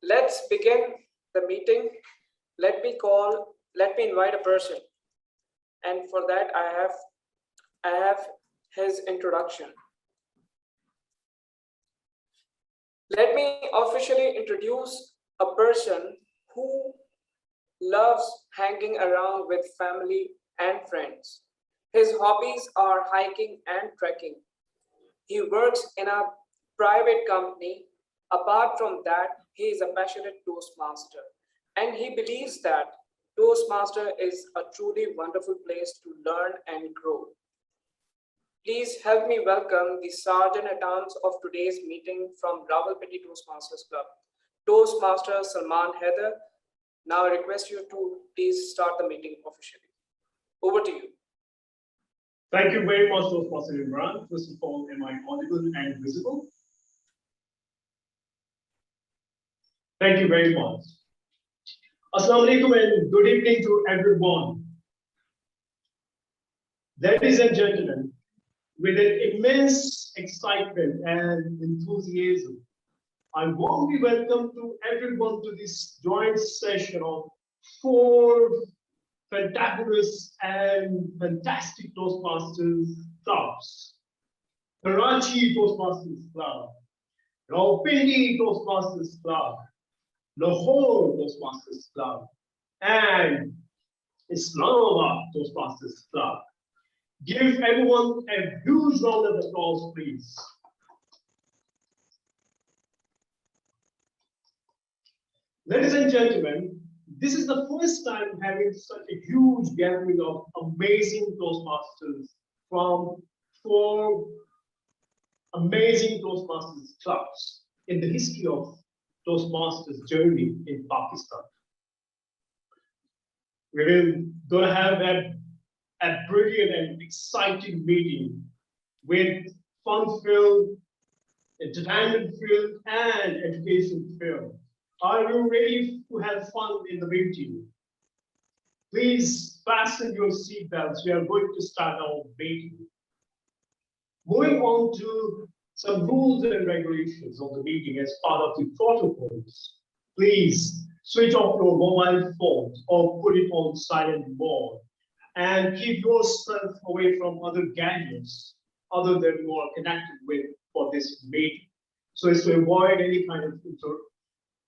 Let's begin the meeting. Let me invite a person. And for that, I have his introduction. Let me officially introduce a person who loves hanging around with family and friends. His hobbies are hiking and trekking. He works in a private company. Apart from that, he is a passionate Toastmaster. And he believes that Toastmaster is a truly wonderful place to learn and grow. Please help me welcome the Sergeant at Arms of today's meeting from Rawalpindi Toastmasters Club, Toastmaster Salman Haider. Now I request you to please start the meeting officially. Over to you. Thank you very much, Toastmaster Imran. First of all, am I audible and visible? Thank you very much. Assalamu alaikum and good evening to everyone. Ladies and gentlemen, with an immense excitement and enthusiasm, I warmly welcome to everyone to this joint session of 4 fantabulous and fantastic Toastmasters clubs. Karachi Toastmasters Club, Rawalpindi Toastmasters Club, Lahore Toastmasters Club, and Islamabad Toastmasters Club. Give everyone a huge round of applause, please. Ladies and gentlemen, this is the first time having such a huge gathering of amazing Toastmasters from 4 amazing Toastmasters clubs in the history of Toastmasters journey in Pakistan. We're going to have a brilliant and exciting meeting with fun-filled, entertainment-filled, and education-filled. Are you ready to have fun in the meeting? Please fasten your seatbelts. We are going to start our meeting. Moving on to some rules and regulations of the meeting as part of the protocols. Please switch off your mobile phones or put it on silent mode and keep yourself away from other gadgets other than you are connected with for this meeting, so as to avoid any kind of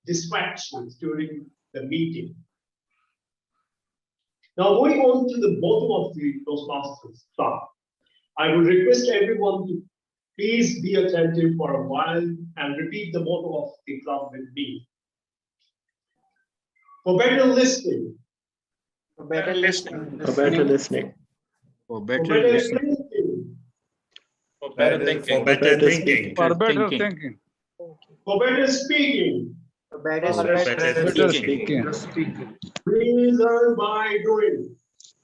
distractions during the meeting. Now, going on to the bottom of the Toastmasters Club, I would request everyone to please be attentive for a while and repeat the motto of the club with me. For better listening. For better listening. For better listening. For For better better listening. thinking. For better thinking. For better thinking. For better thinking. For better speaking. For better Better speaking. speaking. We learn by doing.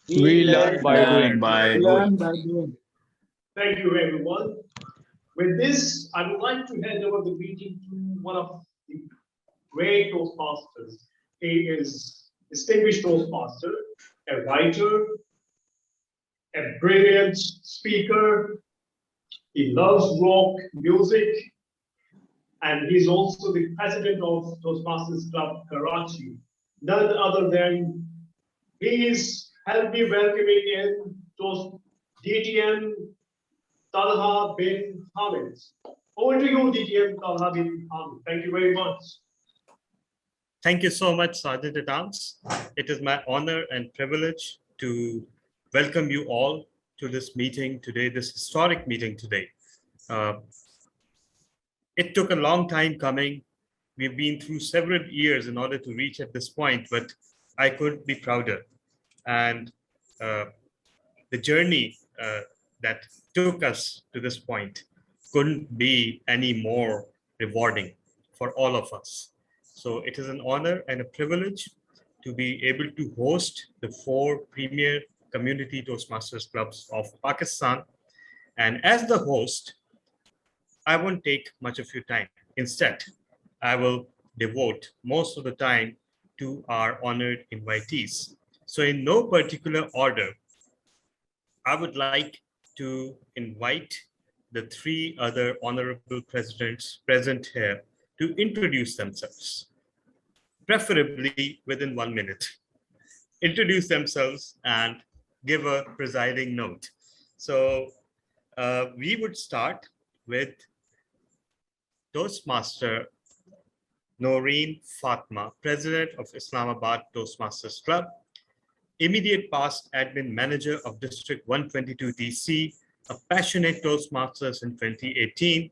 We learn by Learn doing. by doing. Thank you, everyone. With this, I would like to hand over the meeting to one of the great Toastmasters. He is distinguished Toastmaster, a writer, a brilliant speaker. He loves rock music, and he's also the president of Toastmasters Club Karachi. None other than, please help me welcoming in DTM Talha bin Hamid. Over to you, DTM Talha bin Hamid. Thank you very much. Thank you so much, Sergeant at Arms. It is my honor and privilege to welcome you all to this meeting today, this historic meeting today. It took a long time coming. We've been through several years in order to reach at this point, but I couldn't be prouder. And the journey that took us to this point couldn't be any more rewarding for all of us. So it is an honor and a privilege to be able to host the 4 premier community Toastmasters clubs of Pakistan. And as the host, I won't take much of your time. Instead, I will devote most of the time to our honored invitees. So in no particular order, I would like to invite the 3 other honorable presidents present here to introduce themselves. preferably within 1 minute, introduce themselves and give a presiding note. So we would start with Toastmaster Noreen Fatma, President of Islamabad Toastmasters Club, immediate past admin manager of District 122 DC, a passionate Toastmasters in 2018.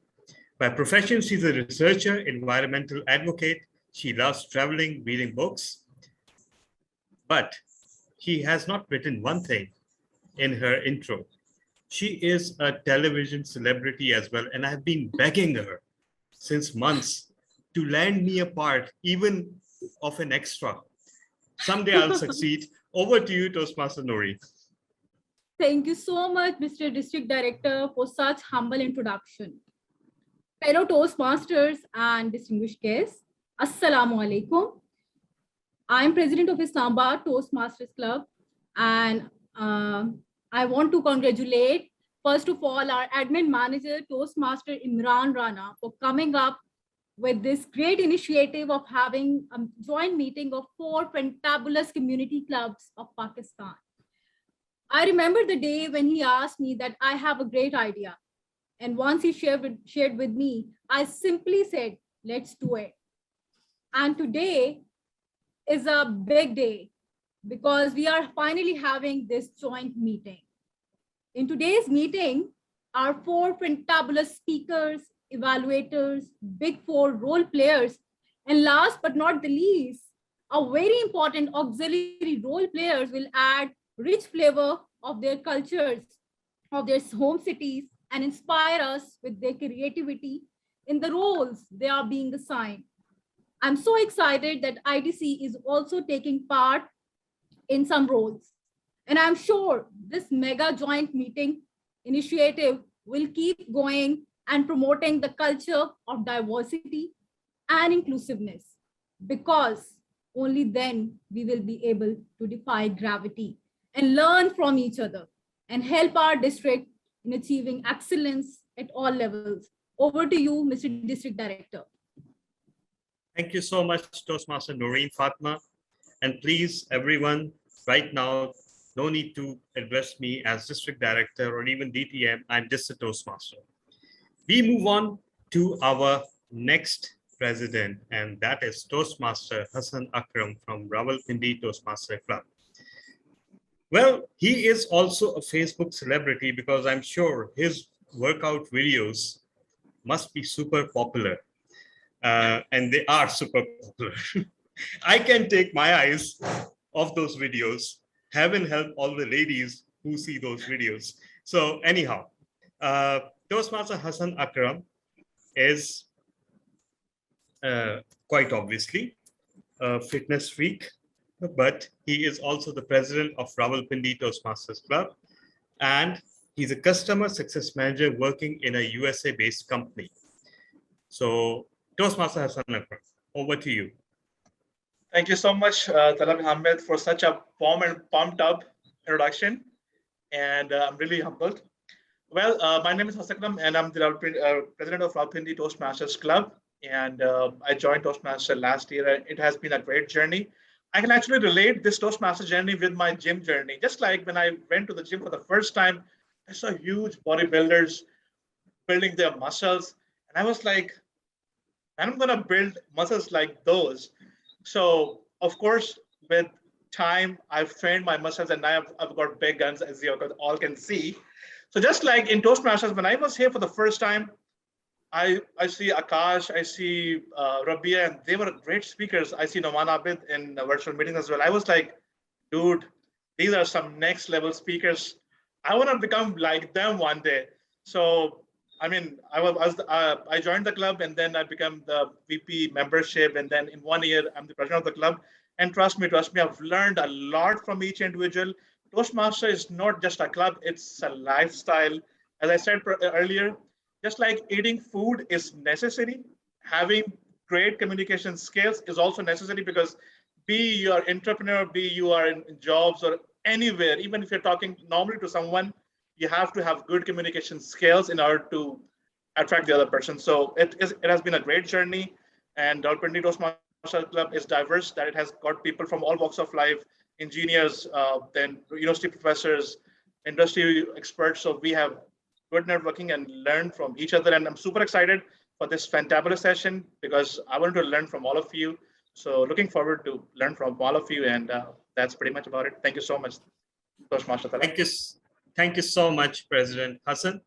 By profession, she's a researcher, environmental advocate. She loves traveling, reading books. But she has not written one thing in her intro. She is a television celebrity as well, and I've been begging her since months to land me a part, even of an extra. Someday I'll succeed. Over to you, Toastmaster Noreen. Thank you so much, Mr. District Director, for such humble introduction. Fellow Toastmasters and distinguished guests, Assalamu alaikum. I'm President of Islamabad Toastmasters Club, and I want to congratulate, first of all, our admin manager, Toastmaster Imran Rana, for coming up with this great initiative of having a joint meeting of 4 fantabulous community clubs of Pakistan. I remember the day when he asked me that I have a great idea. And once he shared with me, I simply said, let's do it. And today is a big day because we are finally having this joint meeting. In today's meeting, our 4 fantabulous speakers, evaluators, big 4 role players, and last but not the least, a very important auxiliary role players will add rich flavor of their cultures, of their home cities, and inspire us with their creativity in the roles they are being assigned. I'm so excited that IDC is also taking part in some roles. And I'm sure this mega joint meeting initiative will keep going and promoting the culture of diversity and inclusiveness, because only then we will be able to defy gravity and learn from each other and help our district in achieving excellence at all levels. Over to you, Mr. District Director. Thank you so much, Toastmaster Noreen Fatma. And please, everyone, right now, no need to address me as District Director or even DTM. I'm just a Toastmaster. We move on to our next president, and that is Toastmaster Hassan Akram from Rawalpindi Toastmaster Club. Well, he is also a Facebook celebrity because I'm sure his workout videos must be super popular. And they are super popular. I can take my eyes off those videos. Heaven help all the ladies who see those videos. So anyhow, Toastmaster Hassan Akram is quite obviously a fitness freak, but he is also the president of Rawalpindi Toastmasters Club, and he's a customer success manager working in a USA-based company. So Toastmaster Hassan Akram, over to you. Thank you so much, Talab Ahmed, for such a warm and pumped up introduction. And I'm really humbled. Well, my name is Hassan Akram, and I'm the president of Rawalpindi Toastmasters Club. And I joined Toastmasters last year. And it has been a great journey. I can actually relate this Toastmaster journey with my gym journey. Just like when I went to the gym for the first time, I saw huge bodybuilders building their muscles. And I was like, I'm going to build muscles like those. So, of course, with time, I've trained my muscles and now I've got big guns, as you all can see. So just like in Toastmasters, when I was here for the first time, I see Akash, I see Rabia, and they were great speakers. I see Noman Abid in virtual meetings as well. I was like, dude, these are some next level speakers. I want to become like them one day. So, I mean, I joined the club and then I became the VP membership. And then in 1 year, I'm the president of the club. And trust me, I've learned a lot from each individual. Toastmaster is not just a club, it's a lifestyle. As I said earlier, just like eating food is necessary, having great communication skills is also necessary, because be you are entrepreneur, be you are in jobs or anywhere, even if you're talking normally to someone, you have to have good communication skills in order to attract the other person. So it has been a great journey, and Rawalpindi Toastmasters Club is diverse, that it has got people from all walks of life, engineers, then university professors, industry experts. So we have good networking and learn from each other. And I'm super excited for this fantabulous session because I want to learn from all of you. So looking forward to learn from all of you. And that's pretty much about it. Thank you so much, Toastmaster Talab. Thank you so much, President Hassan.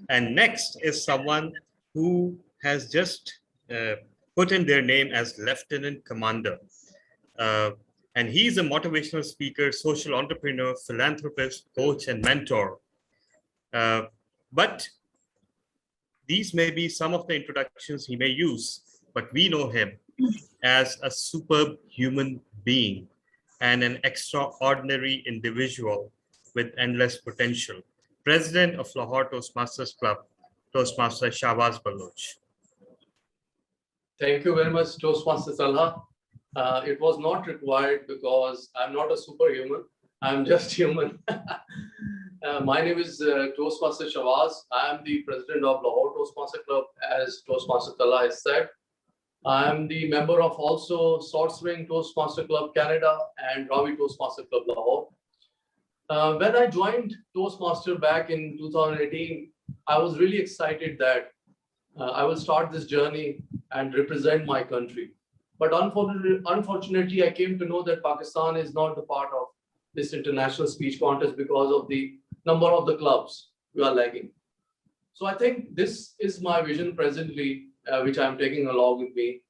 And next is someone who has just put in their name as Lieutenant Commander. And he's a motivational speaker, social entrepreneur, philanthropist, coach, and mentor. But these may be some of the introductions he may use, but we know him as a superb human being and an extraordinary individual with endless potential. President of Lahore Toastmasters Club, Toastmaster Shahbaz Baloch. Thank you very much, Toastmaster Talha. It was not required because I'm not a superhuman. I'm just human. My name is Toastmaster Shahbaz. I am the president of Lahore Toastmaster Club, as Toastmaster Talha has said. I am the member of also Sword Swing Toastmaster Club Canada and Ravi Toastmaster Club Lahore. When I joined Toastmaster back in 2018, I was really excited that I will start this journey and represent my country. But unfortunately, I came to know that Pakistan is not the part of this international speech contest because of the number of the clubs we are lagging. So I think this is my vision presently, which I'm taking along with me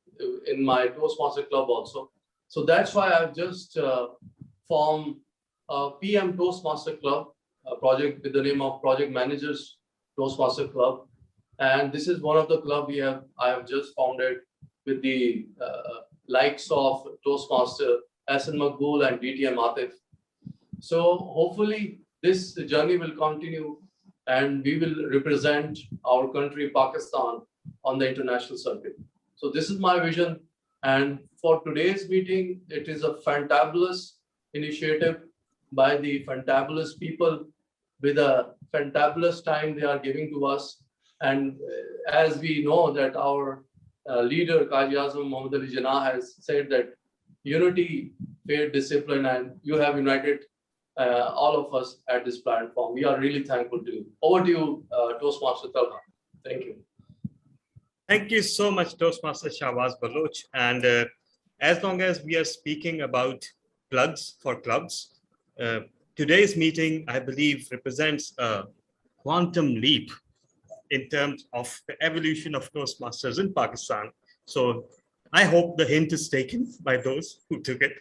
in my Toastmaster Club also. So that's why I've just formed a PM Toastmaster Club, a project with the name of Project Managers Toastmaster Club. And this is one of the club I have just founded with the likes of Toastmaster Hassan Maqbool and DTM Atif. So hopefully this journey will continue and we will represent our country, Pakistan, on the international circuit. So this is my vision. And for today's meeting, it is a fantabulous initiative by the fantabulous people with a fantabulous time they are giving to us. And as we know that our leader, Qazi Azam Muhammad Ali Jinnah, has said that unity, faith, discipline, and you have united all of us at this platform. We are really thankful to you. Over to you, Toastmaster Talha. Thank you. Thank you so much, Toastmaster Shahbaz Baloch. And as long as we are speaking about plugs for clubs, today's meeting, I believe, represents a quantum leap in terms of the evolution of Toastmasters in Pakistan. So I hope the hint is taken by those who took it.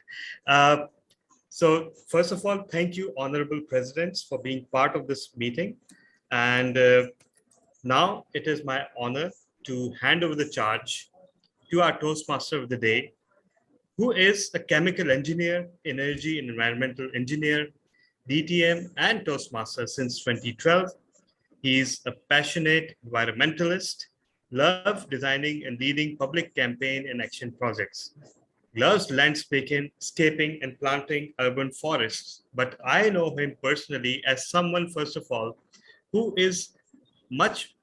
So first of all, thank you, honorable presidents, for being part of this meeting. And now it is my honor to hand over the charge to our Toastmaster of the day, who is a chemical engineer, energy and environmental engineer, DTM and Toastmaster since 2012. He is a passionate environmentalist, loves designing and leading public campaign and action projects, loves landscaping and planting urban forests. But I know him personally as someone, first of all, who is much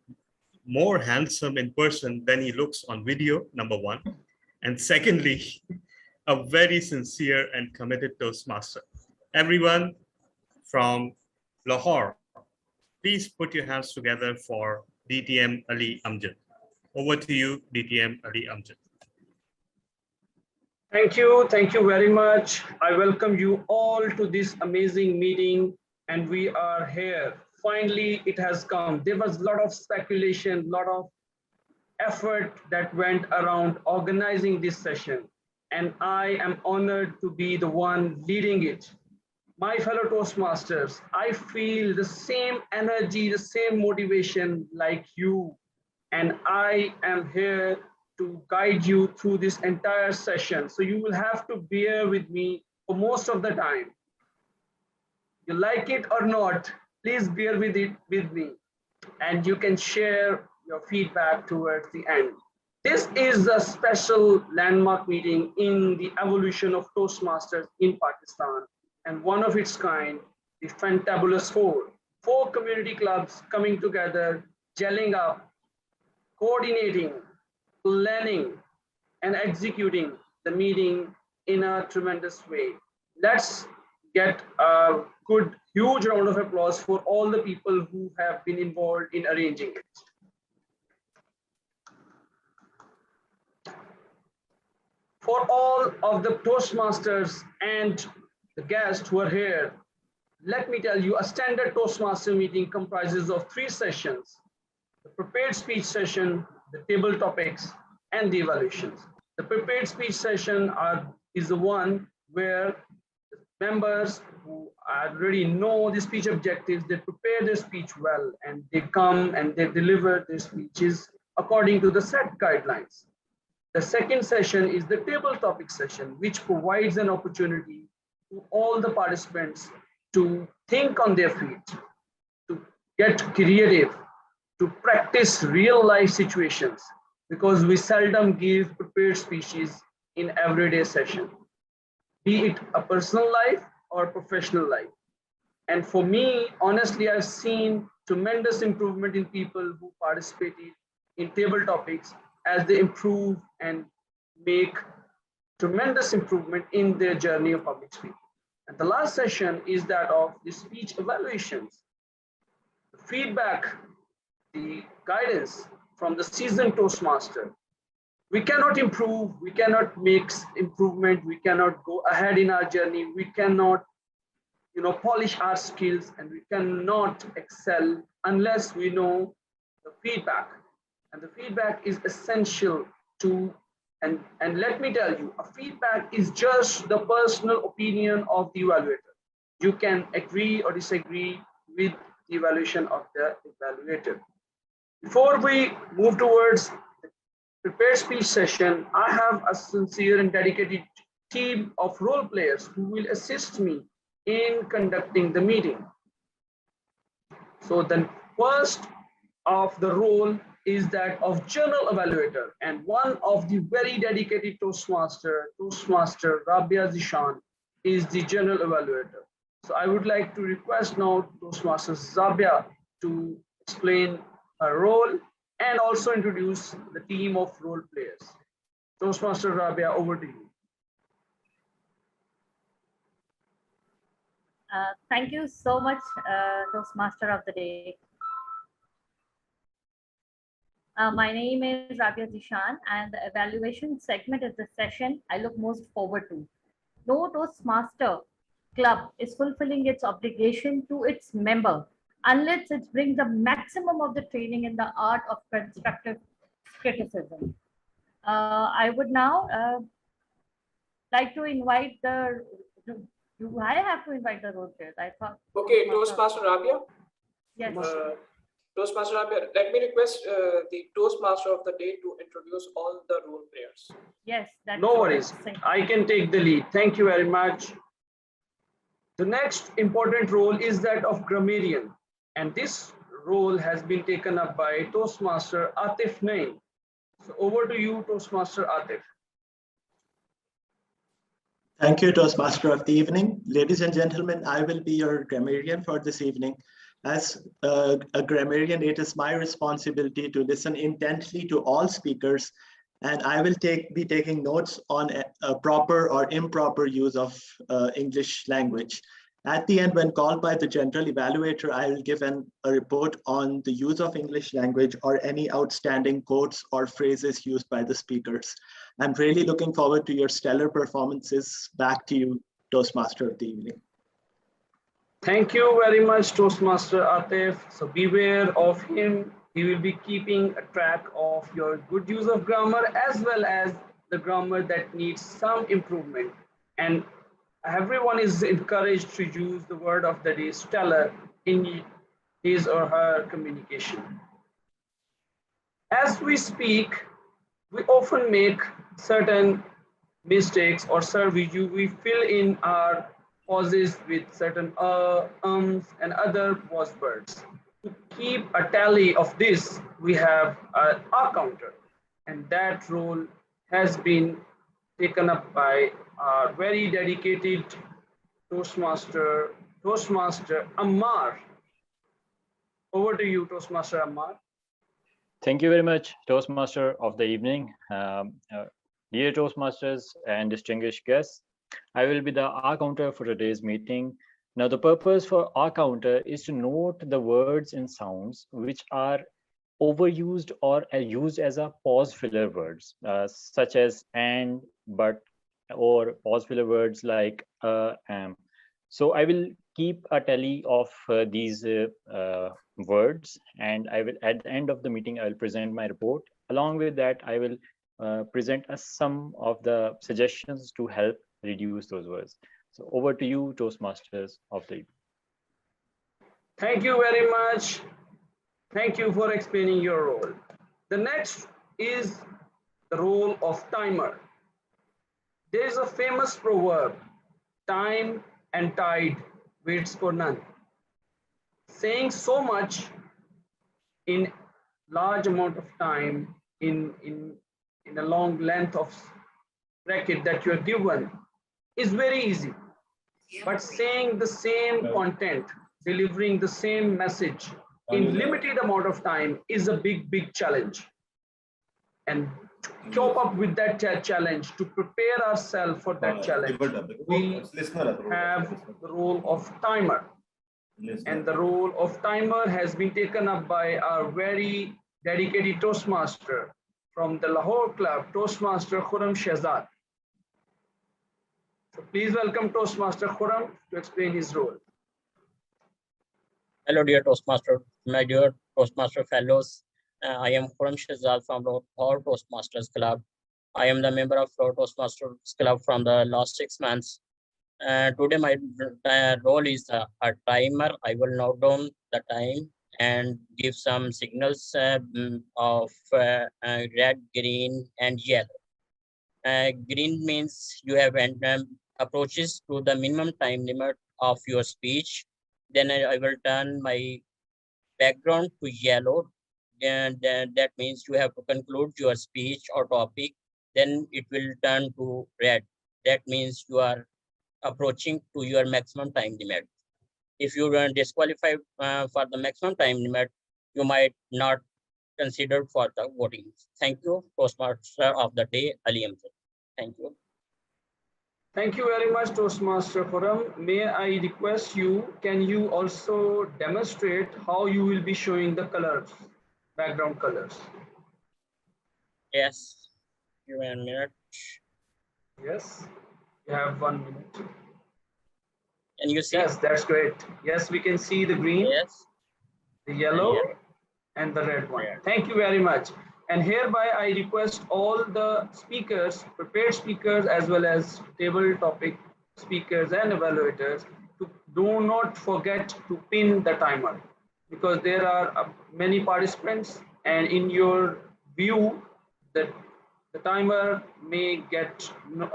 more handsome in person than he looks on video, number one. And secondly, a very sincere and committed Toastmaster. Everyone from Lahore, please put your hands together for DTM Ali Amjad. Over to you, DTM Ali Amjad. Thank you very much. I welcome you all to this amazing meeting, and we are here. Finally, it has come. There was a lot of speculation, a lot of effort that went around organizing this session, and I am honored to be the one leading it. My fellow Toastmasters, I feel the same energy, the same motivation like you, and I am here to guide you through this entire session. So you will have to bear with me for most of the time. You like it or not, please bear with me, and you can share your feedback towards the end. This is a special landmark meeting in the evolution of Toastmasters in Pakistan, and one of its kind, the Fantabulous Four community clubs coming together, gelling up, coordinating, planning, and executing the meeting in a tremendous way. Let's get a good, huge round of applause for all the people who have been involved in arranging it. For all of the Toastmasters and the guests who are here, let me tell you, a standard Toastmaster meeting comprises of 3 sessions: the prepared speech session, the table topics, and the evaluations. The prepared speech session is the one where members who already know the speech objectives, they prepare their speech well, and they come and they deliver their speeches according to the set guidelines. The second session is the table topic session, which provides an opportunity to all the participants to think on their feet, to get creative, to practice real life situations, because we seldom give prepared speeches in everyday session, be it a personal life or professional life. And for me, honestly, I've seen tremendous improvement in people who participated in table topics as they improve and make tremendous improvement in their journey of public speaking. And the last session is that of the speech evaluations, the feedback, the guidance from the seasoned Toastmaster. We cannot improve, we cannot make improvement, we cannot go ahead in our journey, we cannot polish our skills, and we cannot excel unless we know the feedback. And the feedback is essential to, and let me tell you, a feedback is just the personal opinion of the evaluator. You can agree or disagree with the evaluation of the evaluator. Before we move towards the prepared speech session, I have a sincere and dedicated team of role players who will assist me in conducting the meeting. So the first of the role is that of general evaluator, and one of the very dedicated Toastmaster Rabia Zishan, is the general evaluator. So I would like to request now Toastmaster Rabia to explain her role and also introduce the team of role players. Toastmaster Rabia, over to you. Thank you so much, Toastmaster of the Day. My name is Rabia Zishan, and the evaluation segment is the session I look most forward to. No Toastmaster club is fulfilling its obligation to its member unless it brings the maximum of the training in the art of constructive criticism. I would now like to invite the, do I have to invite the role players? I thought. Okay, Toastmaster Rabia. Yes. Toastmaster Rabia, let me request the Toastmaster of the Day to introduce all the role players. Yes. No worries. I can take the lead. Thank you very much. The next important role is that of grammarian, and this role has been taken up by Toastmaster Atif Naim. So over to you, Toastmaster Atif. Thank you, Toastmaster of the evening. Ladies and gentlemen, I will be your grammarian for this evening. As a grammarian, it is my responsibility to listen intently to all speakers, and I will be taking notes on a proper or improper use of English language. At the end, when called by the general evaluator, I will give a report on the use of English language or any outstanding quotes or phrases used by the speakers. I'm really looking forward to your stellar performances. Back to you, Toastmaster of the evening. Thank you very much, Toastmaster Atif. So beware of him. He will be keeping a track of your good use of grammar as well as the grammar that needs some improvement. And everyone is encouraged to use the word of the day, stellar, in his or her communication. As we speak, we often make certain mistakes, or we fill in our pauses with certain ums and other buzzwords. To keep a tally of this, we have an R counter, and that role has been taken up by our very dedicated Toastmaster Ammar. Over to you, Toastmaster Ammar. Thank you very much, Toastmaster of the evening. Dear Toastmasters and distinguished guests, I will be the R counter for today's meeting. Now, the purpose for R counter is to note the words and sounds which are overused or used as a pause filler words, such as and, but, or pause filler words like am. So I will keep a tally of these words, and I will, at the end of the meeting, I will present my report. Along with that, I will present us some of the suggestions to help reduce those words. So over to you, Toastmasters of the evening. Thank you very much. Thank you for explaining your role. The next is the role of timer. There is a famous proverb, time and tide waits for none. Saying so much in large amount of time, in a long length of bracket that you are given is very easy. But saying the same content, delivering the same message in limited amount of time is a big challenge. And to cope up with that challenge, to prepare ourselves for that challenge, we have the role of timer. And the role of timer has been taken up by our very dedicated Toastmaster from the Lahore club, Toastmaster Khurram Shehzad. So please welcome Toastmaster Khurram to explain his role. Hello, dear Toastmaster, my dear Toastmaster fellows. I am Khurram Shehzad from the Lahore Toastmasters Club. I am the member of Lahore Toastmasters Club from the last 6 months. Today, my role is a timer. I will note down the time and give some signals of red, green, and yellow. Green means you have approaches to the minimum time limit of your speech. Then I will turn my background to yellow. And that means you have to conclude your speech or topic. Then it will turn to red. That means you are approaching to your maximum time limit. If you are disqualified for the maximum time limit, you might not consider for the voting. Thank you, Toastmaster of the day, Ali Amjad. Thank you. Thank you very much, Toastmaster Khurram. May I request you, can you also demonstrate how you will be showing the colors, background colors? Yes, give me a minute. Yes, you have 1 minute. Can you see? Yes, that's great. Yes, we can see the green, yes, the yellow, and the red one. Thank you very much. And hereby I request all the speakers, prepared speakers, as well as table topic speakers and evaluators to do not forget to pin the timer, because there are many participants, and in your view, the timer may get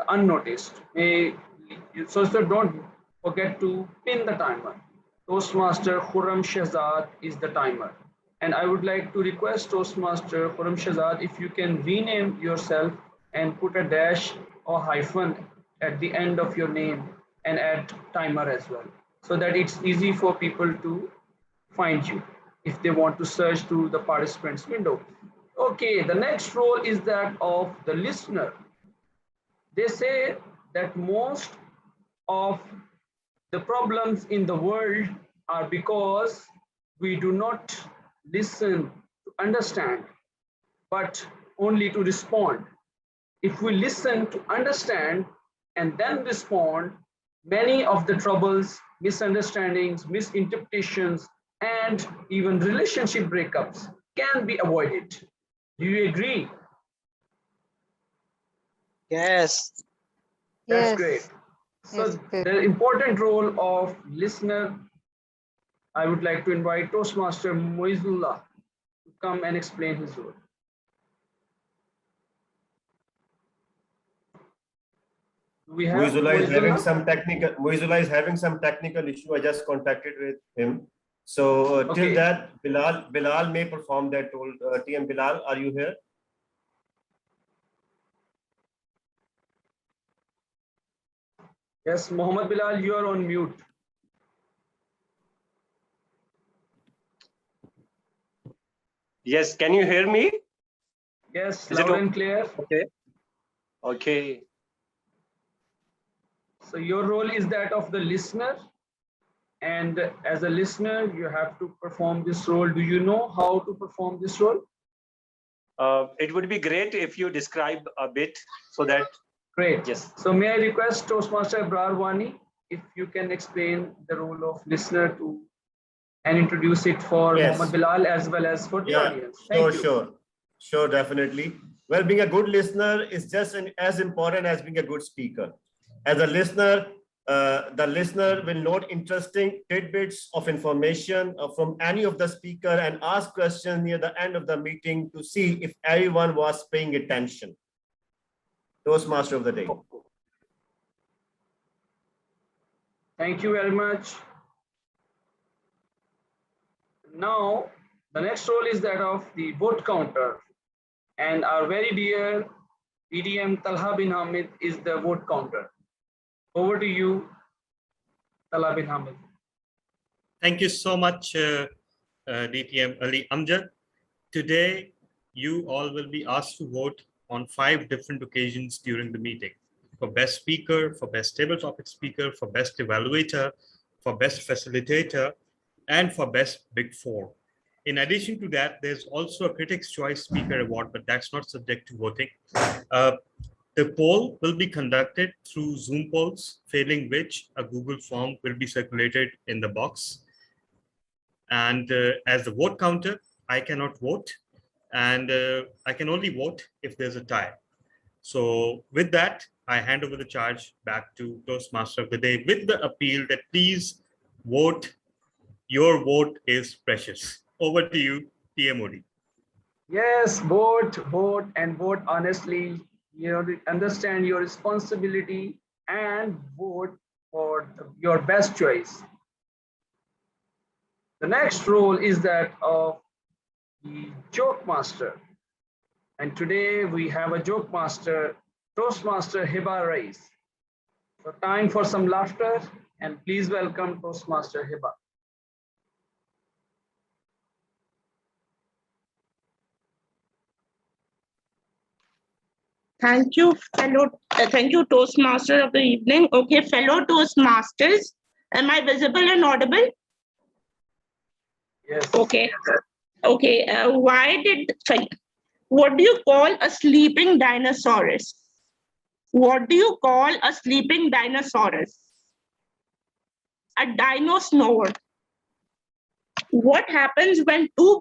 unnoticed. So don't forget to pin the timer. Toastmaster Khurram Shehzad is the timer. And I would like to request Toastmaster Khurram Shehzad, if you can rename yourself and put a dash or hyphen at the end of your name and add timer as well, so that it's easy for people to find you if they want to search through the participants window. Okay, the next role is that of the listener. They say that most of the problems in the world are because we do not listen to understand, but only to respond. If we listen to understand and then respond, many of the troubles, misunderstandings, misinterpretations, and even relationship breakups can be avoided. Do you agree? Yes. That's Yes. great. So the important role of listener, I would like to invite Toastmaster Moizullah to come and explain his role. Moizullah is having some technical issue. I just contacted with him. So till that, Bilal may perform that role. TM Bilal, are you here? Yes, Mohammed Bilal, you are on mute. Yes, can you hear me? Yes, Is it loud and clear. Okay. Okay. So your role is that of the listener. And as a listener, you have to perform this role. Do you know how to perform this role? It would be great if you describe a bit so that. Great. Yes. So may I request Toastmaster Brarwani, if you can explain the role of listener to and introduce it for Yes. Mohammed Bilal as well as for the audience. Thank you. Sure, definitely. Well, being a good listener is just as important as being a good speaker. As a listener, the listener will note interesting tidbits of information from any of the speaker and ask questions near the end of the meeting to see if everyone was paying attention. Toastmaster of the day. Thank you very much. Now, the next role is that of the vote counter. And our very dear PDM Talha bin Hamid is the vote counter. Over to you, Talha bin Hamid. Thank you so much, DTM Ali Amjad. Today, you all will be asked to vote on 5 different occasions during the meeting: for best speaker, for best table topic speaker, for best evaluator, for best facilitator, and for best Big 4. In addition to that, there's also a Critics' Choice Speaker Award, but that's not subject to voting. The poll will be conducted through Zoom polls, failing which a Google form will be circulated in the box. And as the vote counter, I cannot vote, and I can only vote if there's a tie. So with that, I hand over the charge back to Toastmaster of the day with the appeal that please vote. Your vote is precious. Over to you, TMOD. Yes, vote, and vote honestly. You know, understand your responsibility and vote for your best choice. The next role is that of the joke master. And today we have a joke master, Toastmaster Hiba Rais. So time for some laughter, and please welcome Toastmaster Hiba. Thank you, thank you, Toastmaster of the evening. Okay, fellow Toastmasters, am I visible and audible? Yes. Okay. Okay. What do you call a sleeping dinosaurus? What do you call a sleeping dinosaurus? A dino snore. What happens when two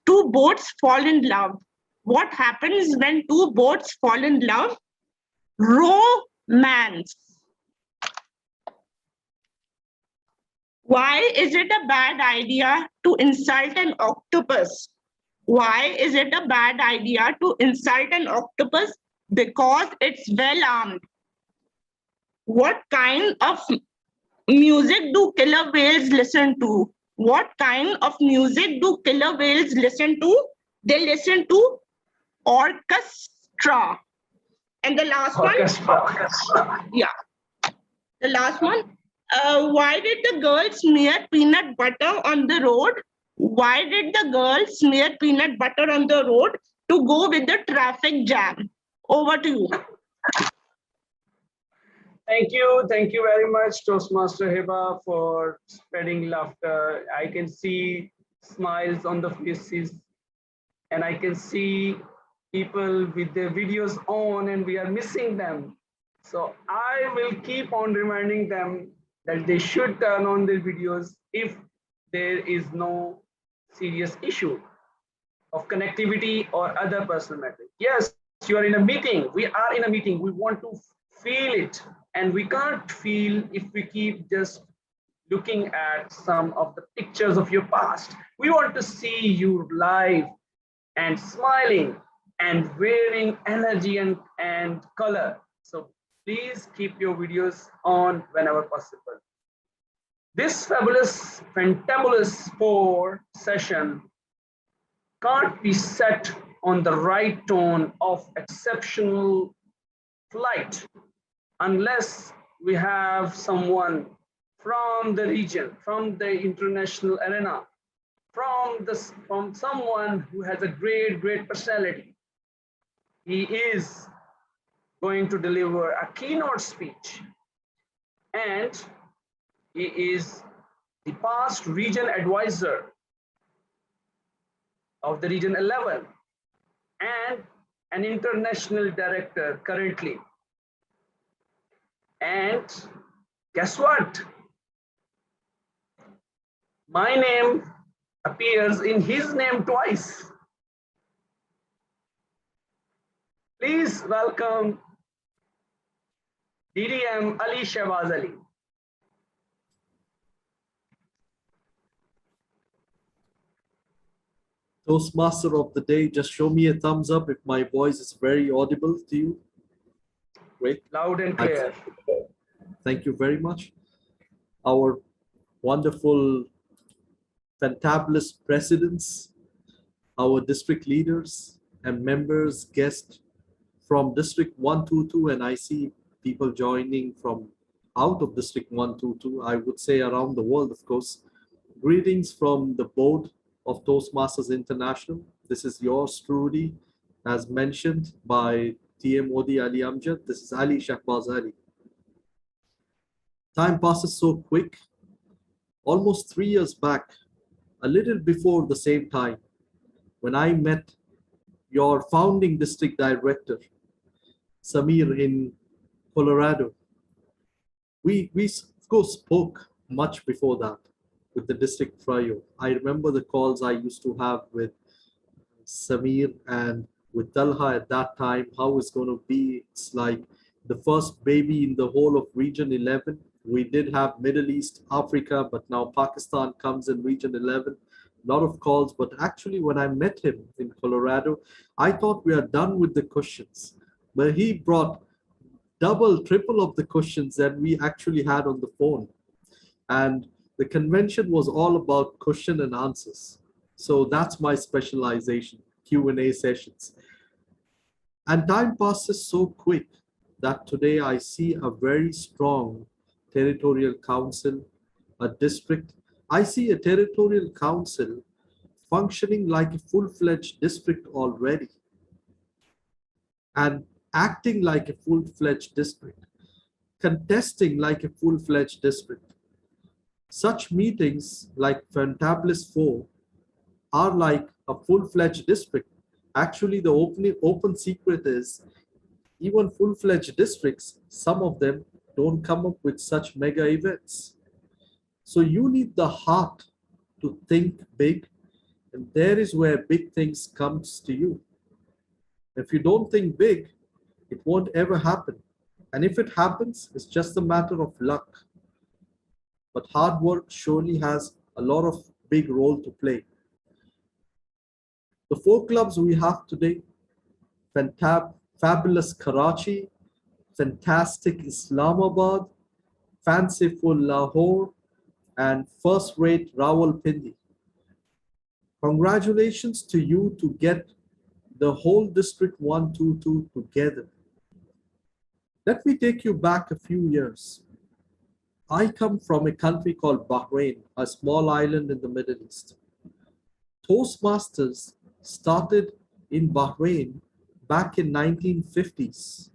boats fall in love? What happens when two boats fall in love? Romance. Why is it a bad idea to insult an octopus? Why is it a bad idea to insult an octopus? Because it's well armed. What kind of music do killer whales listen to? What kind of music do killer whales listen to? They listen to orchestra. And the last one, yeah, the last one. Why did the girl smear peanut butter on the road? Why did the girl smear peanut butter on the road? To go with the traffic jam. Over to you. Thank you very much, Toastmaster Hiba, for spreading laughter. I can see smiles on the faces, and I can see people with their videos on, and we are missing them. So I will keep on reminding them that they should turn on their videos if there is no serious issue of connectivity or other personal matters. Yes, you are in a meeting. We are in a meeting. We want to feel it, and we can't feel if we keep just looking at some of the pictures of your past. We want to see you live and smiling and wearing energy and color. So please keep your videos on whenever possible. This fabulous, fantabulous 4 session can't be set on the right tone of exceptional flight unless we have someone from the region, from the international arena, from someone who has a great personality. He is going to deliver a keynote speech. And he is the past region advisor of the Region 11 and an international director currently. And guess what? My name appears in his name twice. Please welcome DDM Ali Shehbaz Ali. Toastmaster of the day, just show me a thumbs up if my voice is very audible to you. Great. Loud and clear. Thank you very much. Our wonderful Fantabulous presidents, our district leaders and members, guests from District 122, and I see people joining from out of District 122, I would say around the world, of course. Greetings from the board of Toastmasters International. This is yours truly, as mentioned by TM Modi Ali Amjad. This is Ali Shehbaz Ali. Time passes so quick. Almost 3 years back, a little before the same time, when I met your founding district director, Samir, in Colorado. We of course spoke much before that with the district trio. I remember the calls I used to have with Samir and with Talha at that time, how it's going to be. It's like the first baby in the whole of Region 11. We did have Middle East, Africa, but now Pakistan comes in Region 11. A lot of calls, but actually when I met him in Colorado, I thought we are done with the questions. But he brought double, triple of the questions that we actually had on the phone. And the convention was all about question and answers. So that's my specialization, Q&A sessions. And time passes so quick that today I see a very strong territorial council, a district. I see a territorial council functioning like a full-fledged district already and acting like a full-fledged district, contesting like a full-fledged district. Such meetings like Fantabulous 4 are like a full-fledged district. Actually, the open secret is even full-fledged districts, some of them don't come up with such mega events. So you need the heart to think big, and there is where big things comes to you. If you don't think big, it won't ever happen. And if it happens, it's just a matter of luck. But hard work surely has a lot of big role to play. The 4 clubs we have today, Fabulous Karachi, Fantastic Islamabad, Fanciful Lahore, and first-rate Rawalpindi. Congratulations to you to get the whole District 122 together. Let me take you back a few years. I come from a country called Bahrain, a small island in the Middle East. Toastmasters started in Bahrain back in 1950s.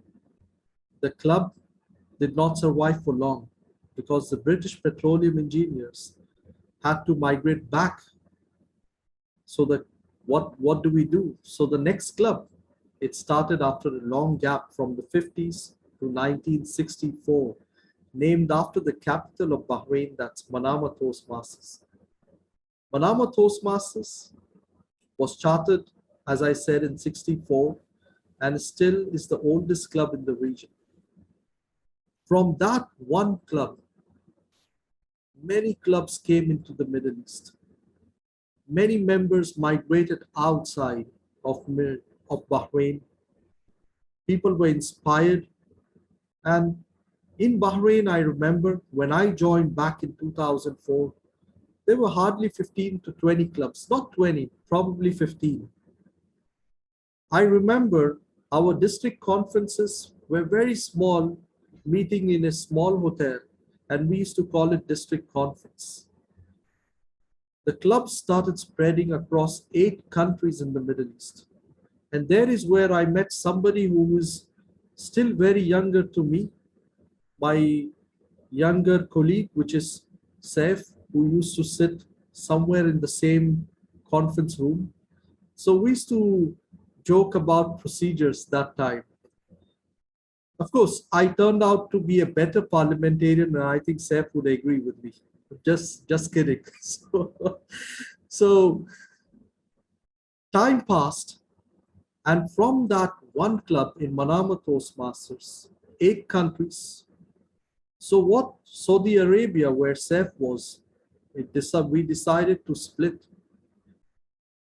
The club did not survive for long because the British petroleum engineers had to migrate back. So that what do we do? So the next club, it started after a long gap from the 50s to 1964, named after the capital of Bahrain, that's Manama Toastmasters. Manama Toastmasters was chartered, as I said, in 64 and still is the oldest club in the region. From that one club, many clubs came into the Middle East. Many members migrated outside of Bahrain. People were inspired. And in Bahrain, I remember when I joined back in 2004, there were hardly 15 to 20 clubs, not 20, probably 15. I remember our district conferences were very small, meeting in a small hotel, and we used to call it district conference. The clubs started spreading across 8 countries in the Middle East. And there is where I met somebody who was still very younger to me, my younger colleague, which is Saif, who used to sit somewhere in the same conference room. So we used to joke about procedures that time. Of course, I turned out to be a better parliamentarian, and I think Saif would agree with me. Just kidding. So time passed, and from that one club in Manama Toastmasters, 8 countries. So what Saudi Arabia, where Saif was, we decided to split.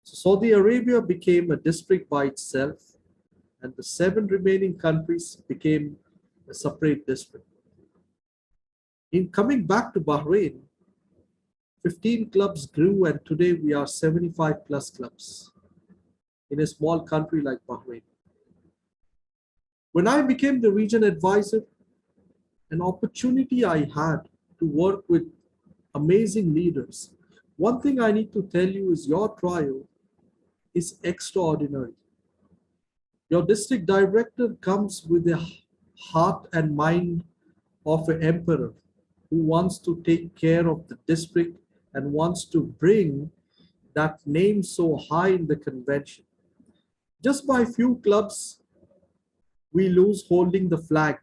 So Saudi Arabia became a district by itself, and the 7 remaining countries became a separate district. In coming back to Bahrain, 15 clubs grew, and today we are 75 plus clubs in a small country like Bahrain. When I became the region advisor, an opportunity I had to work with amazing leaders. One thing I need to tell you is your trial is extraordinary. Your district director comes with a heart and mind of an emperor who wants to take care of the district and wants to bring that name so high in the convention. Just by few clubs, we lose holding the flag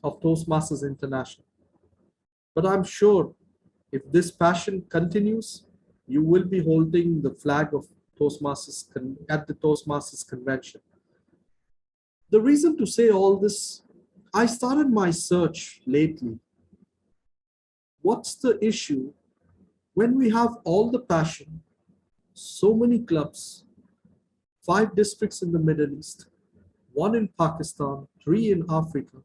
of Toastmasters International. But I'm sure if this passion continues, you will be holding the flag of Toastmasters at the Toastmasters convention. The reason to say all this, I started my search lately. What's the issue when we have all the passion, so many clubs, 5 districts in the Middle East, 1 in Pakistan, 3 in Africa.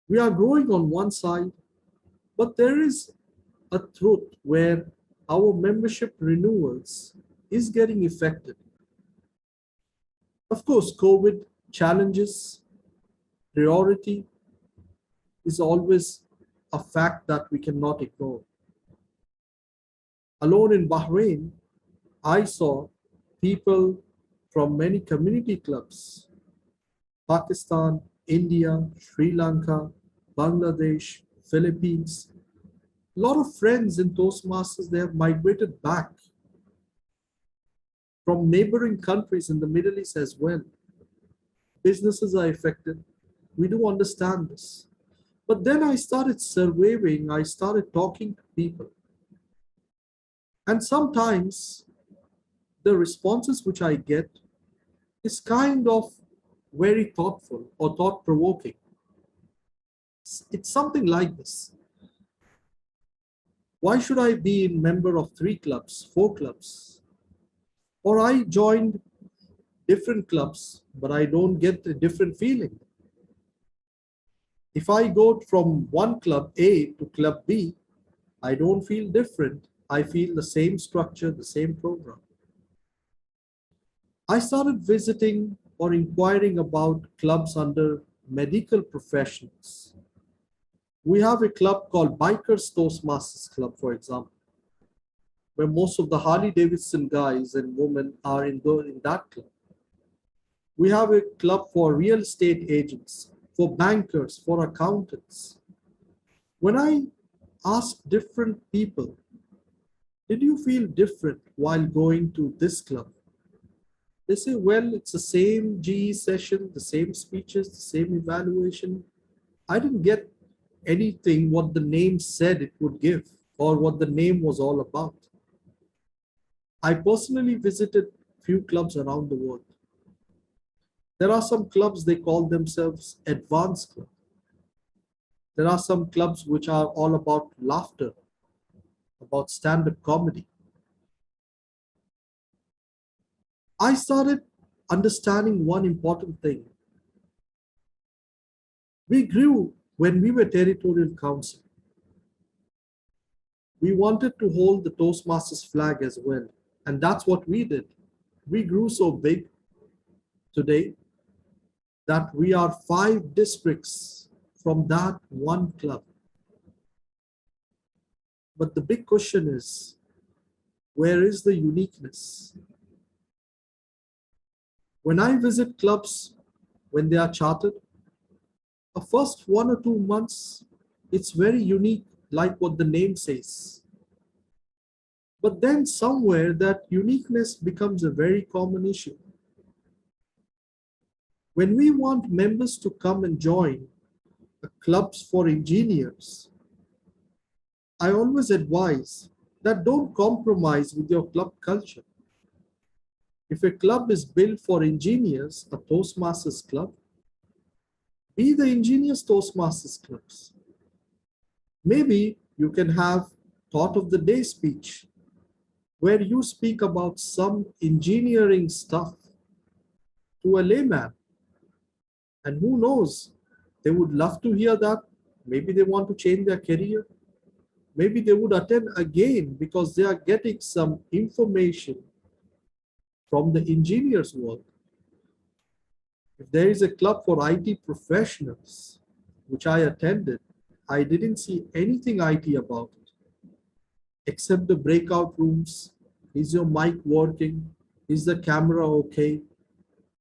We are growing on one side, but there is a truth where our membership renewals is getting affected. Of course, COVID challenges, priority is always a fact that we cannot ignore. Alone in Bahrain, I saw people from many community clubs, Pakistan, India, Sri Lanka, Bangladesh, Philippines. A lot of friends in Toastmasters, they have migrated back from neighboring countries in the Middle East as well. Businesses are affected. We do understand this. But then I started surveying, I started talking to people. And sometimes the responses which I get is kind of very thoughtful or thought-provoking. It's something like this. Why should I be a member of 3 clubs, 4 clubs? Or I joined different clubs, but I don't get a different feeling. If I go from one club A to club B, I don't feel different. I feel the same structure, the same program. I started visiting or inquiring about clubs under medical professionals. We have a club called Bikers Toastmasters Club, for example, where most of the Harley Davidson guys and women are in that club. We have a club for real estate agents, for bankers, for accountants. When I ask different people, did you feel different while going to this club? They say, well, it's the same GE session, the same speeches, the same evaluation. I didn't get anything what the name said it would give or what the name was all about. I personally visited few clubs around the world. There are some clubs, they call themselves advanced club. There are some clubs which are all about laughter, about stand-up comedy. I started understanding one important thing. We grew when we were territorial council. We wanted to hold the Toastmasters flag as well. And that's what we did. We grew so big today that we are 5 districts from that one club. But the big question is, where is the uniqueness? When I visit clubs when they are chartered. The first 1 or 2 months, it's very unique, like what the name says. But then somewhere that uniqueness becomes a very common issue. When we want members to come and join the clubs for engineers, I always advise that don't compromise with your club culture. If a club is built for engineers, a Toastmasters club, be the engineers Toastmasters clubs. Maybe you can have thought of the day speech where you speak about some engineering stuff to a layman. And who knows, they would love to hear that. Maybe they want to change their career. Maybe they would attend again because they are getting some information from the engineers world. If there is a club for IT professionals, which I attended, I didn't see anything IT about it, except the breakout rooms. Is your mic working? Is the camera okay?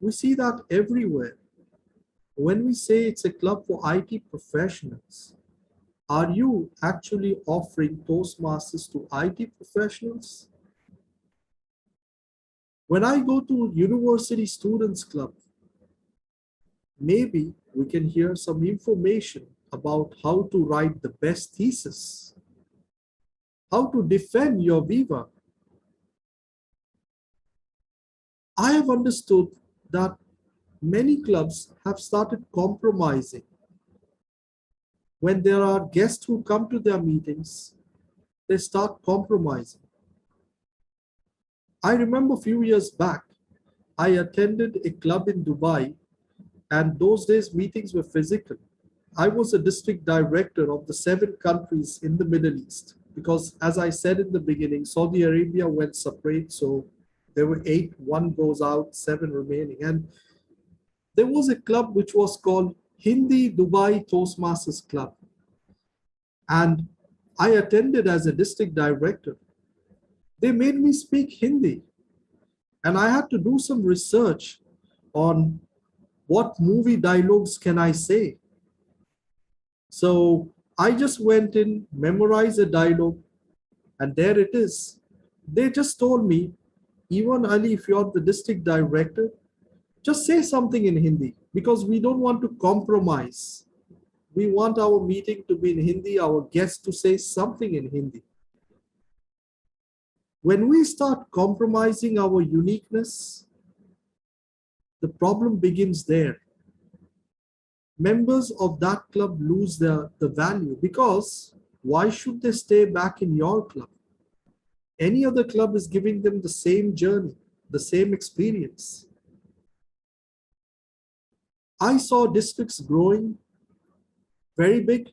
We see that everywhere. When we say it's a club for IT professionals, are you actually offering Toastmasters to IT professionals? When I go to University Students Club, maybe we can hear some information about how to write the best thesis, how to defend your viva. I have understood that many clubs have started compromising. When there are guests who come to their meetings, they start compromising. I remember a few years back, I attended a club in Dubai, and those days meetings were physical. I was a district director of the 7 countries in the Middle East because, as I said in the beginning, Saudi Arabia went separate, so there were 8, 1 goes out, 7 remaining. And there was a club which was called Hindi Dubai Toastmasters Club. And I attended as a district director. They made me speak Hindi. And I had to do some research on what movie dialogues can I say. So I just went in, memorized a dialogue, and there it is. They just told me, Ivan Ali, if you're the district director, just say something in Hindi because we don't want to compromise. We want our meeting to be in Hindi, our guests to say something in Hindi. When we start compromising our uniqueness, the problem begins there. Members of that club lose the value because why should they stay back in your club? Any other club is giving them the same journey, the same experience. I saw districts growing very big,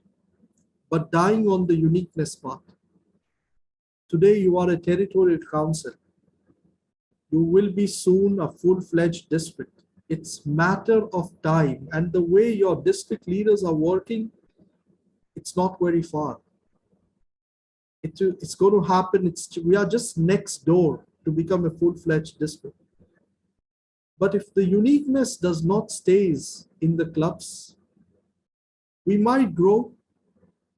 but dying on the uniqueness part. Today you are a territorial council. You will be soon a full-fledged district. It's matter of time, and the way your district leaders are working, it's not very far. It's going to happen. We are just next door to become a full-fledged district. But if the uniqueness does not stays in the clubs, we might grow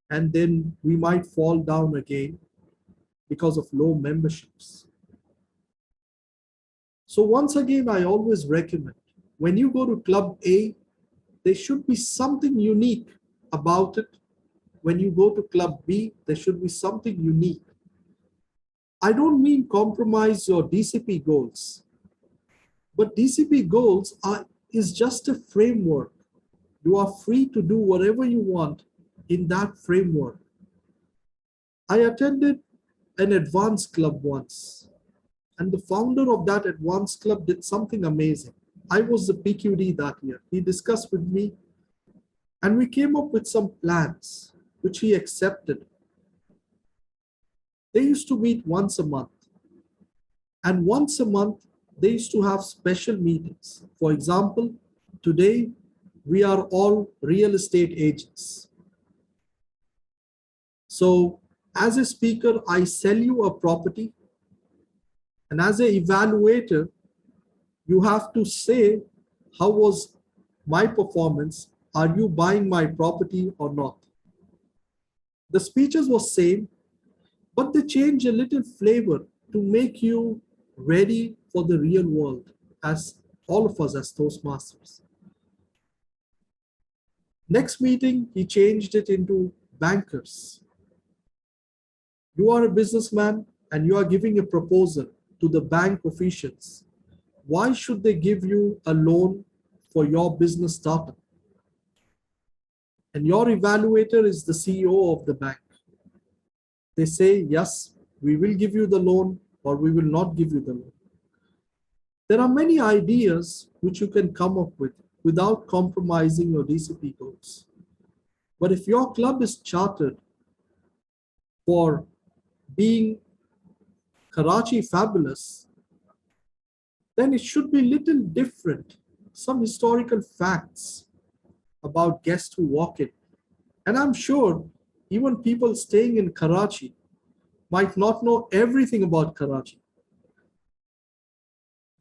and then we might fall down again because of low memberships. So once again, I always recommend, when you go to Club A, there should be something unique about it. When you go to Club B, there should be something unique. I don't mean compromise your DCP goals, but DCP goals is just a framework. You are free to do whatever you want in that framework. I attended an advanced club once, and the founder of that advanced club did something amazing. I was the PQD that year. He discussed with me, and we came up with some plans, which he accepted. They used to meet once a month, and once a month, they used to have special meetings. For example, today, we are all real estate agents. So as a speaker, I sell you a property, and as an evaluator, you have to say how was my performance? Are you buying my property or not? The speeches were same, but they change a little flavor to make you ready for the real world, as all of us as Toastmasters. Next meeting, he changed it into bankers. You are a businessman and you are giving a proposal to the bank officials. Why should they give you a loan for your business startup? And your evaluator is the CEO of the bank. They say, yes, we will give you the loan or we will not give you the loan. There are many ideas which you can come up with without compromising your DCP goals. But if your club is chartered for being Karachi fabulous, then it should be little different. Some historical facts about guests who walk in. And I'm sure even people staying in Karachi might not know everything about Karachi.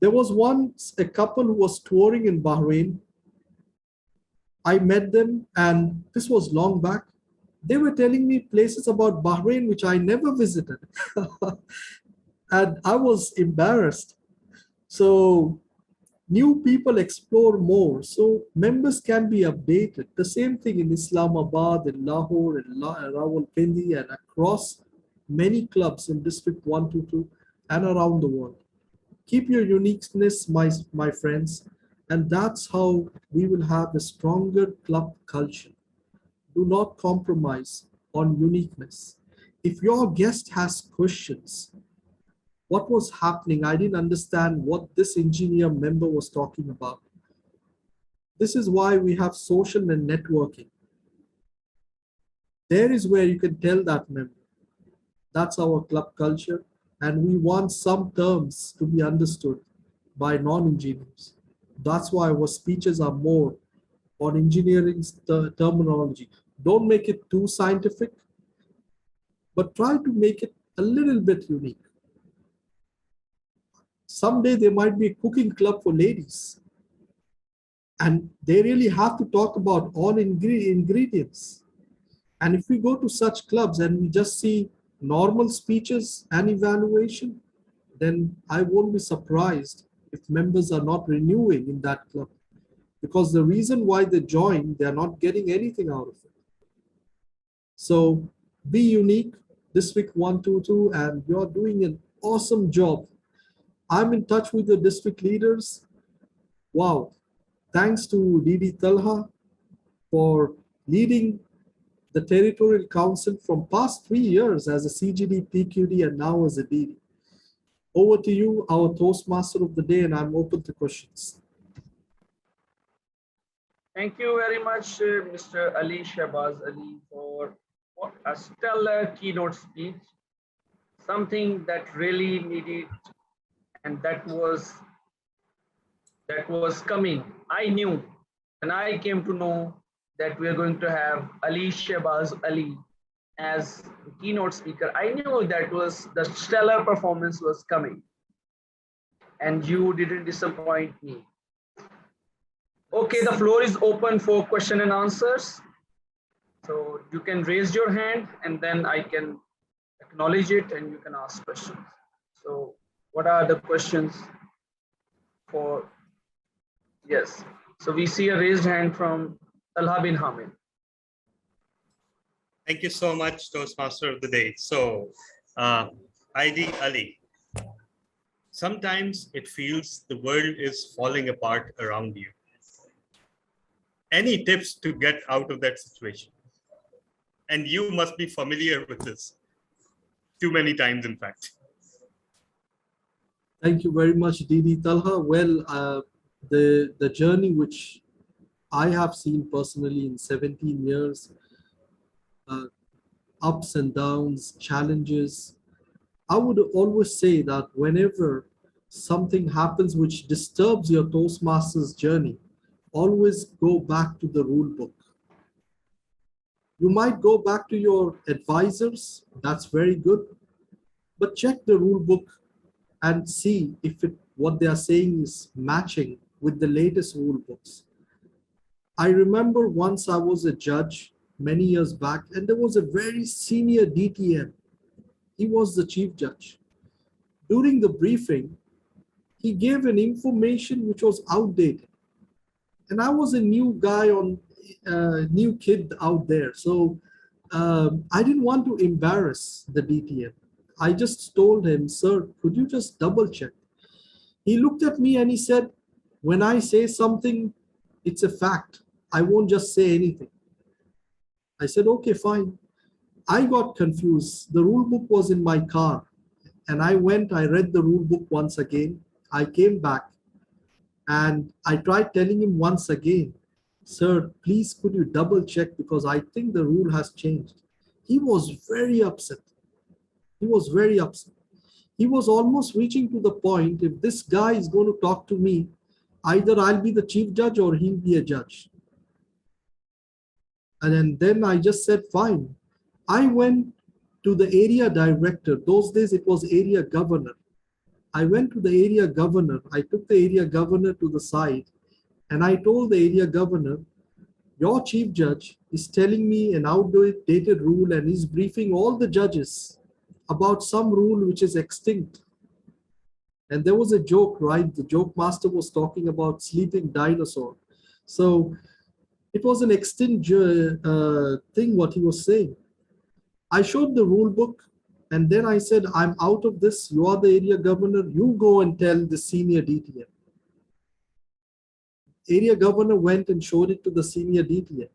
There was once a couple who was touring in Bahrain. I met them, and this was long back. They were telling me places about Bahrain which I never visited. And I was embarrassed. So new people explore more. So members can be updated. The same thing in Islamabad, in Lahore, in Rawalpindi, and across many clubs in District 122 and around the world. Keep your uniqueness, my friends, and that's how we will have a stronger club culture. Do not compromise on uniqueness. If your guest has questions, what was happening? I didn't understand what this engineer member was talking about. This is why we have social and networking. There is where you can tell that member. That's our club culture. And we want some terms to be understood by non-engineers. That's why our speeches are more on engineering terminology. Don't make it too scientific, but try to make it a little bit unique. Someday there might be a cooking club for ladies, and they really have to talk about all ingredients. And if we go to such clubs and we just see normal speeches and evaluation, then I won't be surprised if members are not renewing in that club, because the reason why they join, they're not getting anything out of it. So be unique, District 122, and you're doing an awesome job. I'm in touch with the district leaders. Wow. Thanks to Didi Talha for leading the Territorial Council from past 3 years as a CGD, PQD, and now as a DD. Over to you, our Toastmaster of the day, and I'm open to questions. Thank you very much, Mr. Ali Shahbaz Ali, for a stellar keynote speech, something that really needed and that was coming. I knew, and I came to know that we are going to have Ali Shahbaz Ali as keynote speaker. I knew that was the stellar performance was coming, and you didn't disappoint me. Okay, the floor is open for question and answers. So you can raise your hand and then I can acknowledge it and you can ask questions. So what are the questions for? Yes. So we see a raised hand from Talha bin Hamid. Thank you so much, Toastmaster of the day. So, ID Ali, sometimes it feels the world is falling apart around you. Any tips to get out of that situation? And you must be familiar with this too many times, in fact. Thank you very much, Didi Talha. Well, the journey which I have seen personally in 17 years, ups and downs, challenges, I would always say that whenever something happens which disturbs your Toastmasters journey, always go back to the rule book. You might go back to your advisors, that's very good, but check the rule book and see if what they are saying is matching with the latest rule books. I remember once I was a judge many years back, and there was a very senior DTM. He was the chief judge. During the briefing, he gave an information which was outdated. And I was a new guy new kid out there. So I didn't want to embarrass the DTM. I just told him, sir, could you just double check? He looked at me and he said, when I say something, it's a fact. I won't just say anything. I said, okay, fine. I got confused. The rule book was in my car. And I read the rule book once again. I came back and I tried telling him once again, sir, please could you double check because I think the rule has changed. He was very upset. He was very upset. He was almost reaching to the point, if this guy is going to talk to me, either I'll be the chief judge or he'll be a judge. And then I just said, fine. I went to the area director. Those days it was area governor. I went to the area governor. I took the area governor to the side and I told the area governor, your chief judge is telling me an outdated rule and is briefing all the judges about some rule which is extinct. And there was a joke, right? The joke master was talking about sleeping dinosaur. So it was an extinct thing what he was saying. I showed the rule book and then I said, I'm out of this. You are the area governor. You go and tell the senior DTM. Area governor went and showed it to the senior DTM.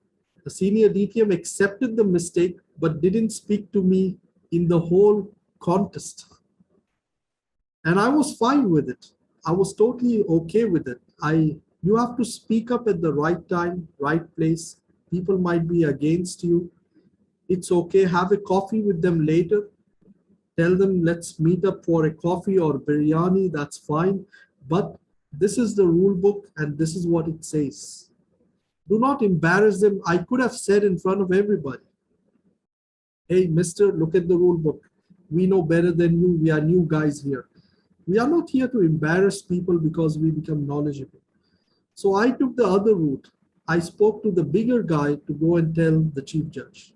The senior DTM accepted the mistake, but didn't speak to me in the whole contest. And I was fine with it. I was totally okay with it. You have to speak up at the right time, right place. People might be against you. It's okay. Have a coffee with them later. Tell them, let's meet up for a coffee or biryani. That's fine. But this is the rule book and this is what it says. Do not embarrass them. I could have said in front of everybody, hey, mister, look at the rule book. We know better than you. We are new guys here. We are not here to embarrass people because we become knowledgeable. So I took the other route. I spoke to the bigger guy to go and tell the chief judge.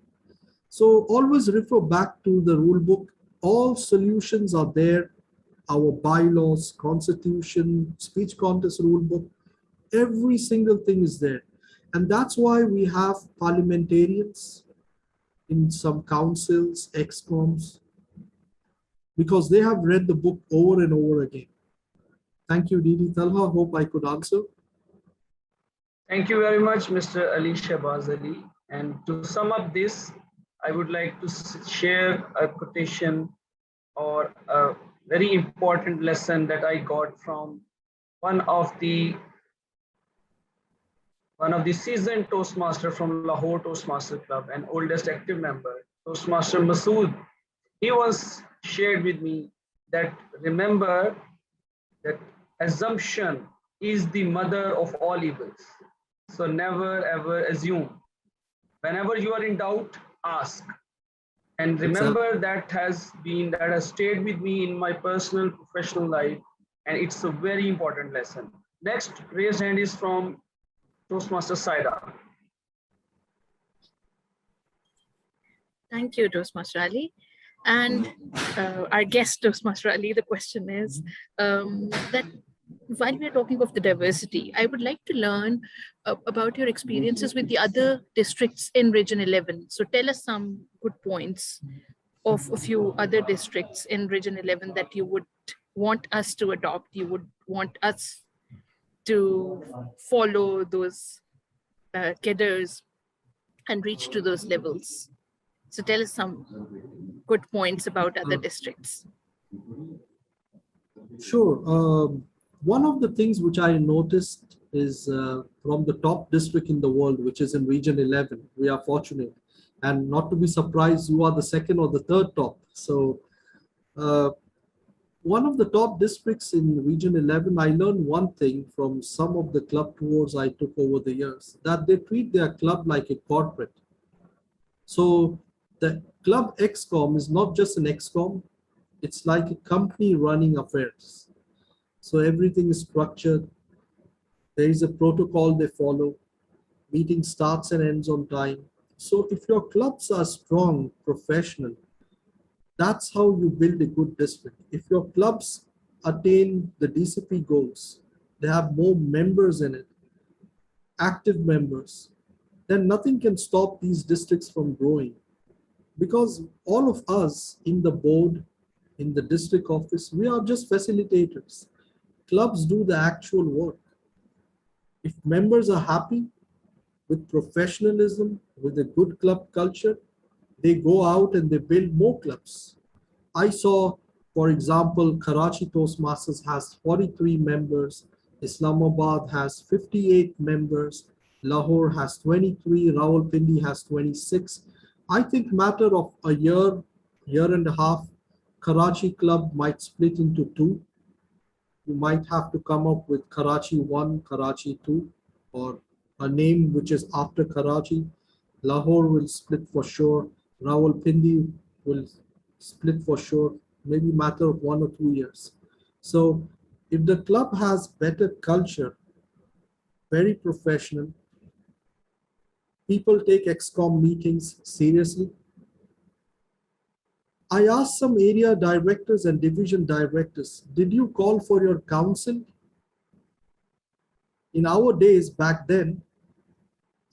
So always refer back to the rule book. All solutions are there. Our bylaws, constitution, speech contest rule book, every single thing is there. And that's why we have parliamentarians in some councils, ExComs, because they have read the book over and over again. Thank you, Didi Talha. Hope I could answer. Thank you very much, Mr. Ali Shahbaz Ali. And to sum up this, I would like to share a quotation or a very important lesson that I got from one of the seasoned Toastmaster from Lahore Toastmaster Club, an oldest active member, Toastmaster Masood. He once shared with me that remember that assumption is the mother of all evils. So never ever assume. Whenever you are in doubt, ask. And remember that has stayed with me in my personal professional life, and it's a very important lesson. Next raised hand is from Toastmaster Saida. Thank you, Toastmaster Ali. And our guest, Toastmaster Ali, the question is that while we're talking of the diversity, I would like to learn about your experiences with the other districts in Region 11. So tell us some good points of a few other districts in Region 11 that you would want us to adopt, you would want us to follow those cadres and reach to those levels. So tell us some good points about other districts. Sure. One of the things which I noticed is from the top district in the world, which is in Region 11, we are fortunate. And not to be surprised, you are the second or the third top. So one of the top districts in Region 11, I learned one thing from some of the club tours I took over the years, that they treat their club like a corporate. So the club ExCom is not just an ExCom, it's like a company running affairs. So everything is structured. There is a protocol they follow. Meeting starts and ends on time. So if your clubs are strong, professional, that's how you build a good district. If your clubs attain the DCP goals, they have more members in it, active members, then nothing can stop these districts from growing. Because all of us in the board, in the district office, we are just facilitators. Clubs do the actual work. If members are happy with professionalism, with a good club culture, they go out and they build more clubs. I saw, for example, Karachi Toastmasters has 43 members, Islamabad has 58 members, Lahore has 23, Rawalpindi has 26. I think matter of a year, year and a half, Karachi club might split into two. You might have to come up with Karachi 1, Karachi 2, or a name which is after Karachi. Lahore will split for sure. Rawalpindi will split for sure, maybe matter of 1 or 2 years. So if the club has better culture, very professional, people take XCOM meetings seriously. I asked some area directors and division directors, did you call for your council? In our days back then,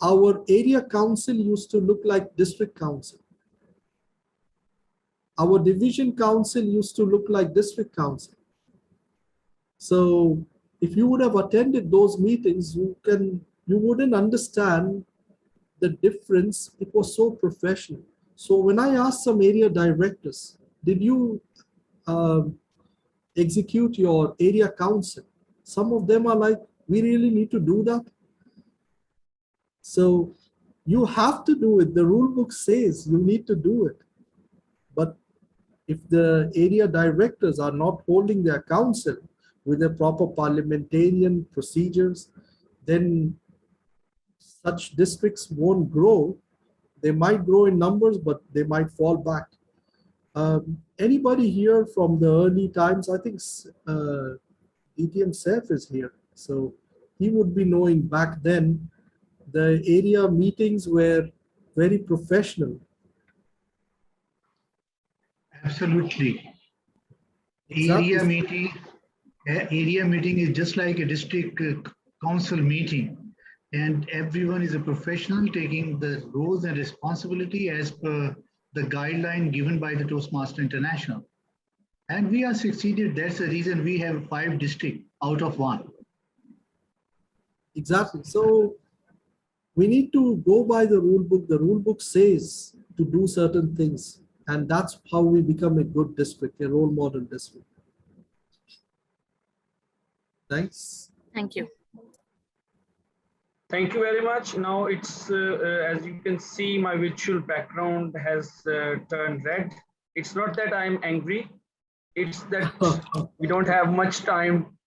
our area council used to look like district council. Our division council used to look like district council. So if you would have attended those meetings, you wouldn't understand the difference. It was so professional. So when I asked some area directors, did you execute your area council? Some of them are like, we really need to do that. So you have to do it. The rule book says you need to do it. But if the area directors are not holding their council with the proper parliamentarian procedures, then such districts won't grow. They might grow in numbers, but they might fall back. Anybody here from the early times? I think DTM Saif is here. So he would be knowing back then, the area meetings were very professional. Absolutely. Exactly. Area meeting is just like a district council meeting, and everyone is a professional taking the roles and responsibility as per the guideline given by the Toastmaster International. And we are succeeded. That's the reason we have 5 districts out of 1. Exactly. So we need to go by the rule book. The rule book says to do certain things, and that's how we become a good district, a role model district. Thanks. Thank you. Thank you very much. Now it's, as you can see, my virtual background has turned red. It's not that I'm angry. It's that we don't have much time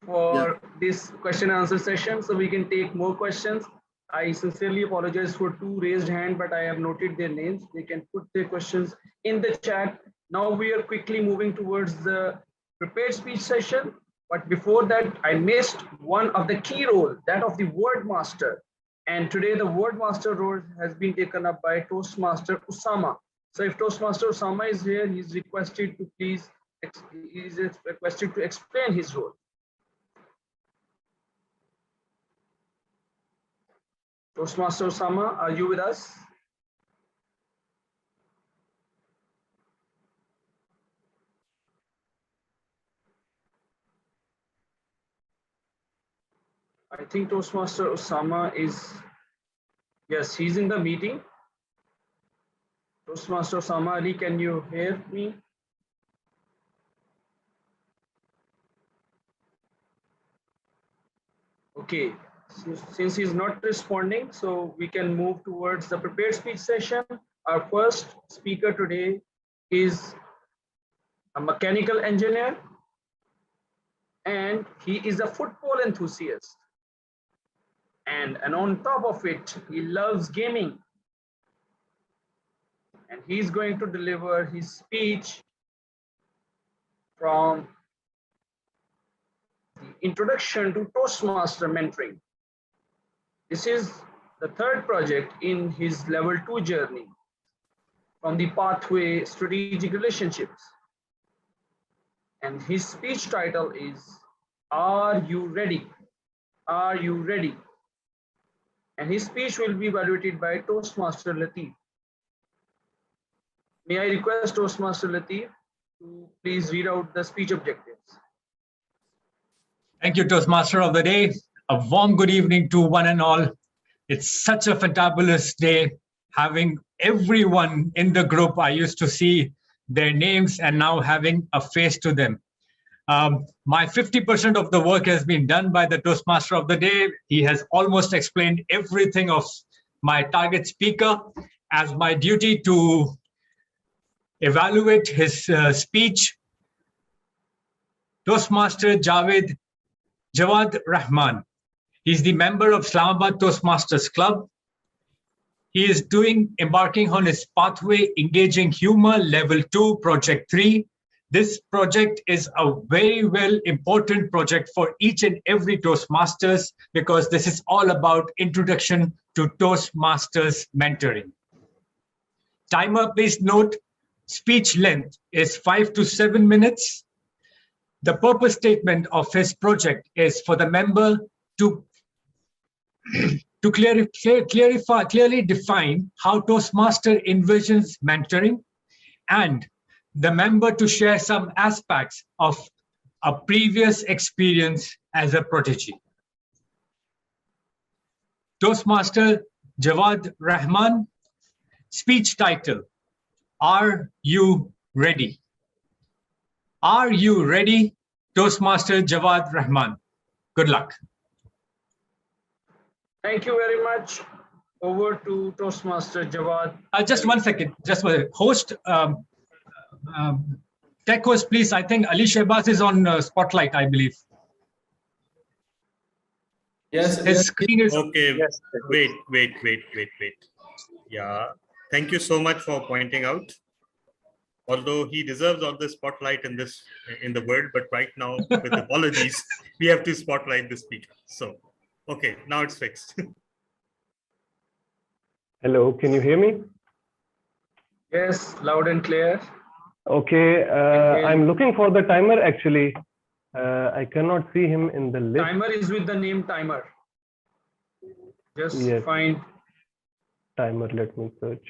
for this question and answer session, so we can take more questions. I sincerely apologize for 2 raised hands, but I have noted their names. They can put their questions in the chat. Now we are quickly moving towards the prepared speech session. But before that, I missed one of the key roles, that of the word master. And today the word master role has been taken up by Toastmaster Usama. So if Toastmaster Usama is here, he's requested to explain his role. Toastmaster Usama, are you with us? I think Toastmaster Usama is, yes, he's in the meeting. Toastmaster Usama Ali, can you hear me? Okay, since he's not responding, so we can move towards the prepared speech session. Our first speaker today is a mechanical engineer, and he is a football enthusiast. And on top of it, he loves gaming. And he's going to deliver his speech from the introduction to Toastmaster mentoring. This is the third project in his level 2 journey from the pathway strategic relationships. And his speech title is, Are You Ready? Are you ready? And his speech will be evaluated by Toastmaster Latif. May I request Toastmaster Latif to please read out the speech objectives. Thank you, Toastmaster of the Day. A warm good evening to one and all. It's such a fantabulous day, having everyone in the group. I used to see their names and now having a face to them. My 50% of the work has been done by the Toastmaster of the Day. He has almost explained everything of my target speaker. As my duty to evaluate his speech, Toastmaster Jawad Rahman. He's the member of Islamabad Toastmasters Club. He is embarking on his pathway engaging humor level 2 project 3. This project is a very important project for each and every Toastmasters, because this is all about introduction to Toastmasters mentoring. Timer, please note, speech length is 5 to 7 minutes. The purpose statement of his project is for the member to clearly define how Toastmaster envisions mentoring, and the member to share some aspects of a previous experience as a protege. Toastmaster Jawad Rahman, speech title, Are You Ready? Are you ready, Toastmaster Jawad Rahman? Good luck. Thank you very much. Over to Toastmaster Jawad. Just one second. Just one. Host, tech host, please. I think Ali Shehbaz is on Spotlight, I believe. Yes. His screen is okay. Yes. Wait. Yeah. Thank you so much for pointing out. Although he deserves all the spotlight in the world, but right now, with apologies, we have to spotlight the speaker. So, okay, now it's fixed. Hello, can you hear me? Yes, loud and clear. Okay, I'm looking for the timer actually. I cannot see him in the list. Timer is with the name timer. Just find timer, let me search.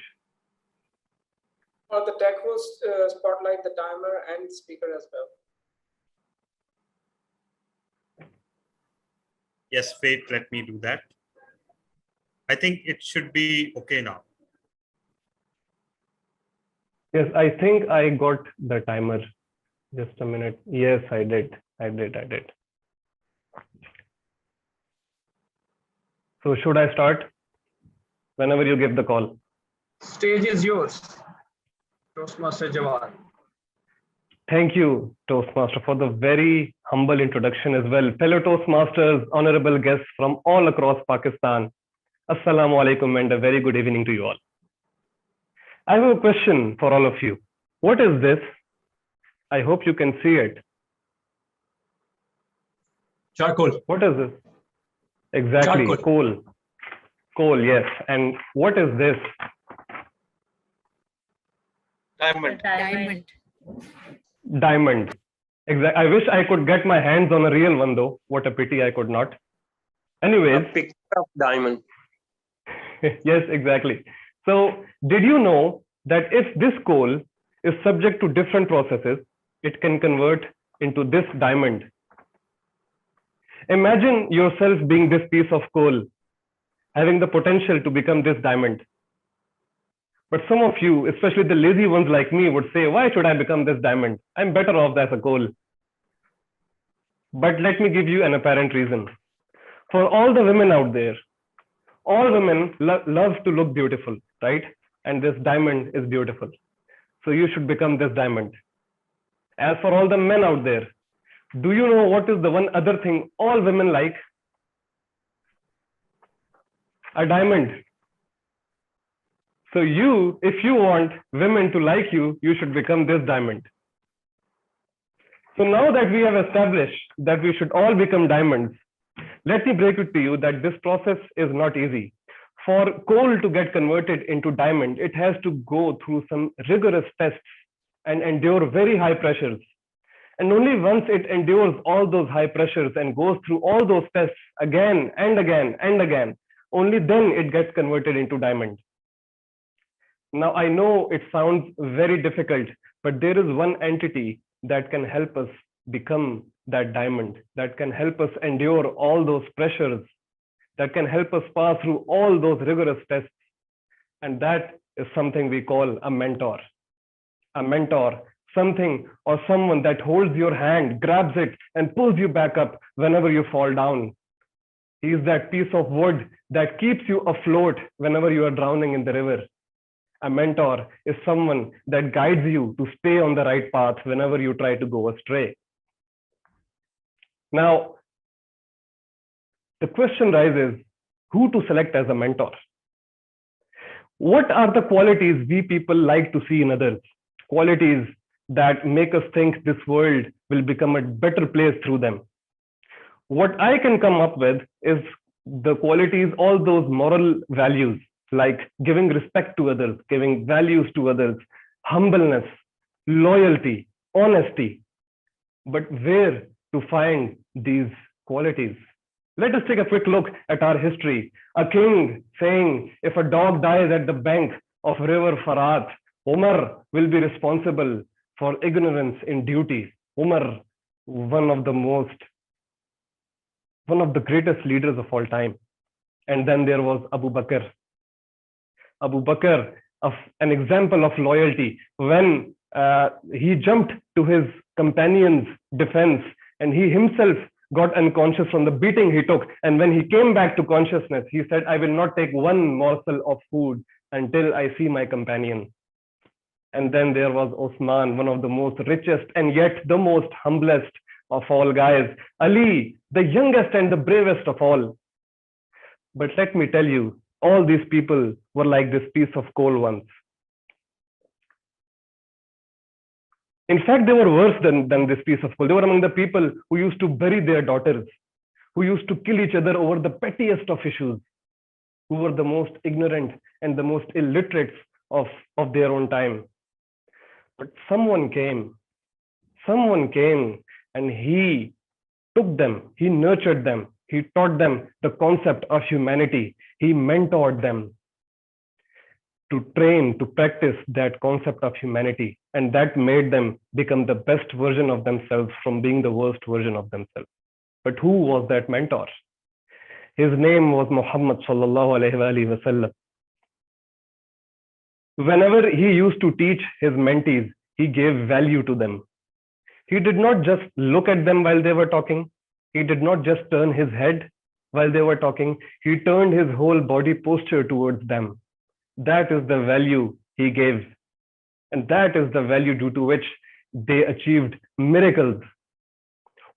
For the tech host, spotlight the timer and speaker as well. Yes, wait, let me do that. I think it should be okay now. Yes, I think I got the timer. Just a minute. Yes, I did. I did. So should I start? Whenever you give the call. Stage is yours, Toastmaster Jawad. Thank you, Toastmaster, for the very humble introduction as well. Fellow Toastmasters, honorable guests from all across Pakistan, Assalamu alaikum and a very good evening to you all. I have a question for all of you. What is this? I hope you can see it. Charcoal. What is this? Exactly, charcoal. Coal, yes. And what is this? Diamond. Exactly. I wish I could get my hands on a real one though. What a pity I could not. Anyways. A picture of diamond. Yes, exactly. So did you know that if this coal is subject to different processes, it can convert into this diamond? Imagine yourself being this piece of coal, having the potential to become this diamond. But some of you, especially the lazy ones like me, would say, why should I become this diamond? I'm better off as a coal. But let me give you an apparent reason. For all the women out there, all women love to look beautiful, right? And this diamond is beautiful. So you should become this diamond. As for all the men out there, do you know what is the one other thing all women like? A diamond. So you, if you want women to like you, you should become this diamond. So now that we have established that we should all become diamonds, let me break it to you that this process is not easy. For coal to get converted into diamond, it has to go through some rigorous tests and endure very high pressures. And only once it endures all those high pressures and goes through all those tests again and again and again, only then it gets converted into diamond. Now, I know it sounds very difficult, but there is one entity that can help us become that diamond, that can help us endure all those pressures, that can help us pass through all those rigorous tests. And that is something we call a mentor. A mentor, something or someone that holds your hand, grabs it, and pulls you back up whenever you fall down. He is that piece of wood that keeps you afloat whenever you are drowning in the river. A mentor is someone that guides you to stay on the right path whenever you try to go astray. Now, the question rises, who to select as a mentor? What are the qualities we people like to see in others? Qualities that make us think this world will become a better place through them. What I can come up with is the qualities, all those moral values, like giving respect to others, giving values to others, humbleness, loyalty, honesty. But where to find these qualities? Let us take a quick look at our history. A king saying, if a dog dies at the bank of river Farat, Umar will be responsible for ignorance in duty. Umar, one of the greatest leaders of all time. And then there was Abu Bakr. Abu Bakr, an example of loyalty. When he jumped to his companion's defense and he himself got unconscious from the beating he took. And when he came back to consciousness, he said, I will not take one morsel of food until I see my companion. And then there was Osman, one of the most richest and yet the most humblest of all guys. Ali, the youngest and the bravest of all. But let me tell you, all these people were like this piece of coal once. In fact, they were worse than this piece of coal. They were among the people who used to bury their daughters, who used to kill each other over the pettiest of issues, who were the most ignorant and the most illiterates of their own time. But someone came and he took them, he nurtured them, he taught them the concept of humanity, he mentored them to train, to practice that concept of humanity. And that made them become the best version of themselves from being the worst version of themselves. But who was that mentor? His name was Muhammad sallallahu alaihi wasallam. Whenever he used to teach his mentees, he gave value to them. He did not just look at them while they were talking. He did not just turn his head while they were talking. He turned his whole body posture towards them. That is the value he gave. And that is the value due to which they achieved miracles.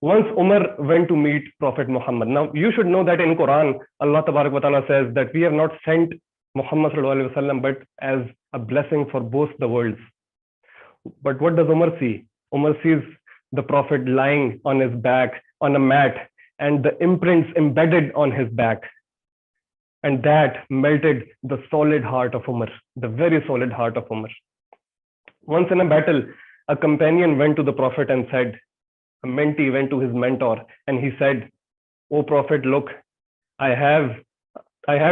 Once Umar went to meet Prophet Muhammad. Now, you should know that in Quran, Allah Ta'ala says that we have not sent Muhammad sallallahu alaihi wasallam, but as a blessing for both the worlds. But what does Umar see? Umar sees the Prophet lying on his back on a mat and the imprints embedded on his back. And that melted the solid heart of Umar, the very solid heart of Umar. Once in a battle, a companion went to the Prophet and said, a mentee went to his mentor and he said, "Oh Prophet, look, I have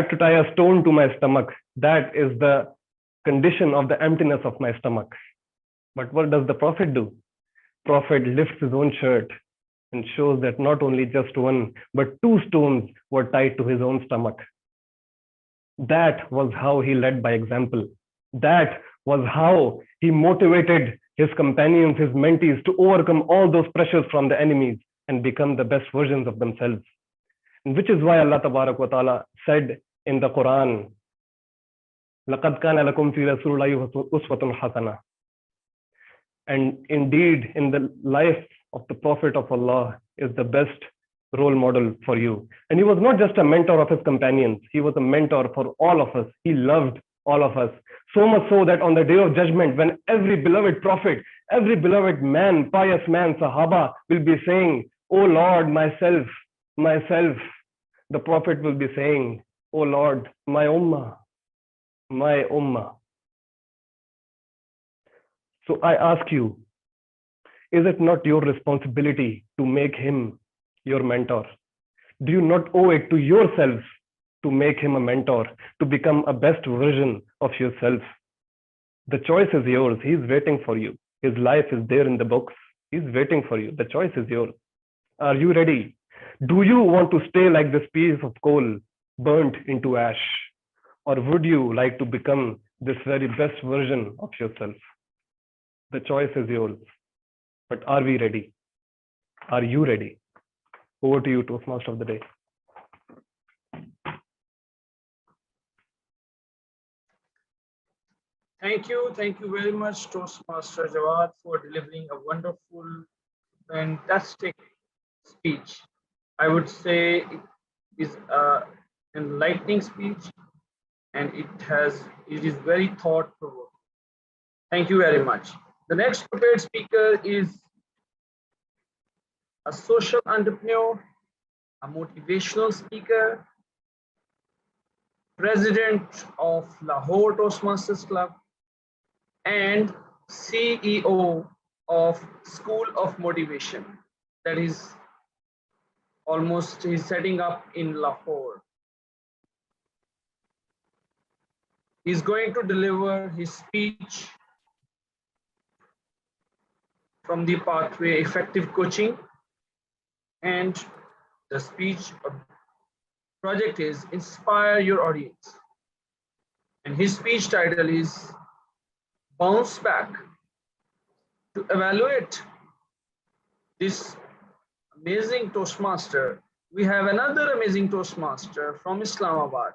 to tie a stone to my stomach. That is the condition of the emptiness of my stomach." But what does the Prophet do? Prophet lifts his own shirt and shows that not only just one, but 2 stones were tied to his own stomach. That was how he led by example. That was how he motivated his companions, his mentees, to overcome all those pressures from the enemies and become the best versions of themselves. And which is why Allah Ta'ala said in the Quran, لَقَدْ كَانَ لَكُمْ فِي رَسُولِ اللَّهِ أُسْوَةٌ حَسَنَةٌ. And indeed, in the life of the Prophet of Allah is the best role model for you. And he was not just a mentor of his companions, he was a mentor for all of us. He loved all of us. So much so that on the day of judgment, when every beloved prophet, every beloved man, pious man, Sahaba will be saying, "Oh Lord, myself, myself, the Prophet will be saying, "Oh Lord, my ummah, my ummah." So I ask you, is it not your responsibility to make him your mentor? Do you not owe it to yourself to make him a mentor, to become a best version of yourself? The choice is yours. He's waiting for you. His life is there in the books. He's waiting for you. The choice is yours. Are you ready? Do you want to stay like this piece of coal burnt into ash? Or would you like to become this very best version of yourself? The choice is yours. But are we ready? Are you ready? Over to you, Toastmaster of the day. Thank you very much, Toastmaster Jawad, for delivering a wonderful, fantastic speech. I would say it is an enlightening speech, and it is very thought-provoking. Thank you very much. The next prepared speaker is a social entrepreneur, a motivational speaker, president of Lahore Toastmasters Club, and CEO of School of Motivation. That is he's setting up in Lahore. He's going to deliver his speech from the pathway effective coaching, and the speech project is inspire your audience, and his speech title is bounce back. To evaluate this amazing Toastmaster, we have another amazing Toastmaster from Islamabad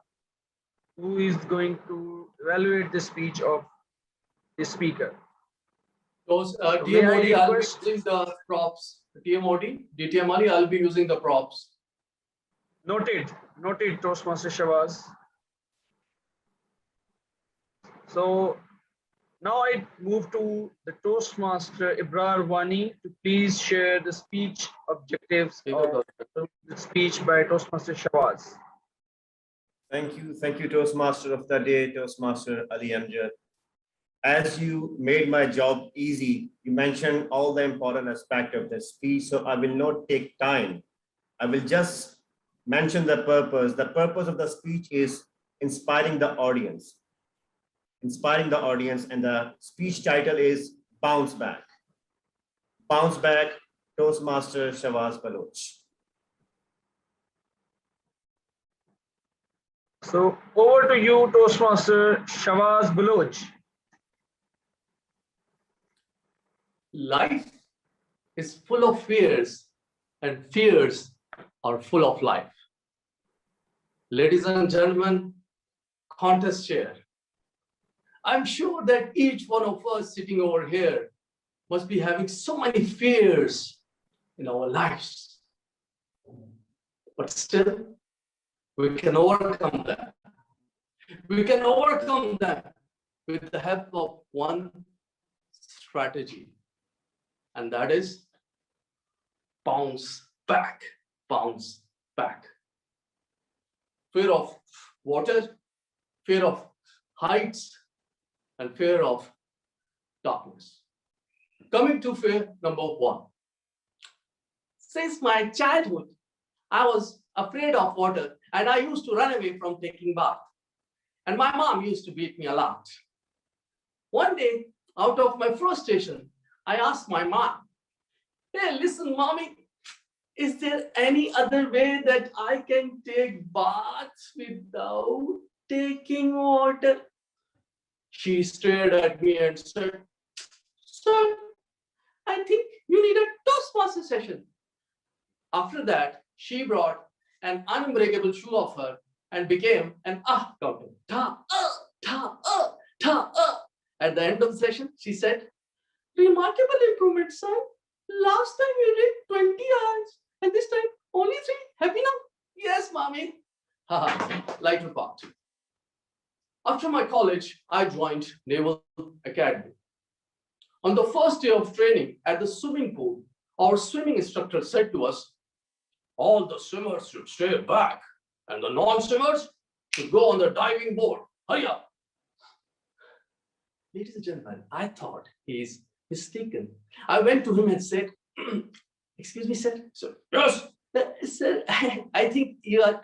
who is going to evaluate the speech of the speaker. TMOD, I'll be using the props. TMOD, DTMRE, I'll be using the props. Noted, Toastmaster Shabazz. So now I move to the Toastmaster Ibrar Wani to please share the speech objectives of the speech by Toastmaster Shabazz. Thank you, Toastmaster of the day, Toastmaster Ali Amjad. As you made my job easy, you mentioned all the important aspects of the speech, so I will not take time. I will just mention the purpose. The purpose of the speech is inspiring the audience. Inspiring the audience, and the speech title is Bounce Back. Bounce Back, Toastmaster Shawaz Baloch. So over to you, Toastmaster Shawaz Baloch. Life is full of fears, and fears are full of life. Ladies and gentlemen, contest chair. I'm sure that each one of us sitting over here must be having so many fears in our lives. But still, we can overcome that. We can overcome that with the help of one strategy, and that is bounce back, bounce back. Fear of water, fear of heights, and fear of darkness. Coming to fear number one. Since my childhood, I was afraid of water, and I used to run away from taking bath. And my mom used to beat me a lot. One day, out of my frustration, I asked my mom, "Hey, listen, mommy, is there any other way that I can take baths without taking water?" She stared at me and said, "Son, I think you need a Toastmaster session." After that, she brought an unbreakable shoe of her and became an counter. Ta, ta, ta, At the end of the session, she said, "Remarkable improvement, son. Last time you did 20 hours, and this time only 3. Happy now?" "Yes, mommy." Lighter part. After my college, I joined Naval Academy. On the first day of training at the swimming pool, our swimming instructor said to us, "All the swimmers should stay back and the non-swimmers should go on the diving board. Hurry up. Ladies and gentlemen, I thought he's mistaken. I went to him and said, excuse me, sir. Sir, yes. Sir, I think you are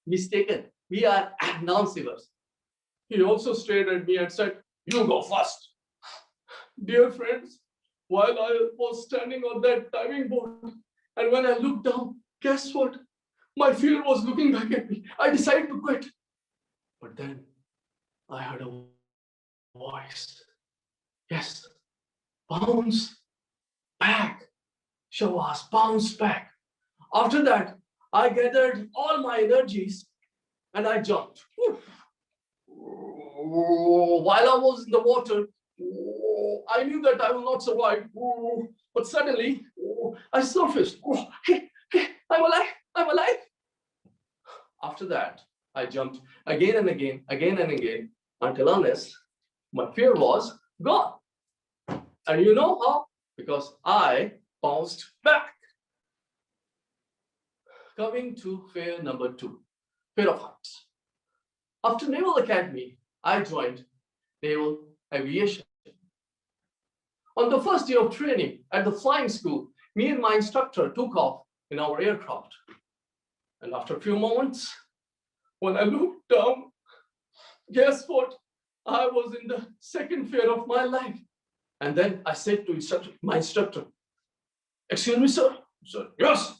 mistaken. We are non-swimmers. He also stared at me and said, you go first. Dear friends, while I was standing on that diving board, and when I looked down, guess what? My fear was looking back at me. I decided to quit. But then I heard a voice. Yes, bounce back. Shawaz, bounce back. After that, I gathered all my energies and I jumped. While I was in the water, I knew that I will not survive. But suddenly, I surfaced. Hey, I'm alive, I'm alive. After that, I jumped again and again, until unless my fear was gone. And you know how? Because I bounced back. Coming to fear number 2, fear of heights. After Naval Academy, I joined Naval Aviation. On the first day of training at the flying school, me and my instructor took off in our aircraft. And after a few moments, when I looked down, guess what? I was in the second fear of my life. And then I said to my instructor, excuse me, sir. Sir, yes.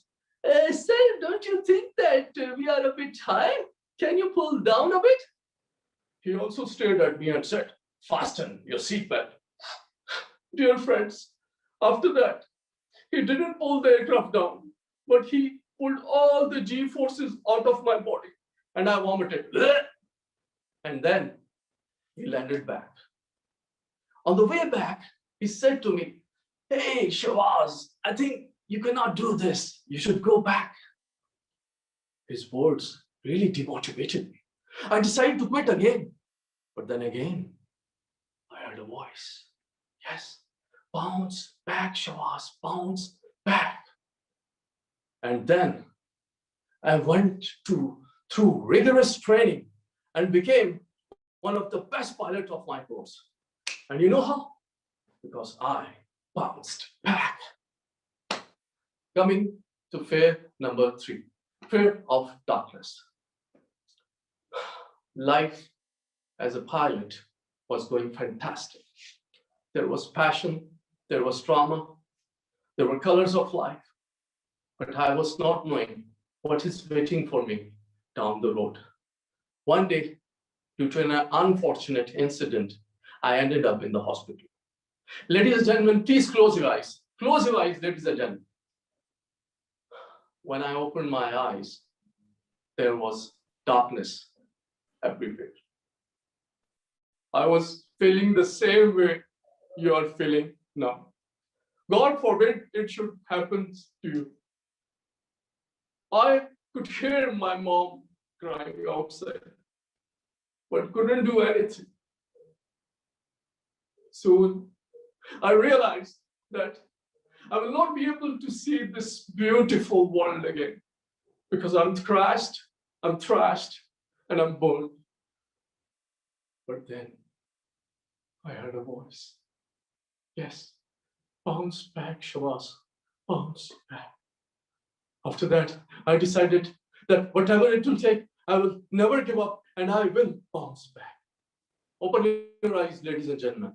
Sir, don't you think that we are a bit high? Can you pull down a bit? He also stared at me and said, fasten your seatbelt. Dear friends, after that, he didn't pull the aircraft down, but he pulled all the G forces out of my body and I vomited. And then he landed back. On the way back, he said to me, hey, Shawaz, I think you cannot do this. You should go back. His words really demotivated me. I decided to quit again. But then again, I heard a voice. Yes, bounce back, Shawaz, bounce back. And then I went through rigorous training and became one of the best pilots of my course. And you know how? Because I bounced back. Coming to fear number 3, fear of darkness. Life as a pilot was going fantastic. There was passion, there was drama, there were colors of life, but I was not knowing what is waiting for me down the road. One day, due to an unfortunate incident, I ended up in the hospital. Ladies and gentlemen, please close your eyes. Close your eyes, ladies and gentlemen. When I opened my eyes, there was darkness everywhere. I was feeling the same way you are feeling now. God forbid it should happen to you. I could hear my mom crying outside, but couldn't do anything. Soon, I realized that I will not be able to see this beautiful world again because I'm crashed, I'm trashed, and I'm burned. But then I heard a voice. Yes, bounce back, Shawaz, bounce back. After that, I decided that whatever it will take, I will never give up and I will bounce back. Open your eyes, ladies and gentlemen.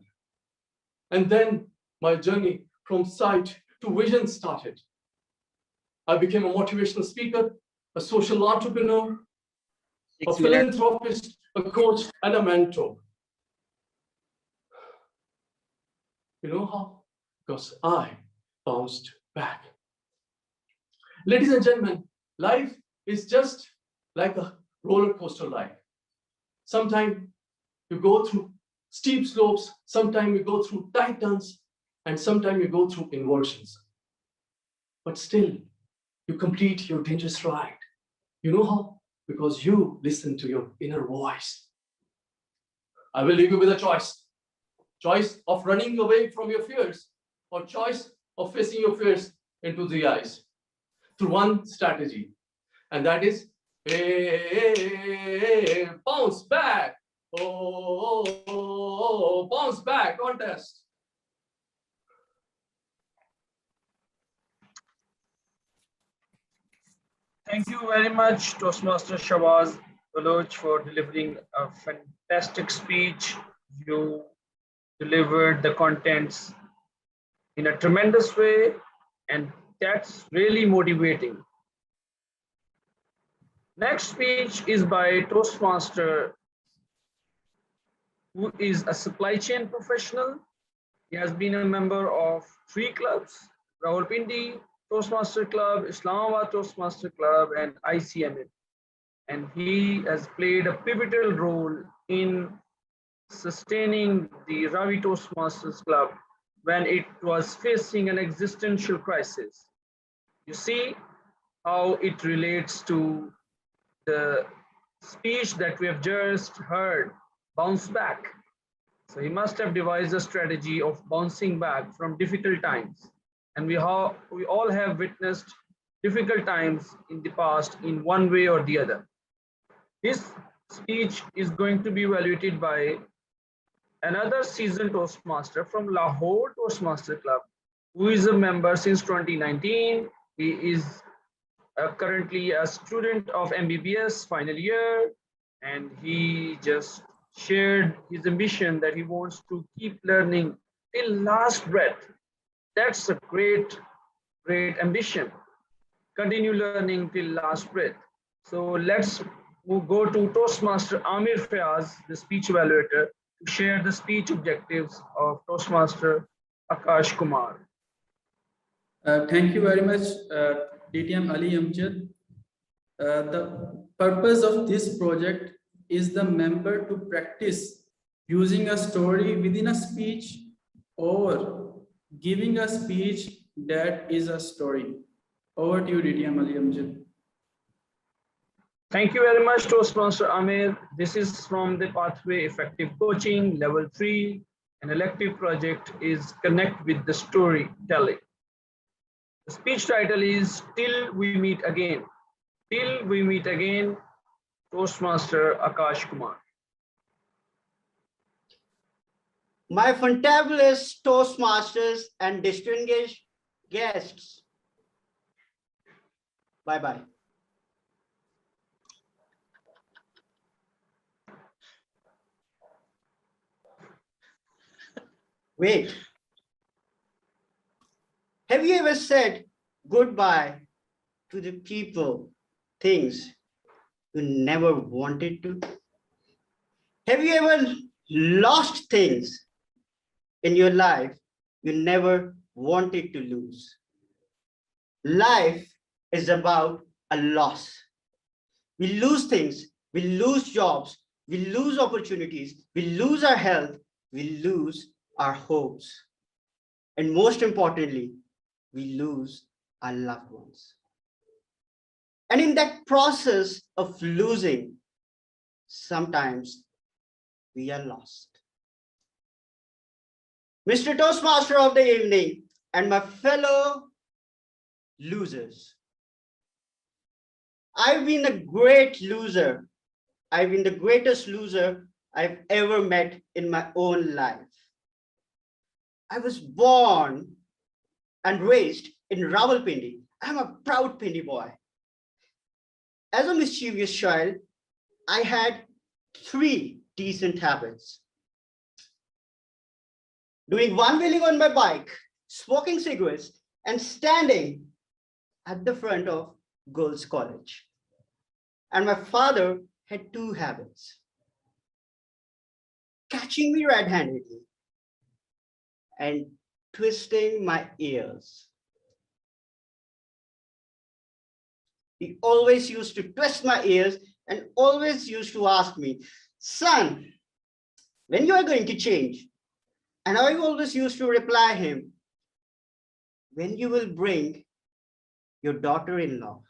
And then my journey from sight to vision started. I became a motivational speaker, a social entrepreneur, a philanthropist, a coach, and a mentor. You know how? Because I bounced back. Ladies and gentlemen, life is just like a roller coaster ride. Sometimes you go through steep slopes, sometimes you go through tight turns, and sometimes you go through inversions. But still, you complete your dangerous ride. You know how? Because you listen to your inner voice. I will leave you with a choice. Choice of running away from your fears or choice of facing your fears into the eyes through one strategy. And that is Hey, bounce back. Oh, bounce back contest. Thank you very much, Toastmaster Shawaz Baloch, for delivering a fantastic speech. You delivered the contents in a tremendous way, and that's really motivating. Next speech is by Toastmaster, who is a supply chain professional. He has been a member of 3 clubs: Rawalpindi Toastmaster Club, Islamabad Toastmaster Club, and ICMA. And he has played a pivotal role in sustaining the Ravi Toastmasters Club when it was facing an existential crisis. You see how it relates to the speech that we have just heard, bounce back. So he must have devised a strategy of bouncing back from difficult times. And we all have witnessed difficult times in the past in one way or the other. This speech is going to be evaluated by another seasoned Toastmaster from Lahore Toastmaster Club, who is a member since 2019. He is currently a student of MBBS final year, and he just shared his ambition that he wants to keep learning till last breath. That's a great ambition. Continue learning till last breath. So let's go to Toastmaster Amir Fayaz, the speech evaluator, to share the speech objectives of Toastmaster Akash Kumar. Thank you very much, DTM Ali Amjad. The purpose of this project is the member to practice using a story within a speech or giving a speech that is a story. Over to you, DTM Ali Amjad. Thank you very much, Toastmaster Amir. This is from the Pathway Effective Coaching, Level 3. An elective project is Connect with the Storytelling. The speech title is Till We Meet Again. Till we meet again, Toastmaster Akash Kumar. My fantabulous Toastmasters and distinguished guests. Bye-bye. Wait. Have you ever said goodbye to the people, things you never wanted to? Have you ever lost things in your life you never wanted to lose? Life is about a loss. We lose things, we lose jobs, we lose opportunities, we lose our health, we lose our hopes. And most importantly, we lose our loved ones. And in that process of losing, sometimes we are lost. Mr. Toastmaster of the evening and my fellow losers, I've been a great loser. I've been the greatest loser I've ever met in my own life. I was born and raised in Rawalpindi. I'm a proud Pindi boy. As a mischievous child, I had 3 decent habits: doing one-wheeling on my bike, smoking cigarettes, and standing at the front of girls' college. And my father had 2 habits: catching me red-handedly and twisting my ears. He always used to twist my ears and always used to ask me, "Son, when you are going to change?" And I always used to reply him, "When you will bring your daughter-in-law.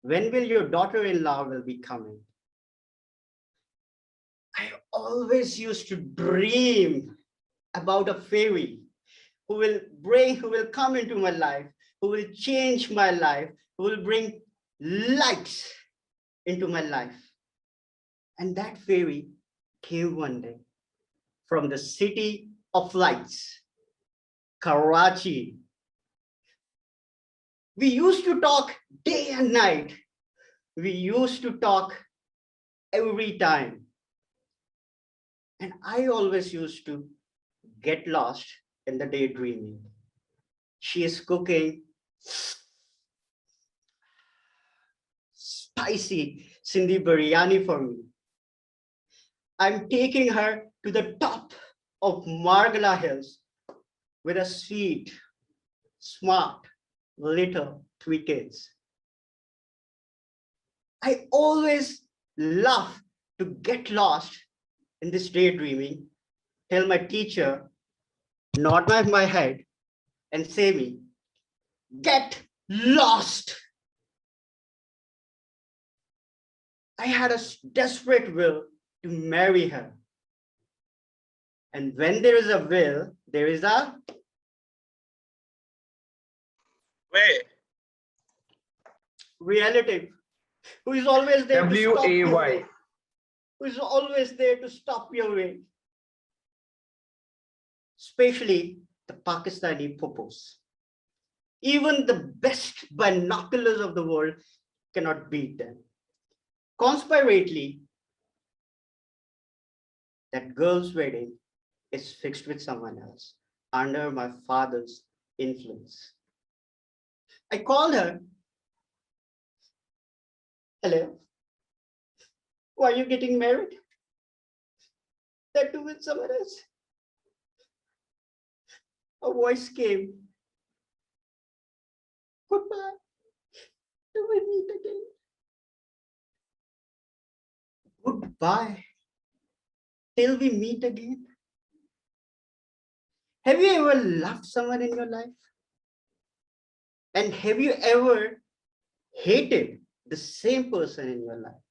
When will your daughter-in-law will be coming?" I always used to dream about a fairy who will come into my life, who will change my life, who will bring lights into my life. And that fairy came one day from the city of lights, Karachi. We used to talk day and night. We used to talk every time. And I always used to get lost in the daydreaming. She is cooking spicy Sindhi biryani for me. I'm taking her to the top of Margala Hills with a sweet, smart, little 3 kids. I always love to get lost in this daydreaming, tell my teacher, nod my head, and say me, get lost. I had a desperate will to marry her. And when there is a will, there is a way. Relative who is always there to stop your W-A-Y. way. Who is always there to stop your way. Especially the Pakistani popos. Even the best binoculars of the world cannot beat them. Conspirately, that girl's wedding is fixed with someone else under my father's influence. I called her. Hello, why are you getting married? That too with someone else. A voice came. Goodbye, till we meet again. Goodbye, till we meet again. Have you ever loved someone in your life? And have you ever hated the same person in your life?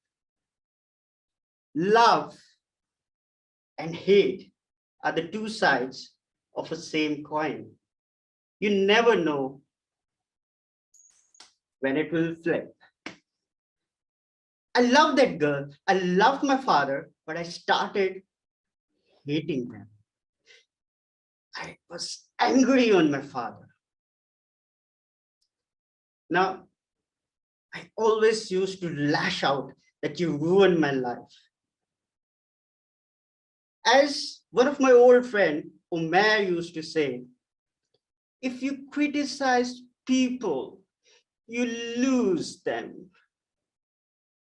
Love and hate are the two sides of a same coin. You never know when it will flip. I love that girl. I loved my father, but I started hating them. I was angry on my father. Now, I always used to lash out that you ruined my life. As one of my old friend, Omer, used to say, if you criticize people, you lose them.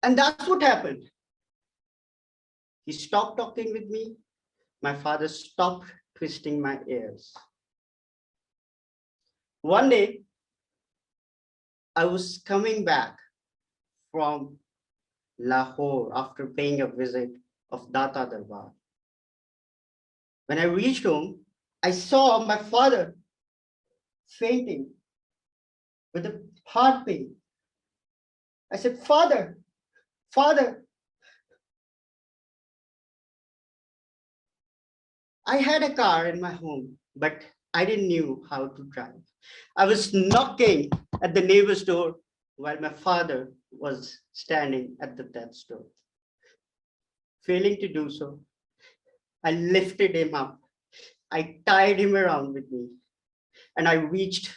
And that's what happened. He stopped talking with me. My father stopped twisting my ears. One day, I was coming back from Lahore after paying a visit of Data Darbar. When I reached home, I saw my father fainting with a heart pain. I said, Father, Father. I had a car in my home, but I didn't know how to drive. I was knocking at the neighbor's door while my father was standing at the death's door. Failing to do so, I lifted him up. I tied him around with me and I reached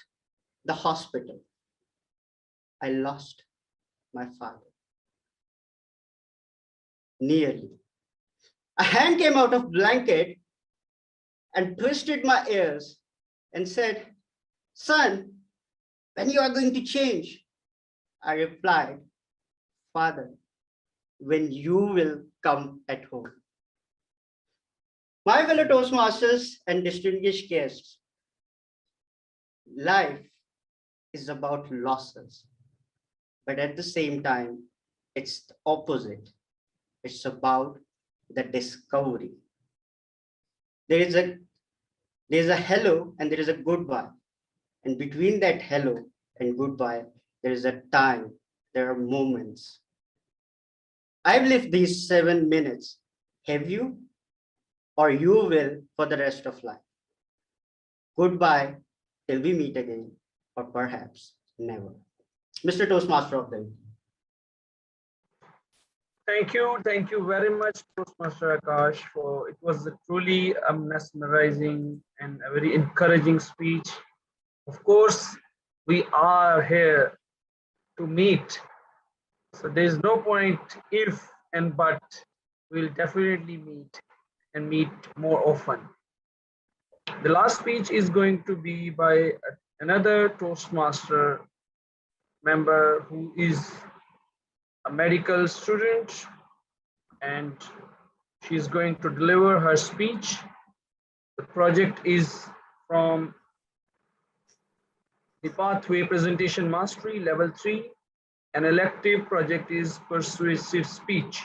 the hospital. I lost my father. Nearly. A hand came out of blanket and twisted my ears and said, son, when you are going to change? I replied, Father, when you will come at home. My fellow Toastmasters and distinguished guests, life is about losses, but at the same time, it's the opposite. It's about the discovery. There is a hello and there is a goodbye. And between that hello and goodbye, there is a time, there are moments. I've lived these 7 minutes. Have you? Or you will for the rest of life. Goodbye till we meet again, or perhaps never. Mr. Toastmaster of the Week. Thank you very much, Toastmaster Akash, for it was truly a mesmerizing and a very encouraging speech. Of course, we are here to meet, so there is no point if and but. We'll definitely meet and meet more often. The last speech is going to be by another Toastmaster member who is a medical student, and she's going to deliver her speech. The project is from the Pathway Presentation Mastery Level 3. An elective project is Persuasive Speech.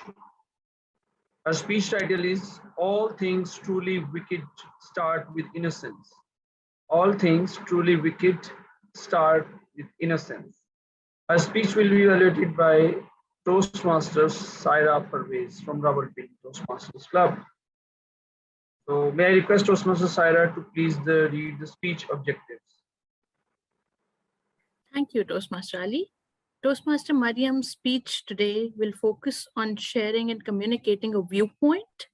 Her speech title is All Things Truly Wicked Start with Innocence. All things truly wicked start with innocence. Her speech will be evaluated by Toastmasters Saira Parvez from Rawalpindi Toastmasters Club. So may I request Toastmaster Saira to please read the speech objectives. Thank you, Toastmaster Ali. Toastmaster Mariam's speech today will focus on sharing and communicating a viewpoint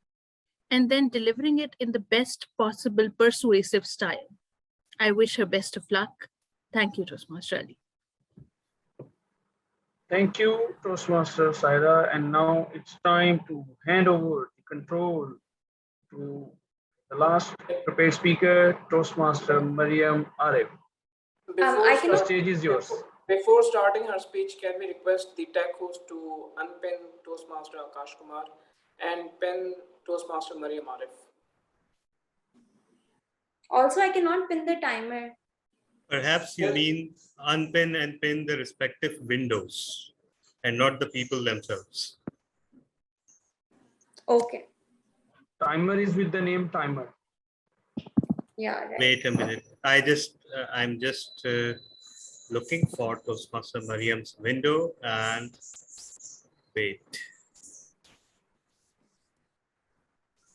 and then delivering it in the best possible persuasive style. I wish her best of luck. Thank you, Toastmaster Ali. Thank you, Toastmaster Saira. And now it's time to hand over the control to the last prepared speaker, Toastmaster Mariam Arif. The stage is yours. Before starting her speech, can we request the tech host to unpin Toastmaster Akash Kumar and pin Toastmaster Mariam Arif? Also, I cannot pin the timer. Perhaps you mean unpin and pin the respective windows and not the people themselves. Okay. Timer is with the name timer. Yeah. Right. Wait a minute. I'm just looking for Toastmaster Mariam's window and wait.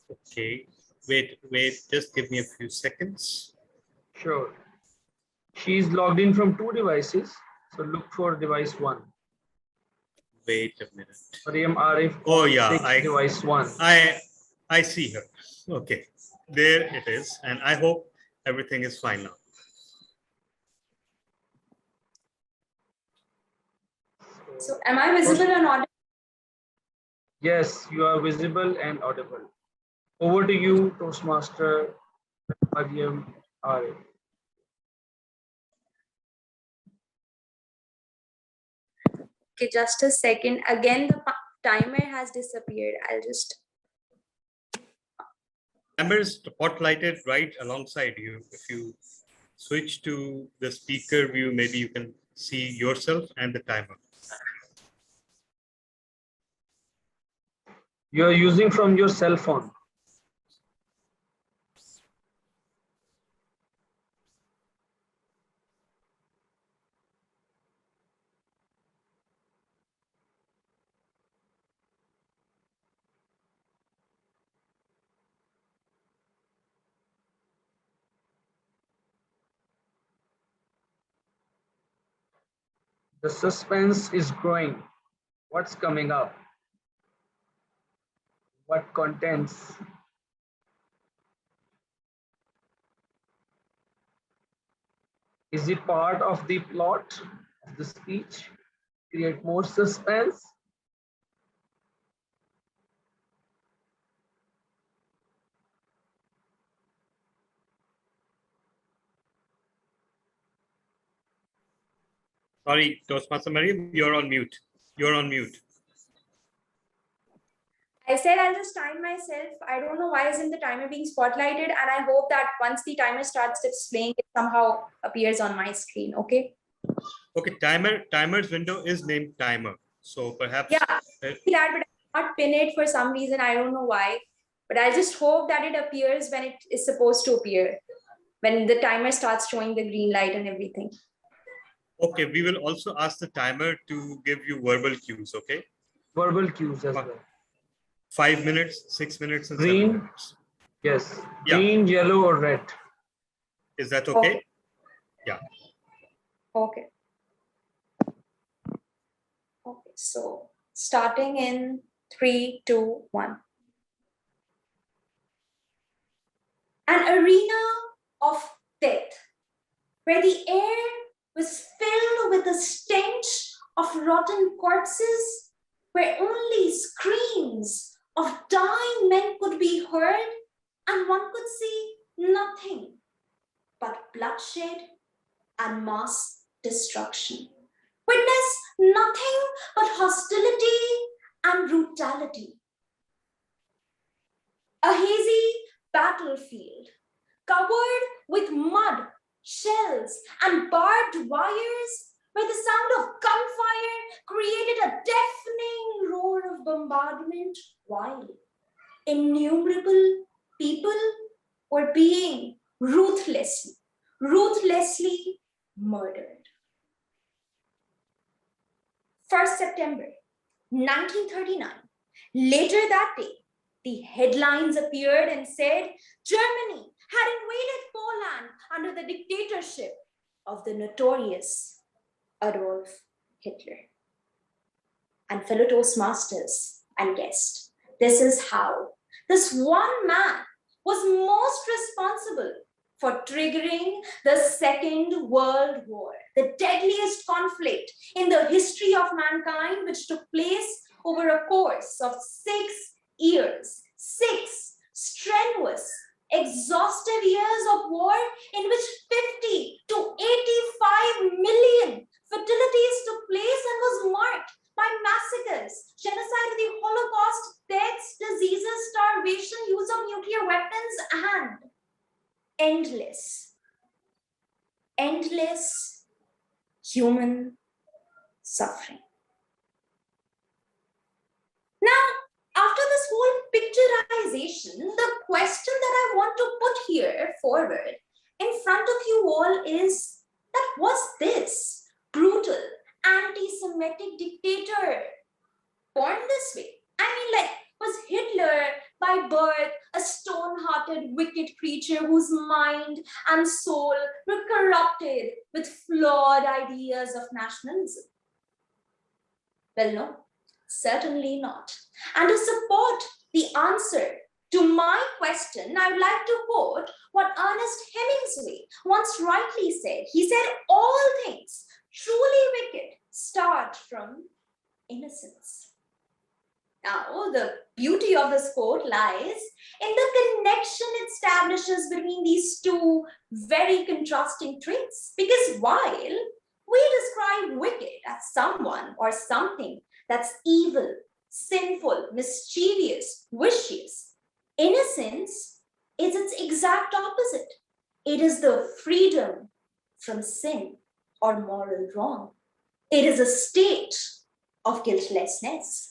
Okay. Wait. Just give me a few seconds. Sure. She's logged in from 2 devices. So look for device 1. Wait a minute. Mariam Arif. Oh yeah, device 1. I see her. Okay, there it is, and I hope everything is fine now. So am I visible or not? Yes, you are visible and audible. Over to you, Toastmaster Mariam Arif. Okay, just a second. Again, the timer has disappeared. I'll just. Timer is spotlighted right alongside you. If you switch to the speaker view, maybe you can see yourself and the timer. You are using from your cell phone. The suspense is growing. What's coming up? What contents? Is it part of the plot of the speech? Create more suspense? Sorry, Toastmaster Mariam, you're on mute. You're on mute. I said I'll just time myself. I don't know why isn't the timer being spotlighted, and I hope that once the timer starts displaying, it somehow appears on my screen. Okay. Okay, timer's window is named timer. So perhaps. Yeah, that, but I cannot pin it for some reason. I don't know why, but I just hope that it appears when it is supposed to appear, when the timer starts showing the green light and everything. Okay, we will also ask the timer to give you verbal cues. Okay. Verbal cues as well. 5 minutes, 6 minutes, and green. 7 minutes. Yes. Yeah. Green, yellow, or red. Is that okay? Okay. Yeah. Okay. Okay. So starting in 3, 2, 1. An arena of death, where the air was filled with the stench of rotten corpses, where only screams of dying men could be heard, and one could see nothing but bloodshed and mass destruction. Witness nothing but hostility and brutality. A hazy battlefield covered with mud, shells, and barbed wires, where the sound of gunfire created a deafening roar of bombardment, while innumerable people were being ruthlessly murdered. 1st September 1939. Later that day, the headlines appeared and said Germany had invaded Poland under the dictatorship of the notorious Adolf Hitler. And fellow Toastmasters and guests, this is how this one man was most responsible for triggering the Second World War, the deadliest conflict in the history of mankind, which took place over a course of 6 years, 6 strenuous, exhaustive years of war, in which 50 to 85 million fatalities took place and was marked by massacres, genocide, the Holocaust, deaths, diseases, starvation, use of nuclear weapons, and endless human suffering. Now, after this whole picturization, the question that I want to put here forward in front of you all is that was this brutal anti-Semitic dictator born this way? I mean, like, was Hitler by birth a stone-hearted, wicked creature whose mind and soul were corrupted with flawed ideas of nationalism? Well, no, certainly not. And to support the answer to my question, I would like to quote what Ernest Hemingway once rightly said. He said, all things truly wicked start from innocence. Now, the beauty of this quote lies in the connection it establishes between these two very contrasting traits. Because while we describe wicked as someone or something that's evil, sinful, mischievous, vicious, innocence is its exact opposite. It is the freedom from sin or moral wrong. It is a state of guiltlessness.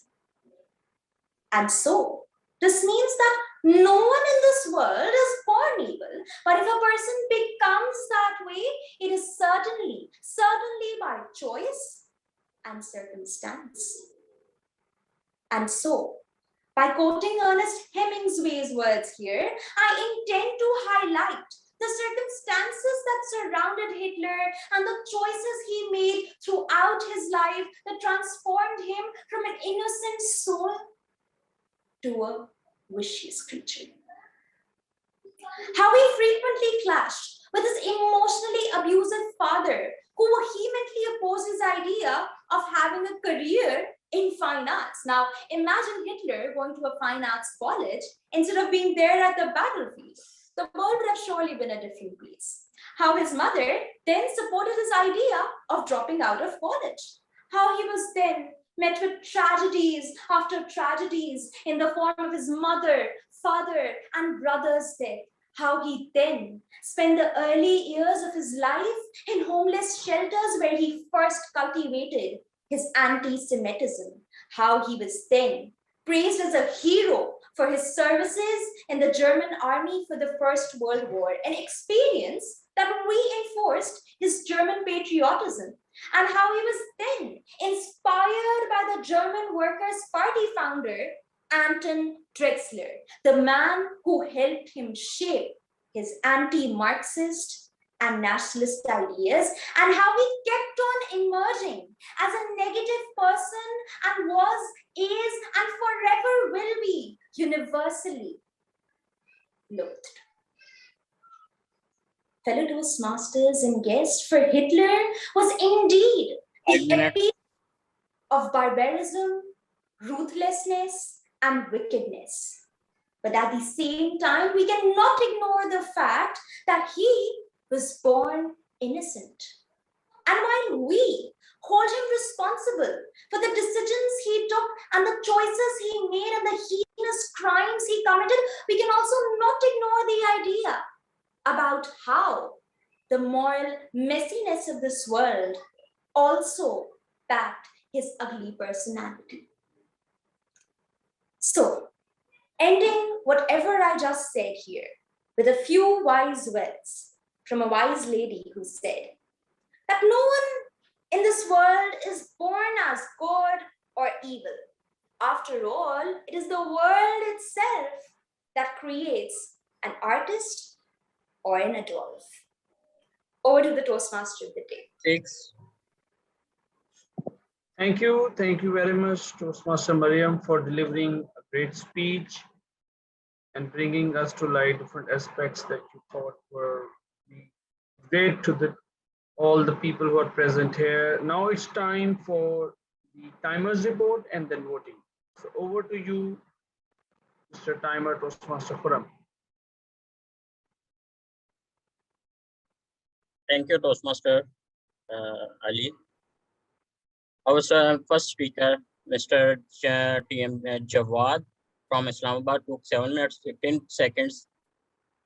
And so, this means that no one in this world is born evil, but if a person becomes that way, it is certainly by choice and circumstance. And so, by quoting Ernest Hemingway's words here, I intend to highlight the circumstances that surrounded Hitler and the choices he made throughout his life that transformed him from an innocent soul to a vicious creature. How he frequently clashed with his emotionally abusive father, who vehemently opposed his idea of having a career in fine arts. Now, imagine Hitler going to a fine arts college instead of being there at the battlefield. The world would have surely been a different place. How his mother then supported his idea of dropping out of college. How he was then met with tragedies after tragedies in the form of his mother, father, and brother's death. How he then spent the early years of his life in homeless shelters where he first cultivated his anti-Semitism. How he was then praised as a hero for his services in the German army for the First World War, an experience that reinforced his German patriotism, and how he was then inspired by the German Workers' Party founder, Anton Drexler, the man who helped him shape his anti-Marxist and nationalist ideas, and how he kept on emerging as a negative person and was, is, and forever will be universally loathed. Fellow Toastmasters and guests, for Hitler was indeed the epitome of barbarism, ruthlessness, and wickedness. But at the same time, we cannot ignore the fact that he was born innocent. And while we hold him responsible for the decisions he took and the choices he made and the heinous crimes he committed, we can also not ignore the idea about how the moral messiness of this world also backed his ugly personality. So, ending whatever I just said here with a few wise words from a wise lady who said that no one in this world is born as good or evil. After all, it is the world itself that creates an artist or an Adolf. Over to the Toastmaster of the day. Thanks. Thank you very much, Toastmaster Mariam, for delivering a great speech and bringing us to light different aspects that you thought were great to all the people who are present here. Now it's time for the timer's report and then voting. So over to you, Mr. Timer, Toastmaster Khurram. Thank you, Toastmaster Ali. Our first speaker, Mr. TM Jawad from Islamabad, took 7 minutes 15 seconds.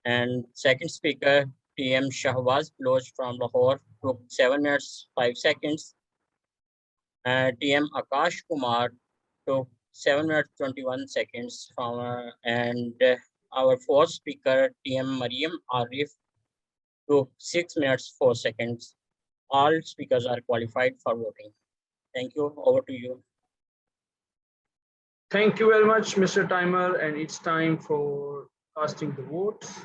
And second speaker, TM Shahbaz Baloch from Lahore, took 7 minutes 5 seconds. TM Akash Kumar took 7 minutes 21 seconds from and our fourth speaker, TM Mariam Arif, took 6 minutes 4 seconds. All speakers are qualified for voting. Thank you. Over to you. Thank you very much, Mr. Timer, and it's time for casting the votes.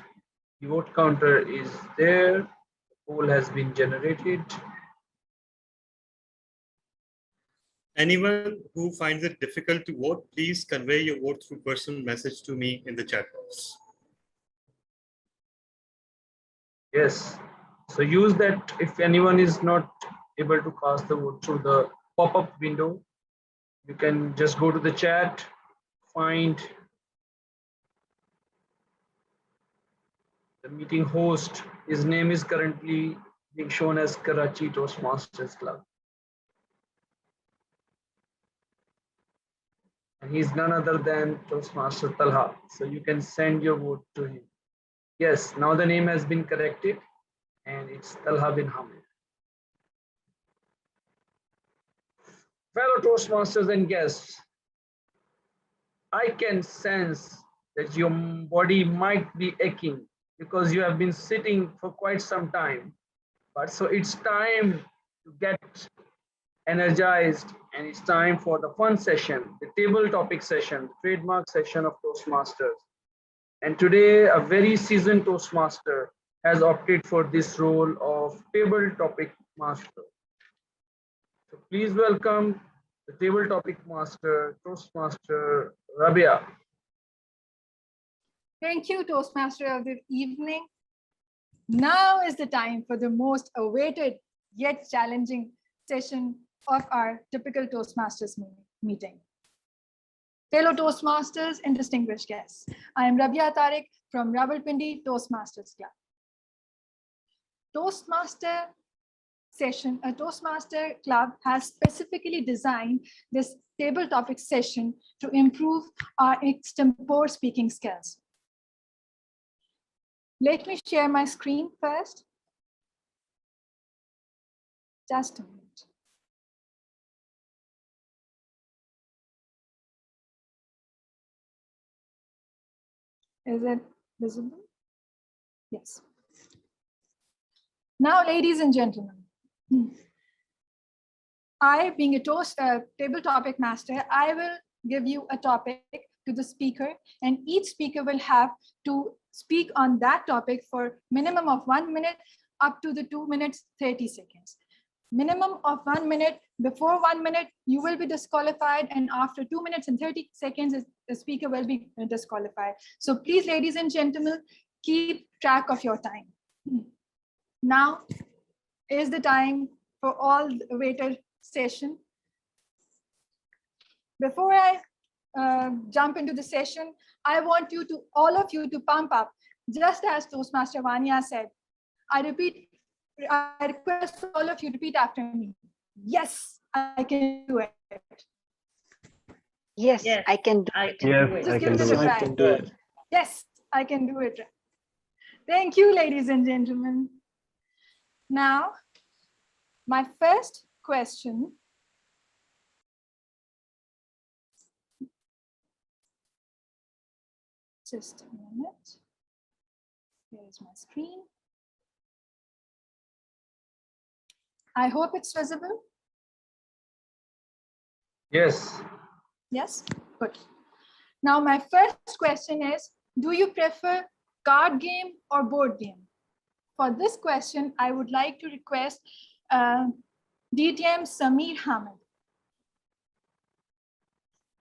The vote counter is there. The poll has been generated. Anyone who finds it difficult to vote, please convey your vote through personal message to me in the chat box. Yes, so use that if anyone is not able to cast the vote through the pop-up window. You can just go to the chat, find the meeting host. His name is currently being shown as Karachi Toastmasters Club. And he's none other than Toastmaster Talha. So you can send your vote to him. Yes, now the name has been corrected and it's Talha bin Hamid. Fellow Toastmasters and guests, I can sense that your body might be aching because you have been sitting for quite some time. But so it's time to get energized, and it's time for the fun session, the table topic session, the trademark session of Toastmasters. And today, a very seasoned Toastmaster has opted for this role of table topic master. So please welcome the table topic master, Toastmaster Rabia. Thank you, Toastmaster of the evening. Now is the time for the most awaited yet challenging session of our typical Toastmasters meeting. Fellow Toastmasters and distinguished guests, I am Rabia Tariq from Rawalpindi Toastmasters Club. Toastmaster session, a Toastmaster Club has specifically designed this table topic session to improve our extempore speaking skills. Let me share my screen first. Just a minute. Is it visible? Yes. Now, ladies and gentlemen, I, being a table topic master, I will give you a topic to the speaker, and each speaker will have to speak on that topic for minimum of 1 minute, up to the 2 minutes, 30 seconds. Minimum of 1 minute. Before 1 minute, you will be disqualified, and after 2 minutes and 30 seconds, the speaker will be disqualified. So please, ladies and gentlemen, keep track of your time. Now is the time for all the waiter session. Before I jump into the session, I want you to, all of you, to pump up, just as Toastmaster Vanya said. I request all of you to repeat after me. Yes, I can do it. Yes, I can do it. Yes, I can do it. Yes, I can do it. Thank you, ladies and gentlemen. Now, my first question . Just a minute. Here is my screen. I hope it's visible. Yes. Yes, good. Now, my first question is, do you prefer card game or board game? For this question, I would like to request DTM Samir Hamid.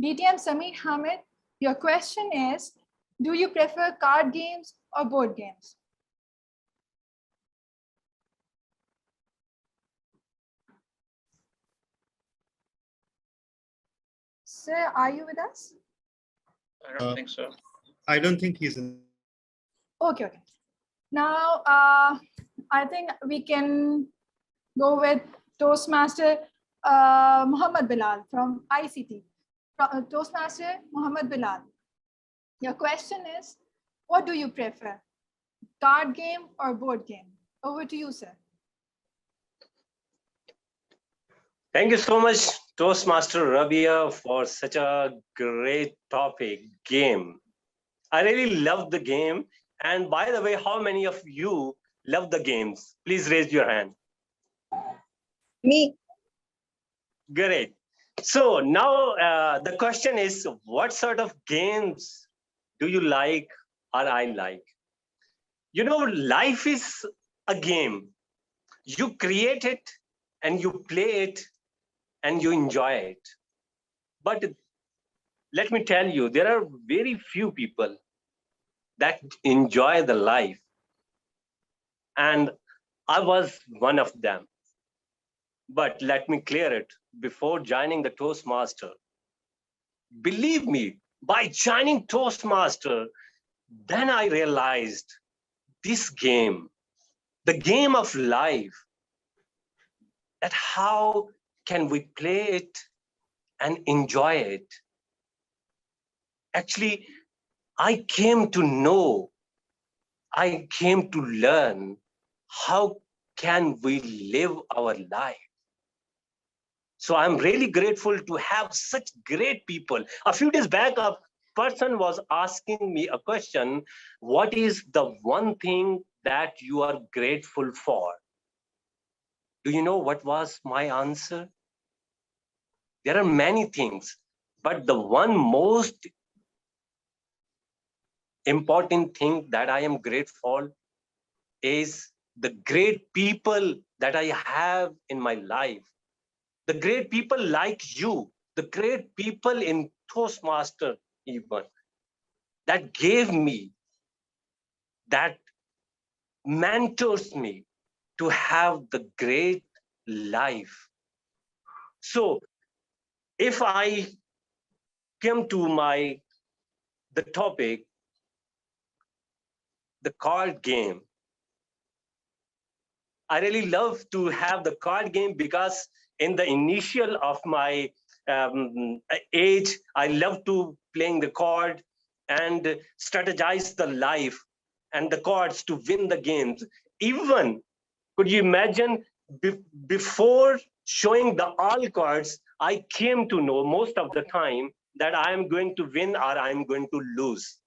DTM Samir Hamid, your question is, do you prefer card games or board games? Sir, are you with us? I don't think so. I don't think he's in. Okay, okay. Now, I think we can go with Toastmaster Muhammad Bilal from ICT. Toastmaster Muhammad Bilal. Your question is, what do you prefer? Card game or board game? Over to you, sir. Thank you so much, Toastmaster Rabia, for such a great topic, game. I really love the game. And by the way, how many of you love the games? Please raise your hand. Me. Great. So now the question is, what sort of games do you like or I like? You know, life is a game. You create it and you play it and you enjoy it. But let me tell you, there are very few people that enjoy the life. And I was one of them. But let me clear it before joining the Toastmaster. Believe me, by joining Toastmaster, then I realized this game, the game of life, that how can we play it and enjoy it? Actually, I came to know, I came to learn how can we live our life. So I'm really grateful to have such great people. A few days back, a person was asking me a question, what is the one thing that you are grateful for? Do you know what was my answer? There are many things, but the one most important thing that I am grateful is the great people that I have in my life. The great people like you, the great people in Toastmaster even, that gave me, that mentors me to have the great life. So if I come to the topic, the card game, I really love to have the card game because in the initial of my age, I love to playing the card and strategize the life and the cards to win the games. Even, could you imagine, before showing the all cards, I came to know most of the time that I am going to win or I am going to lose.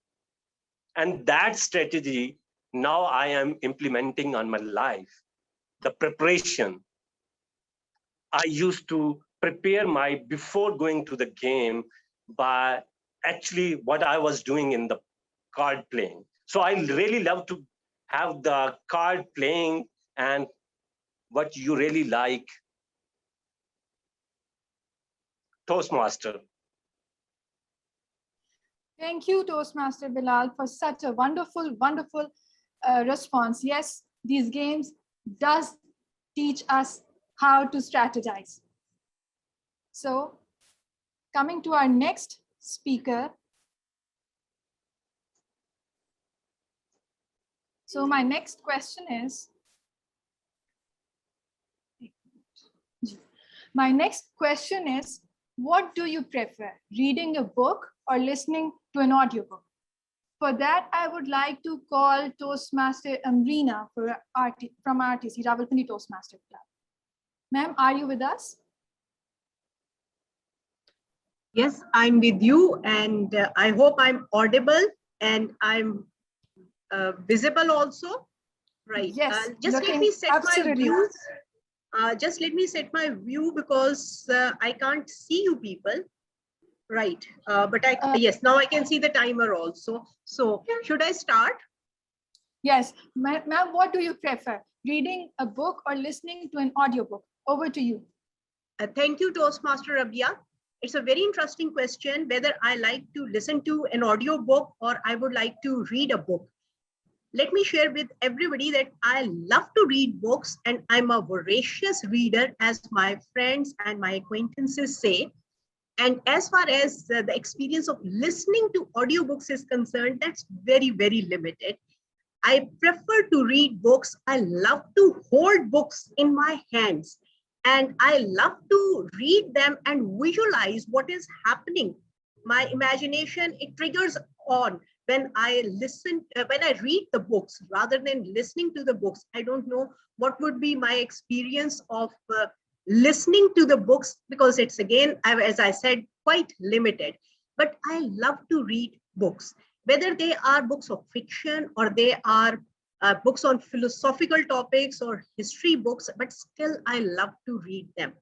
And that strategy now I am implementing on my life. The preparation. I used to prepare before going to the game by actually what I was doing in the card playing. So I really love to have the card playing and what you really like. Toastmaster. Thank you, Toastmaster Bilal, for such a wonderful, wonderful response. Yes, these games does teach us how to strategize. So, coming to our next speaker. So my next question is, what do you prefer, reading a book or listening to an audiobook? For that, I would like to call Toastmaster Amrina from RTC, Rawalpindi Toastmaster Club. Ma'am, are you with us? Yes, I'm with you, and I hope I'm audible and I'm visible also. Right. Yes. Just let me set my absolutely. views. Just let me set my view because I can't see you people. Right. But yes, now I can see the timer also. So should I start? Yes. Ma'am, what do you prefer, reading a book or listening to an audiobook? Over to you. Thank you, Toastmaster Rabia. It's a very interesting question, whether I like to listen to an audiobook or I would like to read a book. Let me share with everybody that I love to read books and I'm a voracious reader, as my friends and my acquaintances say. And as far as the experience of listening to audiobooks is concerned, that's very, very limited. I prefer to read books. I love to hold books in my hands. And I love to read them and visualize what is happening. My imagination, it triggers on when I listen, when I read the books rather than listening to the books. I don't know what would be my experience of listening to the books, because it's, again, as I said, quite limited. But I love to read books, whether they are books of fiction or they are books on philosophical topics or history books, but still I love to read them.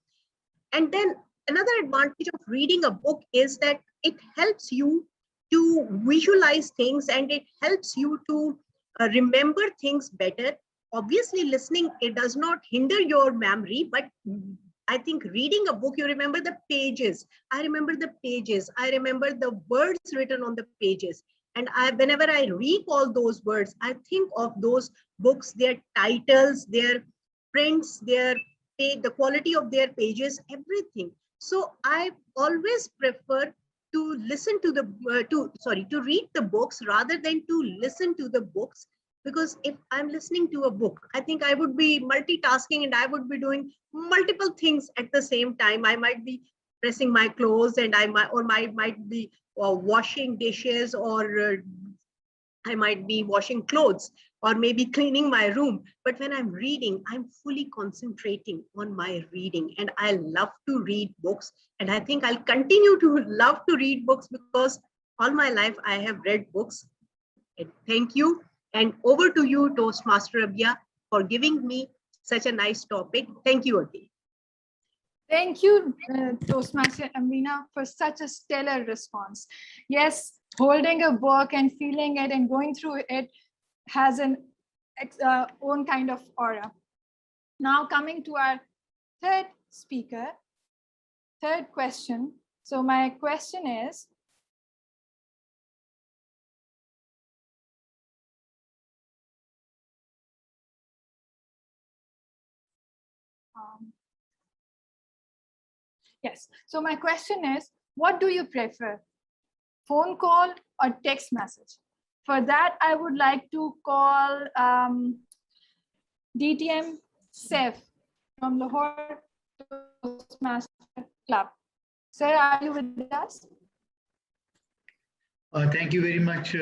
And then another advantage of reading a book is that it helps you to visualize things and it helps you to remember things better. Obviously, listening, it does not hinder your memory, but I think reading a book, you remember the pages. I remember the pages. I remember the words written on the pages. And whenever I recall those words, I think of those books, their titles, their prints, their page, the quality of their pages, everything. So I always prefer to listen to to read the books rather than to listen to the books, because if I'm listening to a book, I think I would be multitasking and I would be doing multiple things at the same time. I might be pressing my clothes and I might be washing dishes, or I might be washing clothes, or maybe cleaning my room. But when I'm reading, I'm fully concentrating on my reading, and I love to read books. And I think I'll continue to love to read books because all my life I have read books. And thank you. And over to you, Toastmaster Abia, for giving me such a nice topic. Thank you again. Thank you, Toastmaster Amrina, for such a stellar response. Yes, holding a book and feeling it and going through it has an own kind of aura. Now coming to our third speaker, third question. So my question is, yes, so my question is, what do you prefer, phone call or text message? For that, I would like to call DTM Saif from Lahore Toastmaster Club. Sir, are you with us? Thank you very much,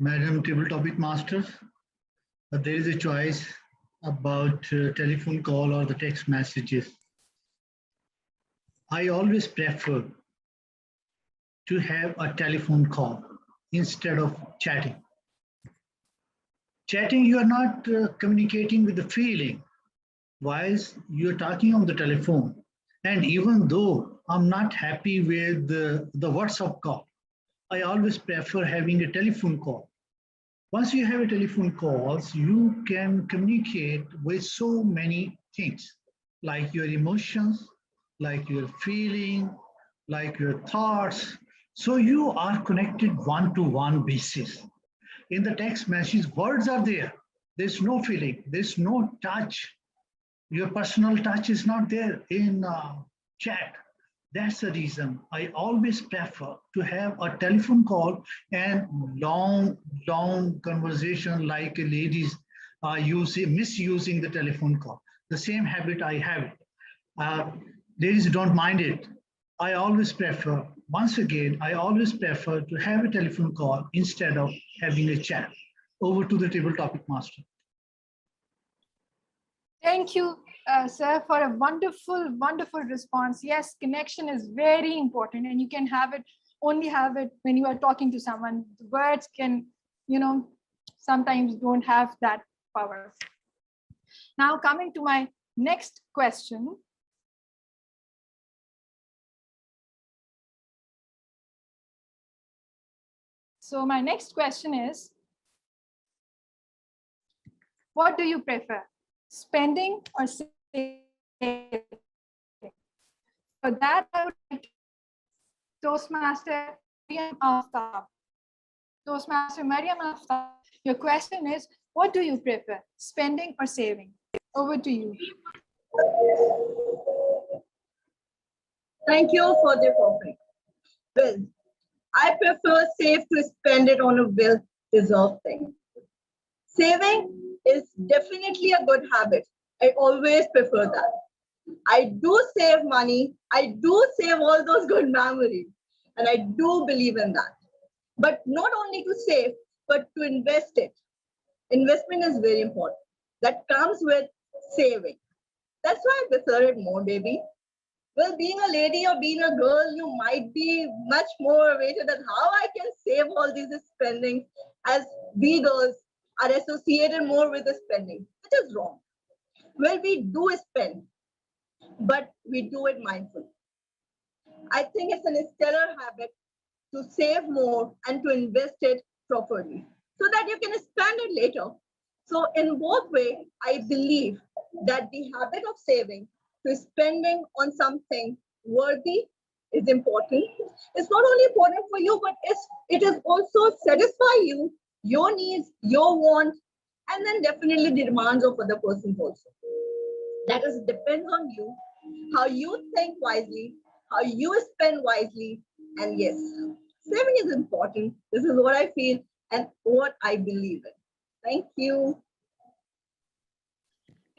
Madam Table Topic Master. There is a choice about telephone call or the text messages. I always prefer to have a telephone call instead of chatting. Chatting, you are not communicating with the feeling, whilst you're talking on the telephone. And even though I'm not happy with the WhatsApp call, I always prefer having a telephone call. Once you have a telephone calls, you can communicate with so many things, like your emotions, like your feeling, like your thoughts. So you are connected one-to-one basis. In the text message, words are there. There's no feeling, there's no touch. Your personal touch is not there in chat. That's the reason I always prefer to have a telephone call and long conversation like ladies are misusing the telephone call. The same habit I have. Ladies don't mind it. I always prefer, once again, I always prefer to have a telephone call instead of having a chat. Over to the table topic master. Thank you, sir, for a wonderful response. Yes, connection is very important, and you can only have it when you are talking to someone. Words can, sometimes don't have that power. Now, coming to my next question. So my next question is, what do you prefer? Spending or saving? For that, I would like Toastmaster Mariam Aftab. Toastmaster Mariam Aftab, your question is, what do you prefer? Spending or saving? Over to you. Thank you for the topic. Well, I prefer save to spend it on a well-deserved thing. Saving is definitely a good habit. I always prefer that. I do save money. I do save all those good memories. And I do believe in that. But not only to save, but to invest it. Investment is very important. That comes with saving. That's why I prefer it more, baby. Well, being a lady or being a girl, you might be much more awaited at how I can save all these spendings, as we girls are associated more with the spending, which is wrong. Well, we do spend, but we do it mindfully. I think it's a stellar habit to save more and to invest it properly so that you can spend it later. So in both ways, I believe that the habit of saving to spending on something worthy is important. It's not only important for you, but it is also satisfy you, your needs, your wants, and then definitely the demands of other persons also. That is depends on you, how you think wisely, how you spend wisely, and yes, saving is important. This is what I feel and what I believe in. Thank you.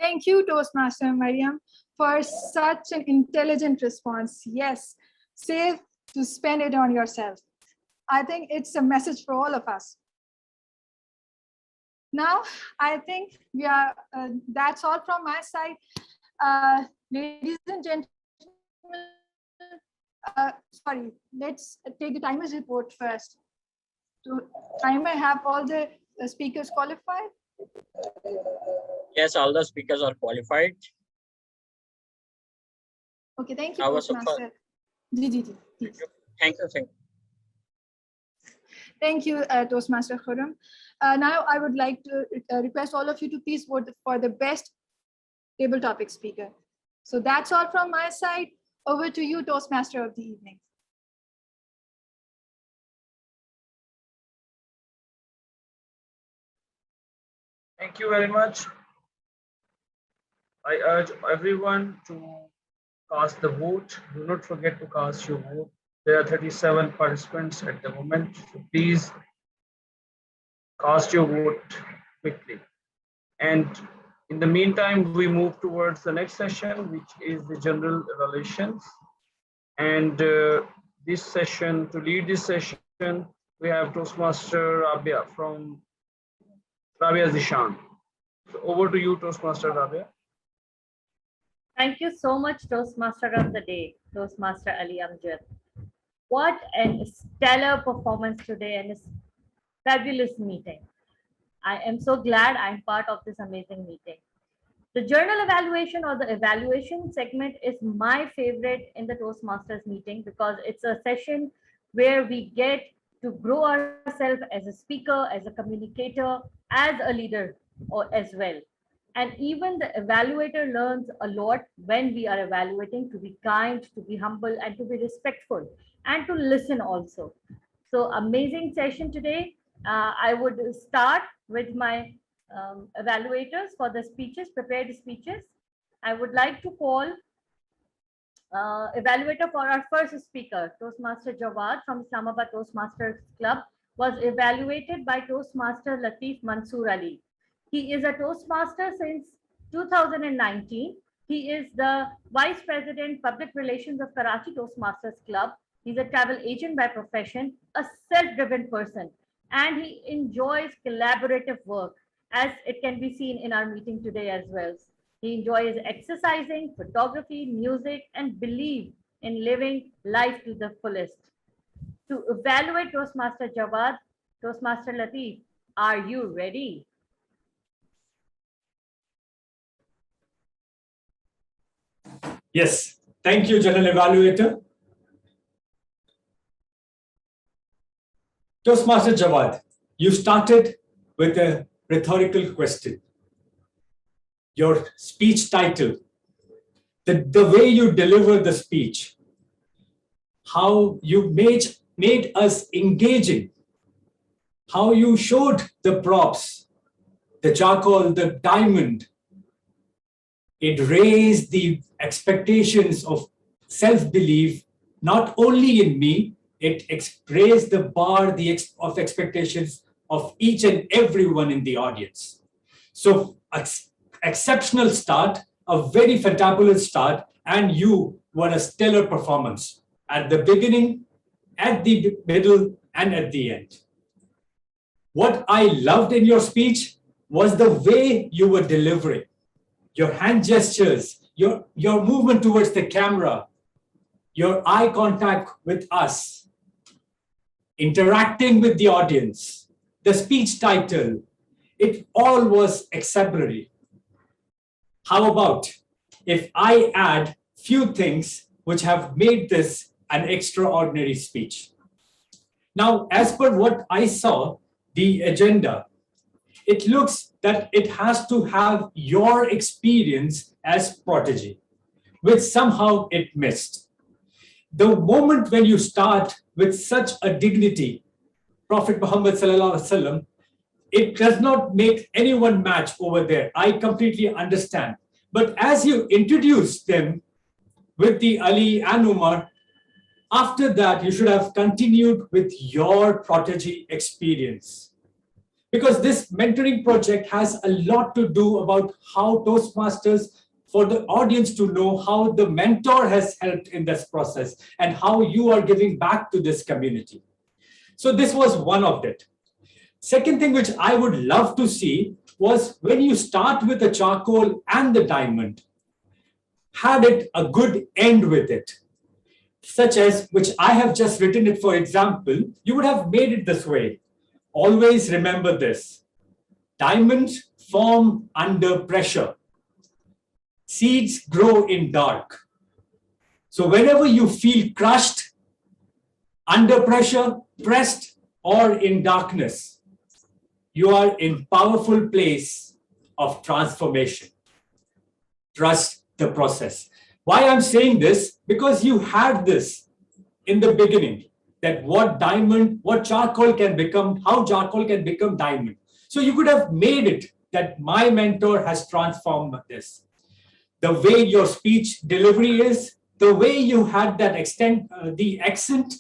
Thank you, Toastmaster Mariam, for such an intelligent response. Yes, save to spend it on yourself. I think it's a message for all of us. Now, I think we are. That's all from my side. Ladies and gentlemen, sorry, let's take the timer's report first. Do timer have all the speakers qualified? Yes, all the speakers are qualified. Okay, thank you, I was so far. Toastmaster. Thank you. Thank you. Thank you, Toastmaster Khurram. Now, I would like to request all of you to please vote for the best table topic speaker. So that's all from my side. Over to you, Toastmaster of the evening. Thank you very much. I urge everyone to cast the vote. Do not forget to cast your vote. There are 37 participants at the moment, so please cast your vote quickly. And in the meantime, we move towards the next session, which is the general evaluations. And this session, to lead this session, we have Toastmaster Rabia from Rabia Zishan. So over to you, Toastmaster Rabia. Thank you so much, Toastmaster of the Day, Toastmaster Ali Amjad. What a stellar performance today and a fabulous meeting. I am so glad I'm part of this amazing meeting. The journal evaluation or the evaluation segment is my favorite in the Toastmasters meeting because it's a session where we get to grow ourselves as a speaker, as a communicator, as a leader or as well. And even the evaluator learns a lot when we are evaluating, to be kind, to be humble, and to be respectful, and to listen also. So amazing session today. I would start with my evaluators for the speeches, prepared speeches. I would like to call evaluator for our first speaker, Toastmaster Jawad from Islamabad Toastmasters Club, was evaluated by Toastmaster Latif Mansoor Ali. He is a Toastmaster since 2019. He is the Vice President, Public Relations of Karachi Toastmasters Club. He's a travel agent by profession, a self-driven person, and he enjoys collaborative work, as it can be seen in our meeting today as well. He enjoys exercising, photography, music, and believe in living life to the fullest. To evaluate Toastmaster Jawad, Toastmaster Latif, are you ready? Yes, thank you, General Evaluator. Toastmaster Jawad, you started with a rhetorical question. Your speech title, the way you deliver the speech, how you made us engaging, how you showed the props, the charcoal, the diamond. It raised the expectations of self-belief, not only in me, it raised the bar of expectations of each and everyone in the audience. So, exceptional start, a very fantabulous start, and you were a stellar performance at the beginning, at the middle, and at the end. What I loved in your speech was the way you were delivering, your hand gestures, your movement towards the camera, your eye contact with us, interacting with the audience, the speech title, it all was exemplary. How about if I add few things which have made this an extraordinary speech? Now, as per what I saw, the agenda, it looks that it has to have your experience as prodigy, which somehow it missed. The moment when you start with such a dignity, Prophet Muhammad Sallallahu Alaihi Wasallam, it does not make anyone match over there. I completely understand. But as you introduce them with the Ali and Umar, after that, you should have continued with your prodigy experience. Because this mentoring project has a lot to do about how Toastmasters, for the audience to know how the mentor has helped in this process and how you are giving back to this community. So this was one of it. Second thing which I would love to see was when you start with the charcoal and the diamond, had it a good end with it, such as which I have just written it, for example, you would have made it this way. Always remember this. Diamonds form under pressure. Seeds grow in dark. So whenever you feel crushed, under pressure, pressed, or in darkness, you are in powerful place of transformation. Trust the process. Why I'm saying this? Because you had this in the beginning, that what charcoal can become, how charcoal can become diamond. So you could have made it that my mentor has transformed this. The way your speech delivery is, the way you had that the accent,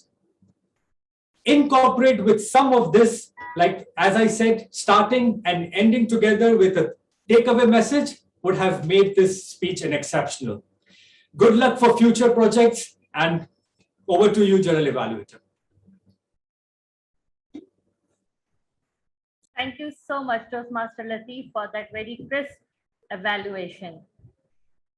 incorporate with some of this, like as I said, starting and ending together with a takeaway message would have made this speech an exceptional. Good luck for future projects, and over to you, General Evaluator. Thank you so much, Toastmaster Latif, for that very crisp evaluation.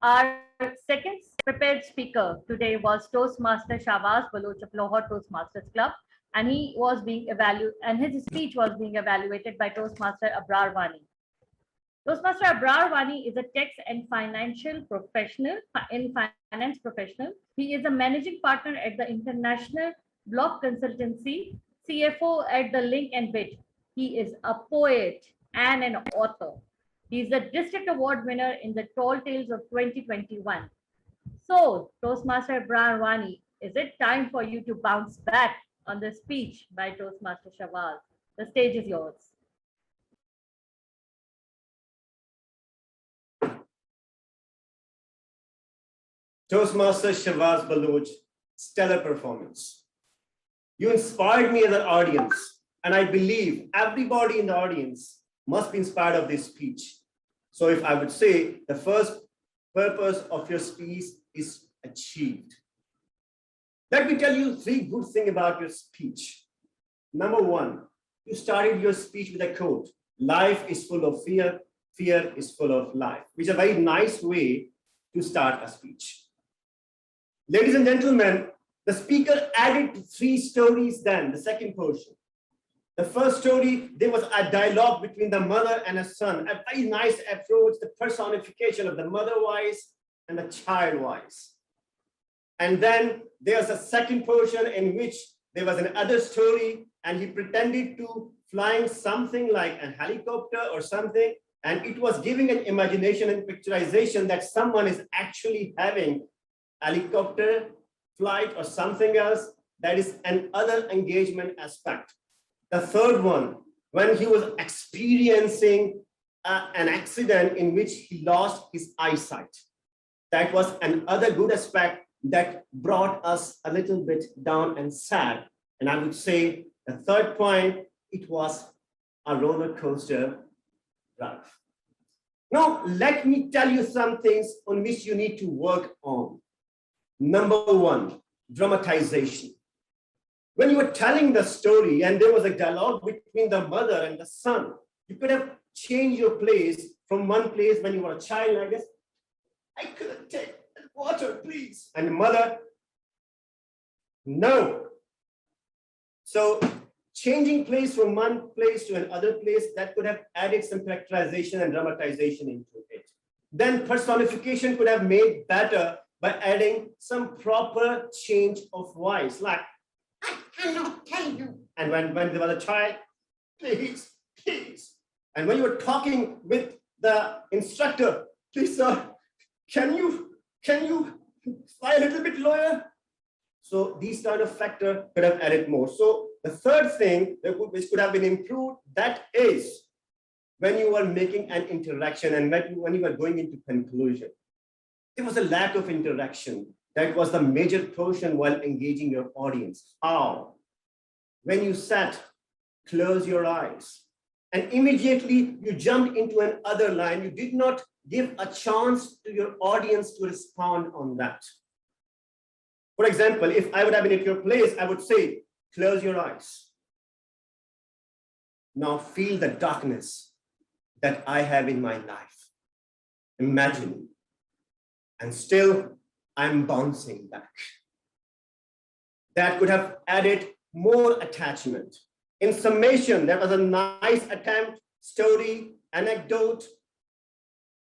Our second prepared speaker today was Toastmaster Shahbaz Baloch of Lahore Toastmasters Club, and he was being evaluated, and his speech was being evaluated by Toastmaster Abrar Wani. Toastmaster Abrar Wani is a tax and financial professional, finance professional. He is a managing partner at the International Block Consultancy CFO at the Link and Bit. He is a poet and an author. He is the District Award winner in the Tall Tales of 2021. So, Toastmaster Rawalpindi, is it time for you to bounce back on the speech by Toastmaster Shawaz? The stage is yours. Toastmaster Shawaz Baloch, stellar performance. You inspired me as an audience, and I believe everybody in the audience must be inspired of this speech. So if I would say the first purpose of your speech is achieved. Let me tell you 3 good things about your speech. Number 1, you started your speech with a quote, "Life is full of fear, fear is full of life," which is a very nice way to start a speech. Ladies and gentlemen, the speaker added 3 stories then, the second portion. The first story, there was a dialogue between the mother and a son, a very nice approach, the personification of the mother voice and the child voice. And then there's a second portion in which there was another story and he pretended to flying something like a helicopter or something. And it was giving an imagination and picturization that someone is actually having helicopter flight or something else. That is another engagement aspect. The third one, when he was experiencing an accident in which he lost his eyesight. That was another good aspect that brought us a little bit down and sad. And I would say the third point, it was a roller coaster ride. Now, let me tell you some things on which you need to work on. Number 1, dramatization. When you were telling the story and there was a dialogue between the mother and the son, you could have changed your place from one place when you were a child, I guess. "I couldn't take water, please." And the mother, "No." So changing place from one place to another place, that could have added some characterization and dramatization into it. Then personification could have made better by adding some proper change of voice, like, "I cannot tell you." And when there was a child, "Please, please." And when you were talking with the instructor, "Please, sir, can you fly a little bit lower?" So these kind of factor could have added more. So the third thing which could have been improved, that is when you were making an interaction and when you were going into conclusion. There was a lack of interaction. That was the major portion while engaging your audience. How? When you sat, close your eyes, and immediately you jumped into another line. You did not give a chance to your audience to respond on that. For example, if I would have been at your place, I would say, "Close your eyes. Now feel the darkness that I have in my life. Imagine. And still, I'm bouncing back." That could have added more attachment. In summation, that was a nice attempt, story, anecdote,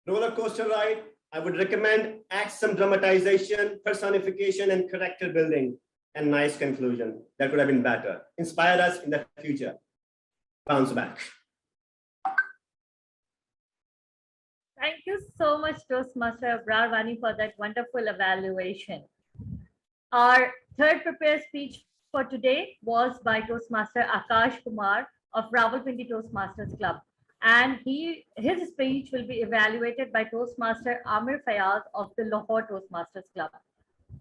roller coaster ride. I would recommend add some dramatization, personification, and character building, and nice conclusion. That could have been better. Inspire us in the future. Bounce back. Thank you so much, Toastmaster Rawalpindi, for that wonderful evaluation. Our third prepared speech for today was by Toastmaster Akash Kumar of Rawalpindi Toastmasters Club. And his speech will be evaluated by Toastmaster Amir Fayaz of the Lahore Toastmasters Club.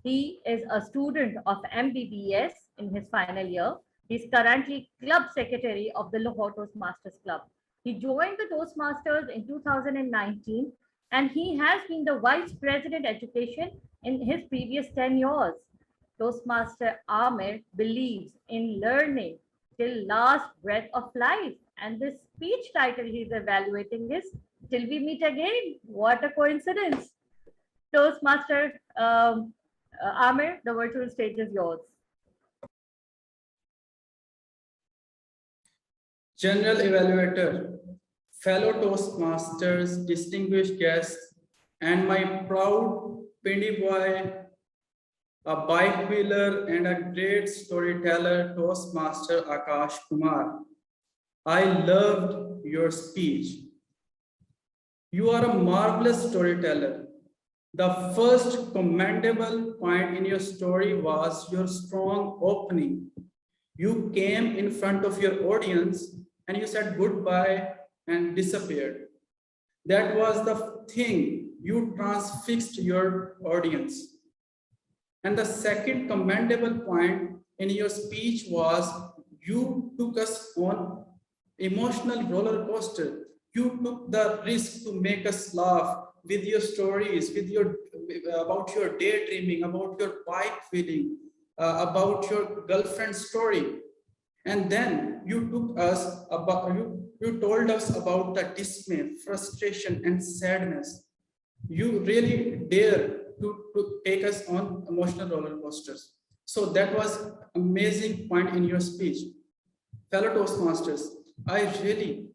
He is a student of MBBS in his final year. He's currently club secretary of the Lahore Toastmasters Club. He joined the Toastmasters in 2019, and he has been the Vice President Education in his previous 10 years. Toastmaster Amir believes in learning till last breath of life. And this speech title he's evaluating is "Till We Meet Again." What a coincidence. Toastmaster Amir, the virtual stage is yours. General Evaluator, fellow Toastmasters, distinguished guests, and my proud Pindi boy a bike wheeler, and a great storyteller, Toastmaster Akash Kumar. I loved your speech. You are a marvelous storyteller. The first commendable point in your story was your strong opening. You came in front of your audience and you said goodbye and disappeared. That was the thing. You transfixed your audience. And the second commendable point in your speech was you took us on emotional roller coaster. You took the risk to make us laugh with your stories, about your daydreaming, about your bike feeling, about your girlfriend story. And then you took us about, you told us about the dismay, frustration, and sadness. You really dare to take us on emotional roller coasters. So that was amazing point in your speech. Fellow Toastmasters, I really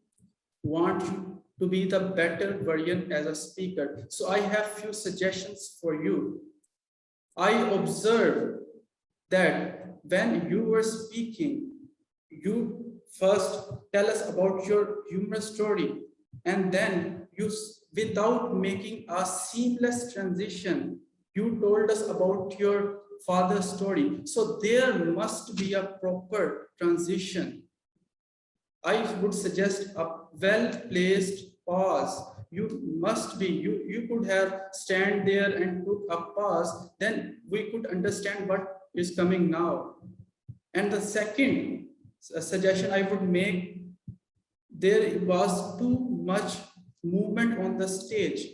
want you to be the better version as a speaker. So I have few suggestions for you. I observed that when you were speaking, you first tell us about your humorous story, and then you, without making a seamless transition, you told us about your father's story. So there must be a proper transition. I would suggest a well-placed pause. You must be, you could have stand there and took a pause, then we could understand what is coming now. And the second suggestion I would make, there was too much movement on the stage.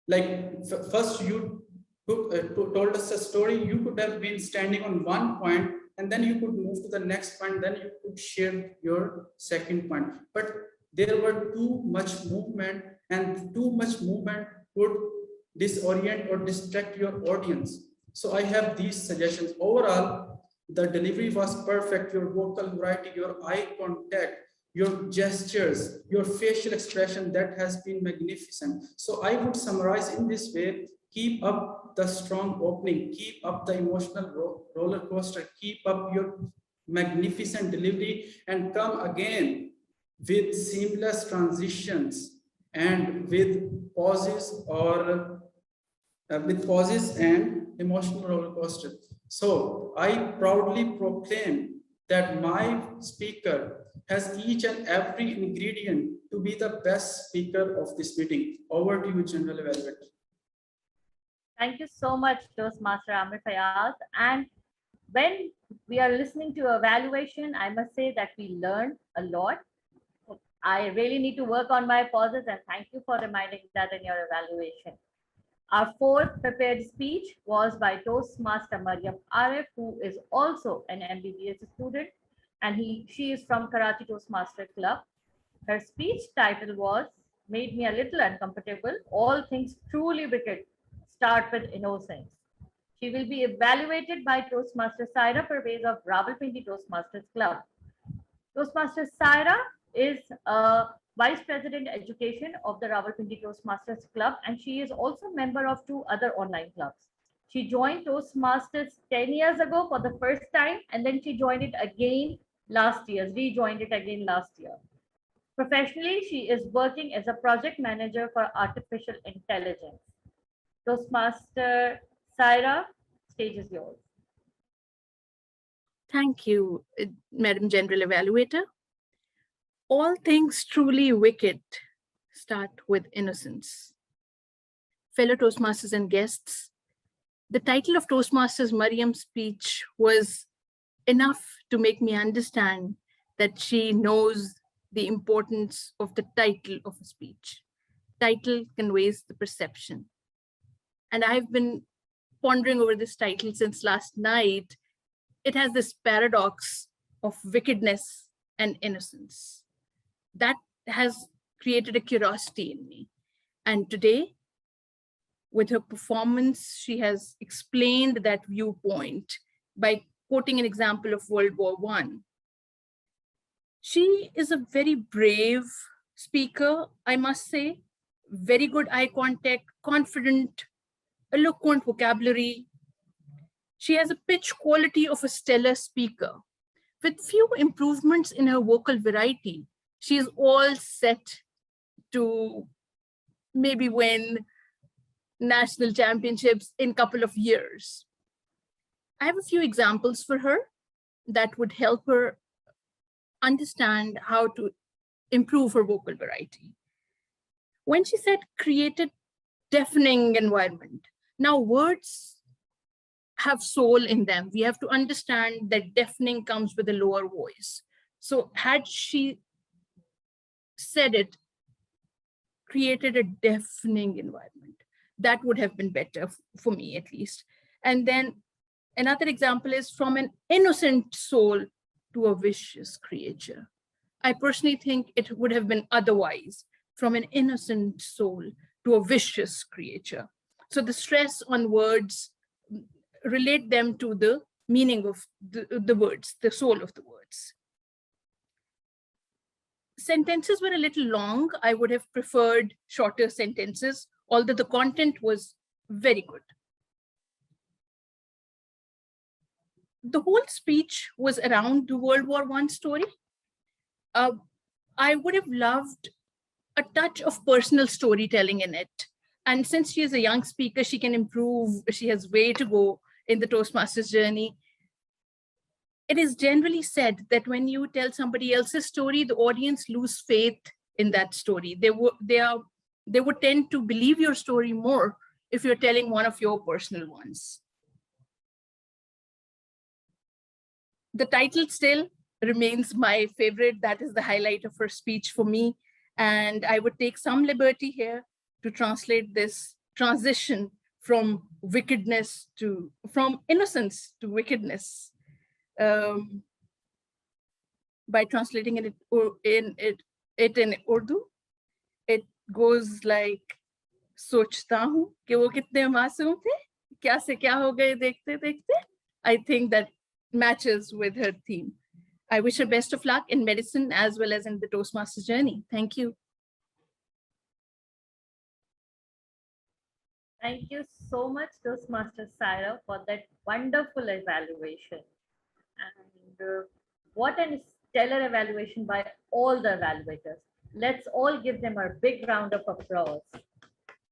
Like first you told us a story, you could have been standing on one point and then you could move to the next point, then you could share your second point. But there were too much movement, and too much movement could disorient or distract your audience. So I have these suggestions. Overall, the delivery was perfect. Your vocal variety, your eye contact, your gestures, your facial expression, that has been magnificent. So I would summarize in this way: keep up the strong opening, keep up the emotional roller coaster, keep up your magnificent delivery, and come again with seamless transitions and with pauses or with pauses and emotional roller coaster. So I proudly proclaim that my speaker has each and every ingredient to be the best speaker of this meeting. Over to you, General Evaluator. Thank you so much, Toastmaster Amir Fayaz. And when we are listening to evaluation, I must say that we learn a lot. I really need to work on my pauses, and thank you for reminding that in your evaluation. Our fourth prepared speech was by Toastmaster Mariam Arif, who is also an MBBS student, and she is from Karachi Toastmaster Club. Her speech title was "Made Me a Little Uncomfortable, All Things Truly Wicked Start with Innocence." She will be evaluated by Toastmaster Saira Pervez of Rawalpindi Toastmasters Club. Toastmaster Saira is a Vice President Education of the Rawalpindi Toastmasters Club, and she is also a member of 2 other online clubs. She joined Toastmasters 10 years ago for the first time, and then she joined it again rejoined it again last year. Professionally, she is working as a project manager for artificial intelligence. Toastmaster Saira, stage is yours. Thank you, Madam General Evaluator. All things truly wicked start with innocence. Fellow Toastmasters and guests, the title of Toastmasters Mariam's speech was enough to make me understand that she knows the importance of the title of a speech. Title conveys the perception. And I've been pondering over this title since last night. It has this paradox of wickedness and innocence. That has created a curiosity in me. And today, with her performance, she has explained that viewpoint by quoting an example of World War I. She is a very brave speaker, I must say. Very good eye contact, confident, eloquent vocabulary. She has a pitch quality of a stellar speaker. With few improvements in her vocal variety, she is all set to maybe win national championships in a couple of years. I have a few examples for her that would help her understand how to improve her vocal variety. When she said created deafening environment, now words have soul in them. We have to understand that deafening comes with a lower voice. So had she said it, created a deafening environment, that would have been better for me at least. And then another example is from an innocent soul to a vicious creature. I personally think it would have been otherwise, from an innocent soul to a vicious creature. So the stress on words, relate them to the meaning of the words, the soul of the words. Sentences were a little long. I would have preferred shorter sentences, although the content was very good. The whole speech was around the World War I story. I would have loved a touch of personal storytelling in it. And since she is a young speaker, she can improve. She has way to go in the Toastmasters journey. It is generally said that when you tell somebody else's story, the audience lose faith in that story. They would tend to believe your story more if you're telling one of your personal ones. The title still remains my favorite. That is the highlight of her speech for me. And I would take some liberty here to translate this transition from innocence to wickedness by translating it in Urdu. It goes like, सोचता हूँ कि वो कितने मासूम थे, क्या से क्या हो गए देखते देखते. I think that matches with her theme. I wish her best of luck in medicine as well as in the Toastmasters journey. Thank you. Thank you so much, Toastmaster Saira, for that wonderful evaluation. And what a stellar evaluation by all the evaluators. Let's all give them a big round of applause.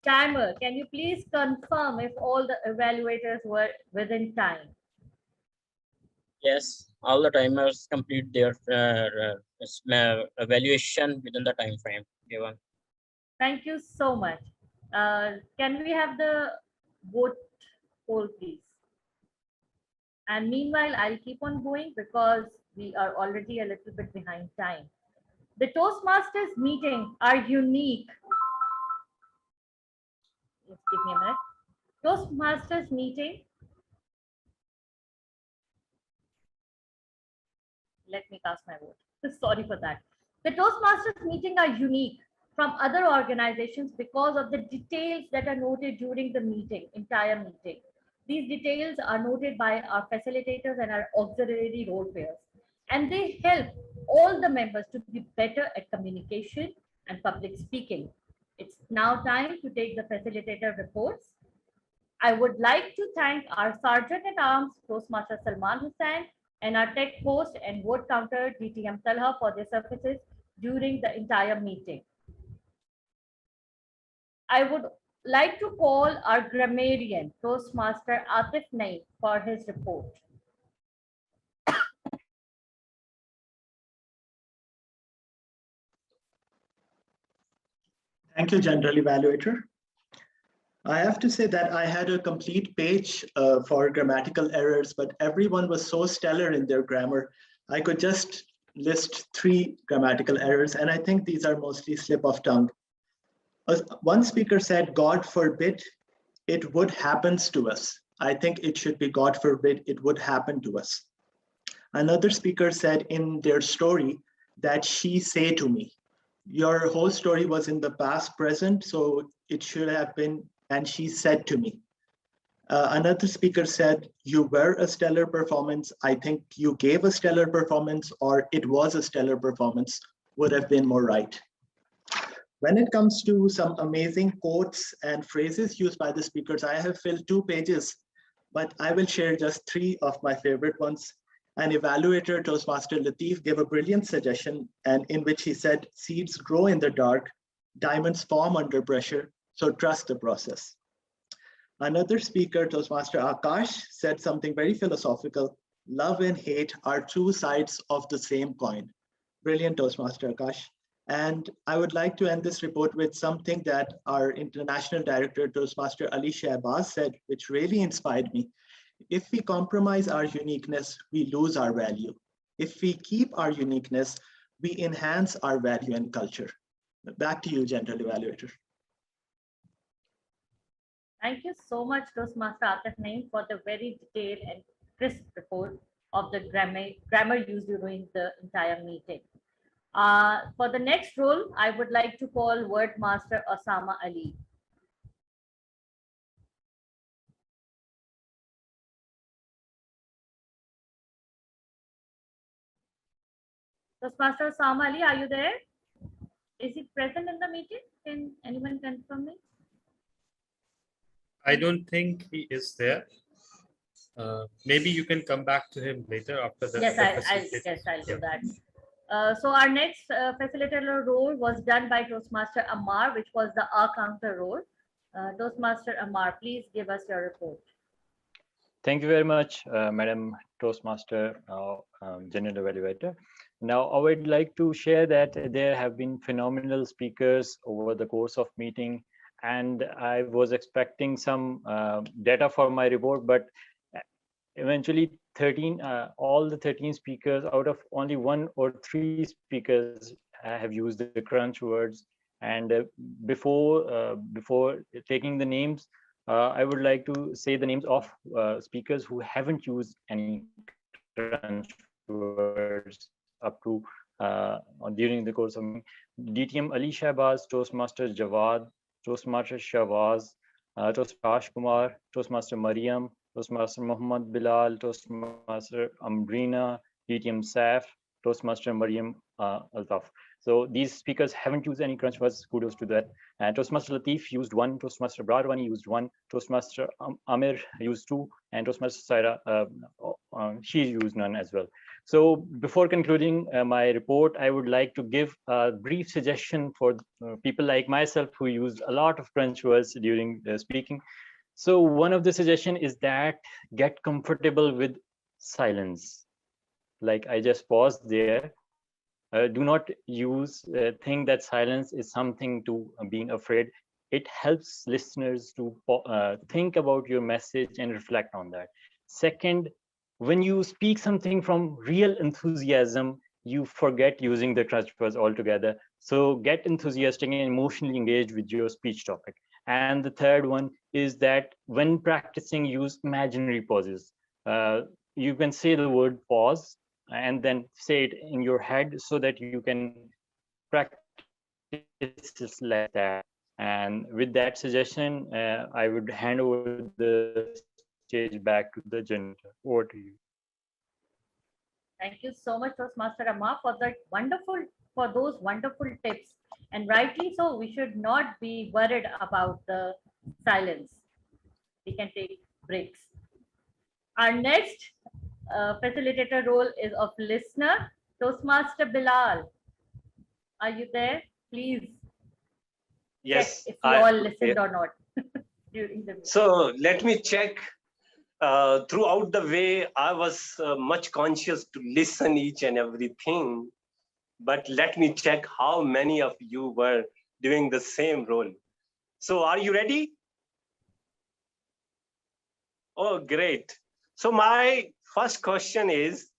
Timer, can you please confirm if all the evaluators were within time? Yes, all the timers complete their evaluation within the time frame given. Thank you so much. Can we have the vote poll, please? And meanwhile, I'll keep on going because we are already a little bit behind time. The Toastmasters meeting are unique. Just give me a minute. Toastmasters meeting. Let me cast my vote. Sorry for that. The Toastmasters meeting are unique from other organizations because of the details that are noted during the meeting, entire meeting. These details are noted by our facilitators and our auxiliary role players, and they help all the members to be better at communication and public speaking. It's now time to take the facilitator reports. I would like to thank our Sergeant at Arms, Toastmaster Salman Hussain, and our tech host and vote counter, DTM Talha, for their services during the entire meeting. I would like to call our grammarian, Toastmaster Atif Naik, for his report. Thank you, General Evaluator. I have to say that I had a complete page for grammatical errors, but everyone was so stellar in their grammar. I could just list 3 grammatical errors, and I think these are mostly slip of tongue. One speaker said, God forbid it would happens to us. I think it should be God forbid it would happen to us. Another speaker said in their story that she say to me. Your whole story was in the past present, so it should have been, and she said to me. Another speaker said, you were a stellar performance. I think you gave a stellar performance, or it was a stellar performance, would have been more right. When it comes to some amazing quotes and phrases used by the speakers, I have filled 2 pages but I will share just 3 of my favorite ones. An evaluator, Toastmaster Latif, gave a brilliant suggestion, and in which he said, seeds grow in the dark, diamonds form under pressure, so trust the process. Another speaker, Toastmaster Akash, said something very philosophical. Love and hate are 2 sides of the same coin. Brilliant, Toastmaster Akash. And I would like to end this report with something that our international director, Toastmaster Ali Shahbaz, said, which really inspired me. If we compromise our uniqueness, we lose our value. If we keep our uniqueness, we enhance our value and culture. Back to you, General Evaluator. Thank you so much, Toastmaster Atif Naeem, for the very detailed and crisp report of the grammar used during the entire meeting. For the next role, I would like to call Word Master Osama Ali. Toastmaster Osama Ali, are you there? Is he present in the meeting? Can anyone confirm me? I don't think he is there. Maybe you can come back to him later after the. Yes, I'll do that. So our next facilitator role was done by Toastmaster Ammar, which was the counter role. Toastmaster Ammar, please give us your report. Thank you very much, Madam Toastmaster, General Evaluator. Now, I would like to share that there have been phenomenal speakers over the course of meeting, and I was expecting some data for my report, but eventually all the 13 speakers out of only 1 or 3 speakers have used the crunch words. And before taking the names, I would like to say the names of speakers who haven't used any crunch words up to during the course of DTM Ali Shahbaz, Toastmaster Jawad, Toastmaster Shahbaz, Toastmaster Kumar, Toastmaster Mariam, Toastmaster Muhammad Bilal, Toastmaster Ambrina, DTM Saif, Toastmaster Mariam Altaf. So these speakers haven't used any crunch words. Kudos to that. And Toastmaster Latif used 1, Toastmaster Bradwani used 1, Toastmaster Amir used 2, and Toastmaster Saira, she used none as well. So before concluding my report, I would like to give a brief suggestion for people like myself who used a lot of crunch words during speaking. So one of the suggestion is that get comfortable with silence. Like I just paused there. Do not think that silence is something to being afraid. It helps listeners to think about your message and reflect on that. Second, when you speak something from real enthusiasm, you forget using the crutch words altogether. So get enthusiastic and emotionally engaged with your speech topic. And the third one is that when practicing, use imaginary pauses. You can say the word pause and then say it in your head so that you can practice like that. And with that suggestion, I would hand over the stage back to the generator. Over to you. Thank you so much, Toastmaster Amma, for those wonderful tips. And rightly so, we should not be worried about the silence. We can take breaks. Our next facilitator role is of listener, Toastmaster Bilal. Are you there? Please. Yes. Check if you all listened or not during the meeting. So let me check. Throughout the way, I was much conscious to listen each and everything. But let me check how many of you were doing the same role. So are you ready? Oh, great. So my first question is,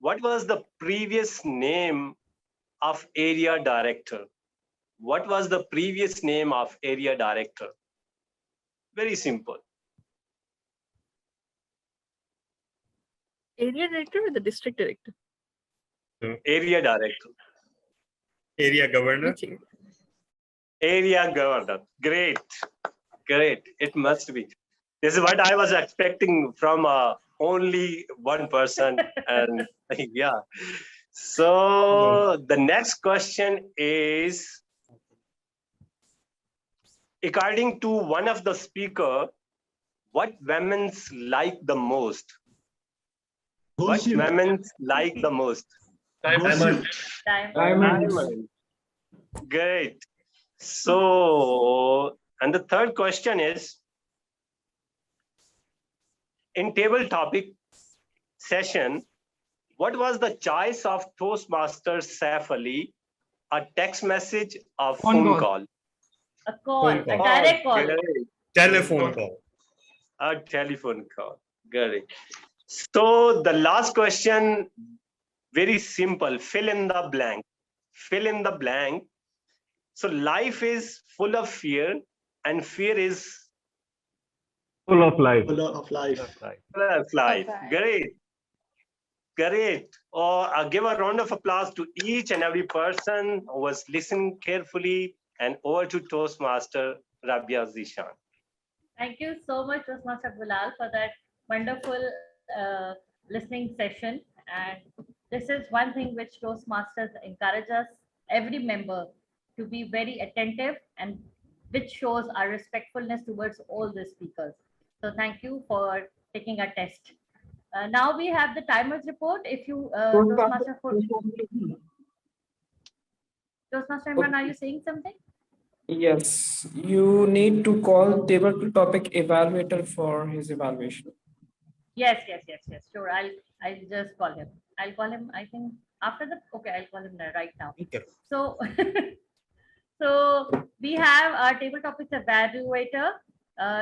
what was the previous name of area director? What was the previous name of area director? Very simple. Area director or the district director? Area director. Area governor. Area governor. Great. Great. It must be. This is what I was expecting from only one person. And yeah. So the next question is, according to one of the speaker, what women's like the most? What women's like the most? Diamond. Diamond. Great. So, and the third question is, in table topic session, what was the choice of Toastmaster Saif Ali? A text message, a phone call? A call, a direct call. Telephone call. A telephone call. Correct. So the last question, very simple, fill in the blank. Fill in the blank. So life is full of fear, and fear is Full of life. Full of life. full of life. Great. Great. Or give a round of applause to each and every person who was listening carefully, and over to Toastmaster Rabia Zishan. Thank you so much, Toastmaster Bilal, for that wonderful listening session. And this is one thing which Toastmasters encourage us, every member, to be very attentive, and which shows our respectfulness towards all the speakers. So thank you for taking a test. Now we have the timers report. If you, Toastmaster Imran, are you saying something? Yes, you need to call table topic evaluator for his evaluation. Yes. Sure. I'll just call him. I'll call him, I think, after the, okay, I'll call him right now. So, so we have our table topics evaluator,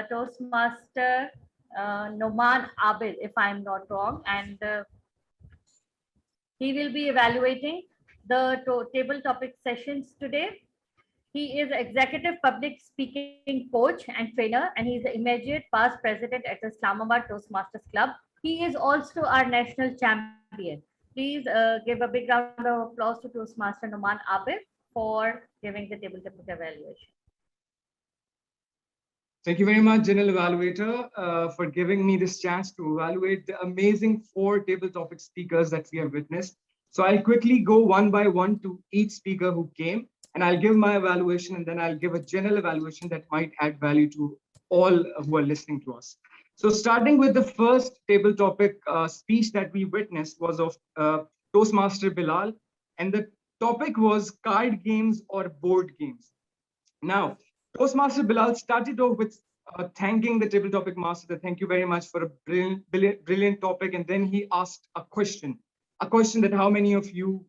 Toastmaster Noman Abid, if I'm not wrong, and he will be evaluating the table topic sessions today. He is executive public speaking coach and trainer, and he is the immediate past president at the Islamabad Toastmasters Club. He is also our national champion. Please give a big round of applause to Toastmaster Noman Abid for giving the table topic evaluation. Thank you very much, General Evaluator, for giving me this chance to evaluate the amazing 4 table topic speakers that we have witnessed. So I'll quickly go one by one to each speaker who came, and I'll give my evaluation, and then I'll give a general evaluation that might add value to all who are listening to us. So starting with the first table topic speech that we witnessed was of Toastmaster Bilal, and the topic was card games or board games. Now, Toastmaster Bilal started off with thanking the table topic master, that thank you very much for a brilliant topic, and then he asked a question that how many of you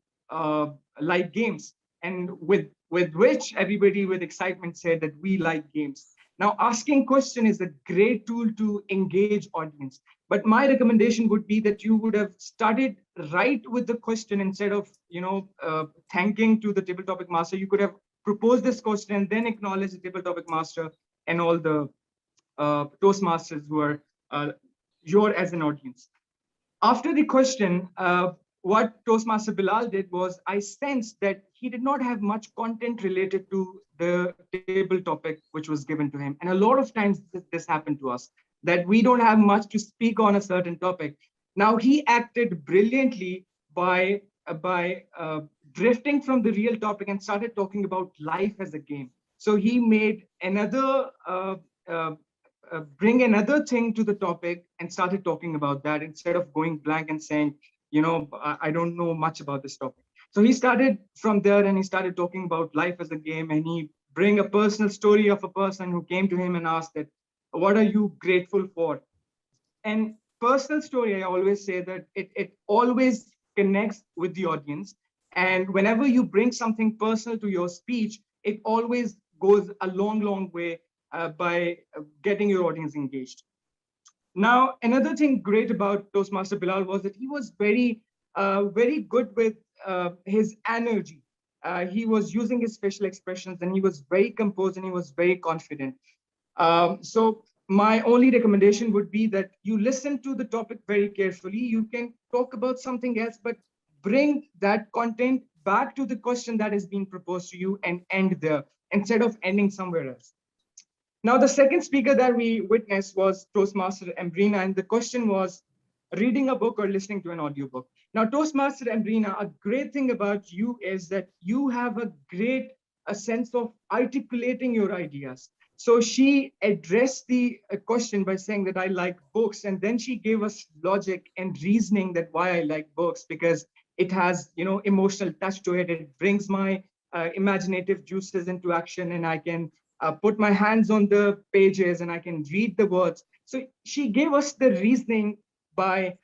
like games, and with which everybody with excitement said that we like games. Now, asking question is a great tool to engage audience, but my recommendation would be that you would have started right with the question instead of thanking to the table topic master. You could have proposed this question and then acknowledge the table topic master and all the Toastmasters who are your as an audience. After the question, what Toastmaster Bilal did was, I sensed that he did not have much content related to the table topic which was given to him. And a lot of times this happened to us, that we don't have much to speak on a certain topic. Now he acted brilliantly by drifting from the real topic and started talking about life as a game. So he made another, bring another thing to the topic and started talking about that instead of going blank and saying, I don't know much about this topic. So he started from there and he started talking about life as a game, and he bring a personal story of a person who came to him and asked that, what are you grateful for? And personal story, I always say that it always connects with the audience. And whenever you bring something personal to your speech, it always goes a long way by getting your audience engaged. Now, another thing great about Toastmaster Bilal was that he was very good with his energy. He was using his facial expressions, and he was very composed and he was very confident. So my only recommendation would be that you listen to the topic very carefully. You can talk about something else, but bring that content back to the question that is being proposed to you and end there instead of ending somewhere else. Now, the second speaker that we witnessed was Toastmaster Ambrina, and the question was reading a book or listening to an audiobook. Now, Toastmaster Ambrina, a great thing about you is that you have a great a sense of articulating your ideas. So she addressed the question by saying that I like books, and then she gave us logic and reasoning that why I like books, because it has, you know, emotional touch to it. It brings my imaginative juices into action, and I can put my hands on the pages and I can read the words. So she gave us the reasoning by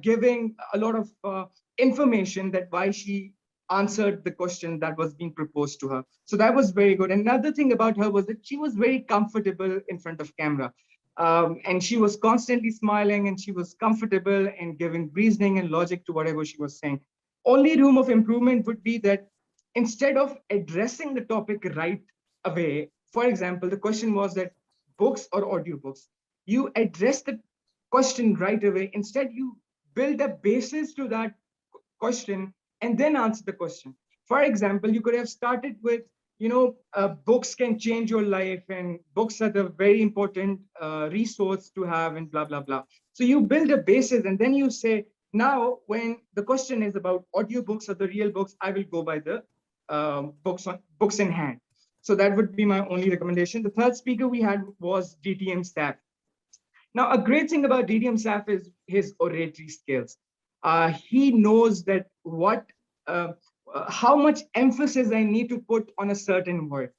giving a lot of information that why she answered the question that was being proposed to her. So that was very good. Another thing about her was that she was very comfortable in front of camera. And she was constantly smiling, and she was comfortable and giving reasoning and logic to whatever she was saying. Only room of improvement would be that instead of addressing the topic right away, for example, the question was that books or audiobooks, you address the question right away. Instead, you build a basis to that question and then answer the question. For example, you could have started with, you know, books can change your life, and books are the very important resource to have, and blah, blah, blah. So you build a basis, and then you say, now, when the question is about audiobooks or the real books, I will go by the books in hand. So that would be my only recommendation. The third speaker we had was DTM Saf. Now, a great thing about DTM Saf is his oratory skills. He knows that how much emphasis I need to put on a certain word.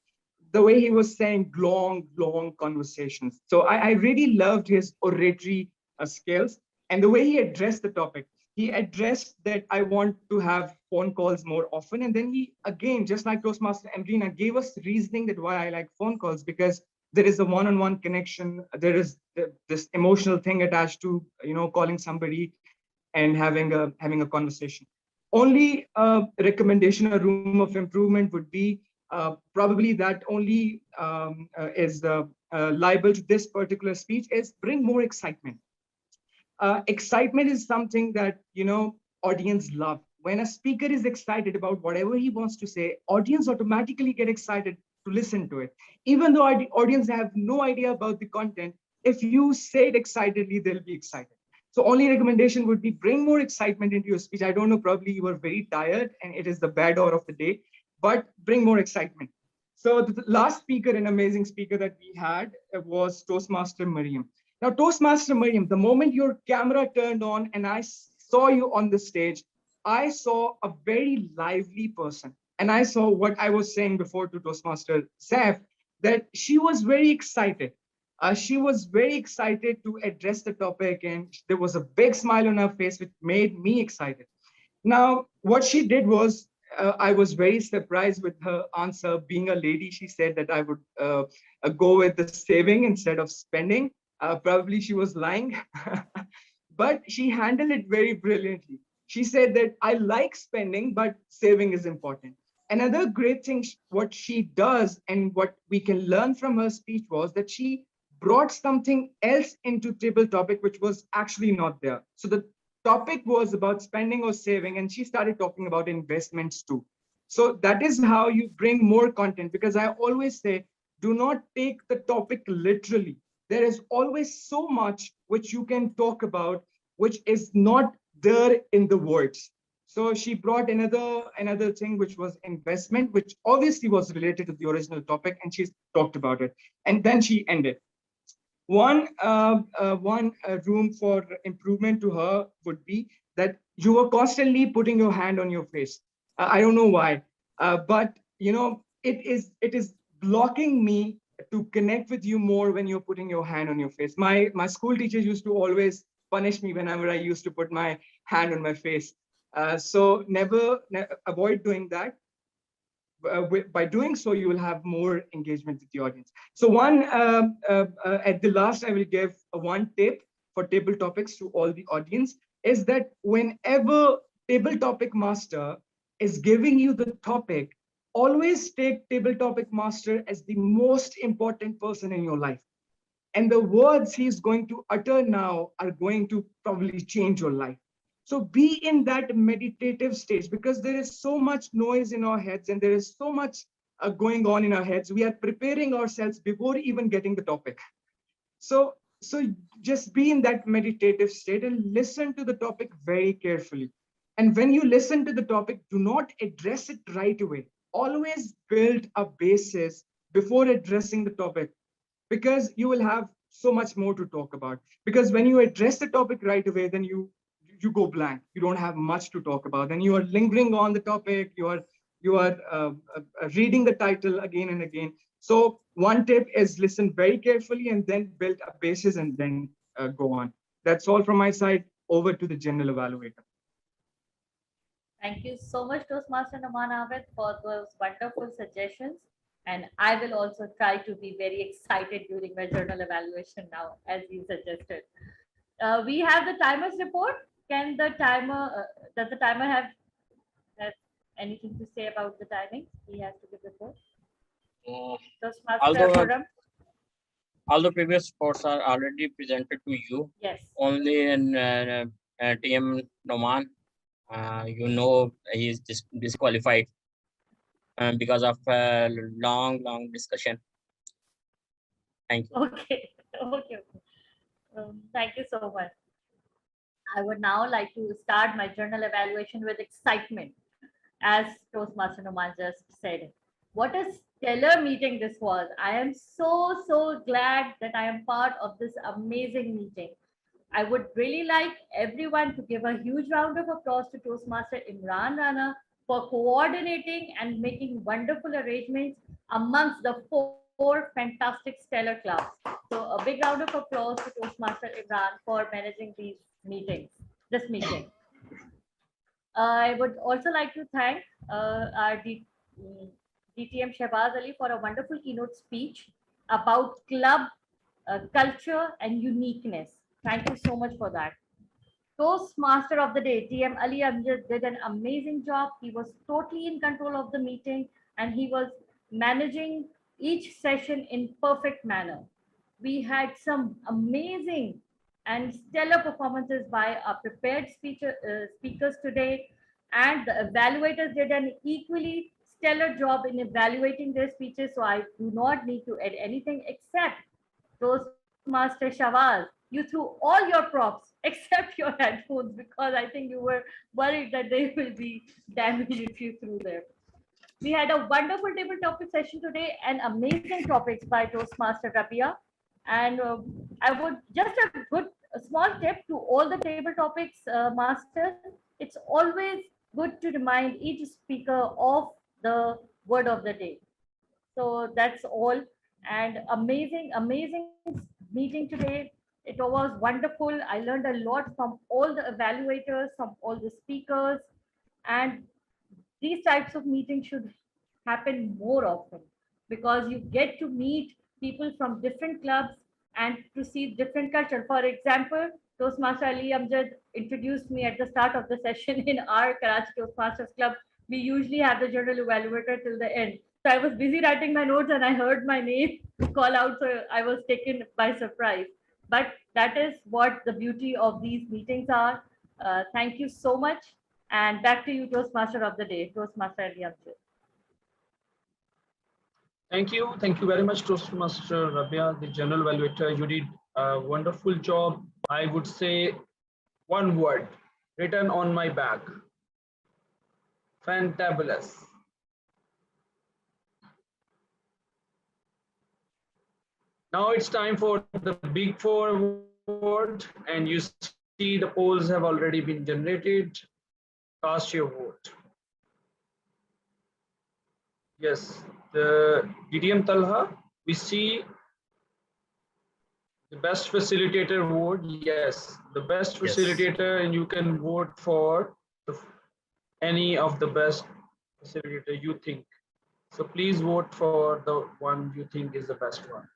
The way he was saying long conversations. So I really loved his oratory skills and the way he addressed the topic. He addressed that I want to have phone calls more often. And then he, again, just like Toastmaster Amrina, gave us reasoning that why I like phone calls, because there is a one-on-one connection. There is this emotional thing attached to, you know, calling somebody and having a conversation. Only recommendation or room of improvement would be probably that only is liable to this particular speech is bring more excitement. Excitement is something that, you know, audience love. When a speaker is excited about whatever he wants to say, audience automatically get excited to listen to it. Even though the audience have no idea about the content, if you say it excitedly, they'll be excited. So only recommendation would be bring more excitement into your speech. I don't know, probably you are very tired and it is the bad hour of the day, but bring more excitement. So the last speaker, an amazing speaker that we had was Toastmaster Mariam. Now, Toastmaster Mariam, the moment your camera turned on and I saw you on the stage, I saw a very lively person. And I saw what I was saying before to Toastmaster Saf, that she was very excited. She was very excited to address the topic, and there was a big smile on her face, which made me excited. Now, what she did was, I was very surprised with her answer. Being a lady, she said that I would go with the saving instead of spending. Probably she was lying, but she handled it very brilliantly. She said that I like spending, but saving is important. Another great thing, what she does and what we can learn from her speech was that she brought something else into table topic, which was actually not there. So the topic was about spending or saving, and she started talking about investments too. So that is how you bring more content, because I always say, do not take the topic literally. There is always so much which you can talk about, which is not there in the words. So she brought another thing, which was investment, which obviously was related to the original topic, and she talked about it. And then she ended. One room for improvement to her would be that you were constantly putting your hand on your face. I don't know why, but you know, it is blocking me to connect with you more when you're putting your hand on your face. My school teachers used to always punish me whenever I used to put my hand on my face. So never avoid doing that. By doing so, you will have more engagement with the audience. So at the last, I will give one tip for table topics to all the audience, is that whenever table topic master is giving you the topic, always take table topic master as the most important person in your life. And the words he's going to utter now are going to probably change your life. So be in that meditative stage, because there is so much noise in our heads and there is so much going on in our heads. We are preparing ourselves before even getting the topic. So just be in that meditative state and listen to the topic very carefully. And when you listen to the topic, do not address it right away. always build a basis before addressing the topic, because you will have so much more to talk about. Because when you address the topic right away, then you go blank. You don't have much to talk about. Then you are lingering on the topic. You are reading the title again and again. So one tip is listen very carefully and then build a basis and then go on. That's all from my side. Over to the general evaluator. Thank you so much, Toastmaster Naman Ahmed, for those wonderful suggestions. And I will also try to be very excited during my journal evaluation now, as you suggested. We have the timer's report. Can the timer, does the timer have anything to say about the timing? He has to give report. All the previous reports are already presented to you. Yes. Only in TM Noman, you know, he is disqualified because of a long discussion. Thank you. Okay. Thank you so much. I would now like to start my journal evaluation with excitement. As Toastmaster Noman just said, what a stellar meeting this was. I am so glad that I am part of this amazing meeting. I would really like everyone to give a huge round of applause to Toastmaster Imran Rana for coordinating and making wonderful arrangements amongst the four fantastic stellar clubs. So a big round of applause to Toastmaster Imran for managing this meeting. I would also like to thank our DTM Shehbaz Ali for a wonderful keynote speech about club culture and uniqueness. Thank you so much for that. Toastmaster of the day, TM Ali Amjad, did an amazing job. He was totally in control of the meeting and he was managing each session in perfect manner. We had some amazing and stellar performances by our prepared speakers today, and the evaluators did an equally stellar job in evaluating their speeches, so I do not need to add anything except Toastmaster Shahbaz. You threw all your props except your headphones because I think you were worried that they will be damaged if you threw them. We had a wonderful table topic session today and amazing topics by Toastmaster Rabia. And I would just a small tip to all the table topics masters. It's always good to remind each speaker of the word of the day. So that's all. And amazing meeting today. It was wonderful. I learned a lot from all the evaluators, from all the speakers, and these types of meetings should happen more often because you get to meet people from different clubs and to see different culture. For example, Toastmaster Ali Amjad introduced me at the start of the session in our Karachi Toastmasters Club. We usually have the journal evaluator till the end. So I was busy writing my notes and I heard my name call out, so I was taken by surprise. But that is what the beauty of these meetings are. Thank you so much. And back to you, Toastmaster of the day, Toastmaster Ali Amjad. Thank you very much, Toastmaster Rabia, the general evaluator. You did a wonderful job. I would say one word written on my back: fantabulous. Now it's time for the Big Four award, and you see the polls have already been generated. Cast your vote. Yes, the DTM Talha, we see the best facilitator award. Yes, the best facilitator, and you can vote for any of the best facilitator you think. So please vote for the one you think is the best one.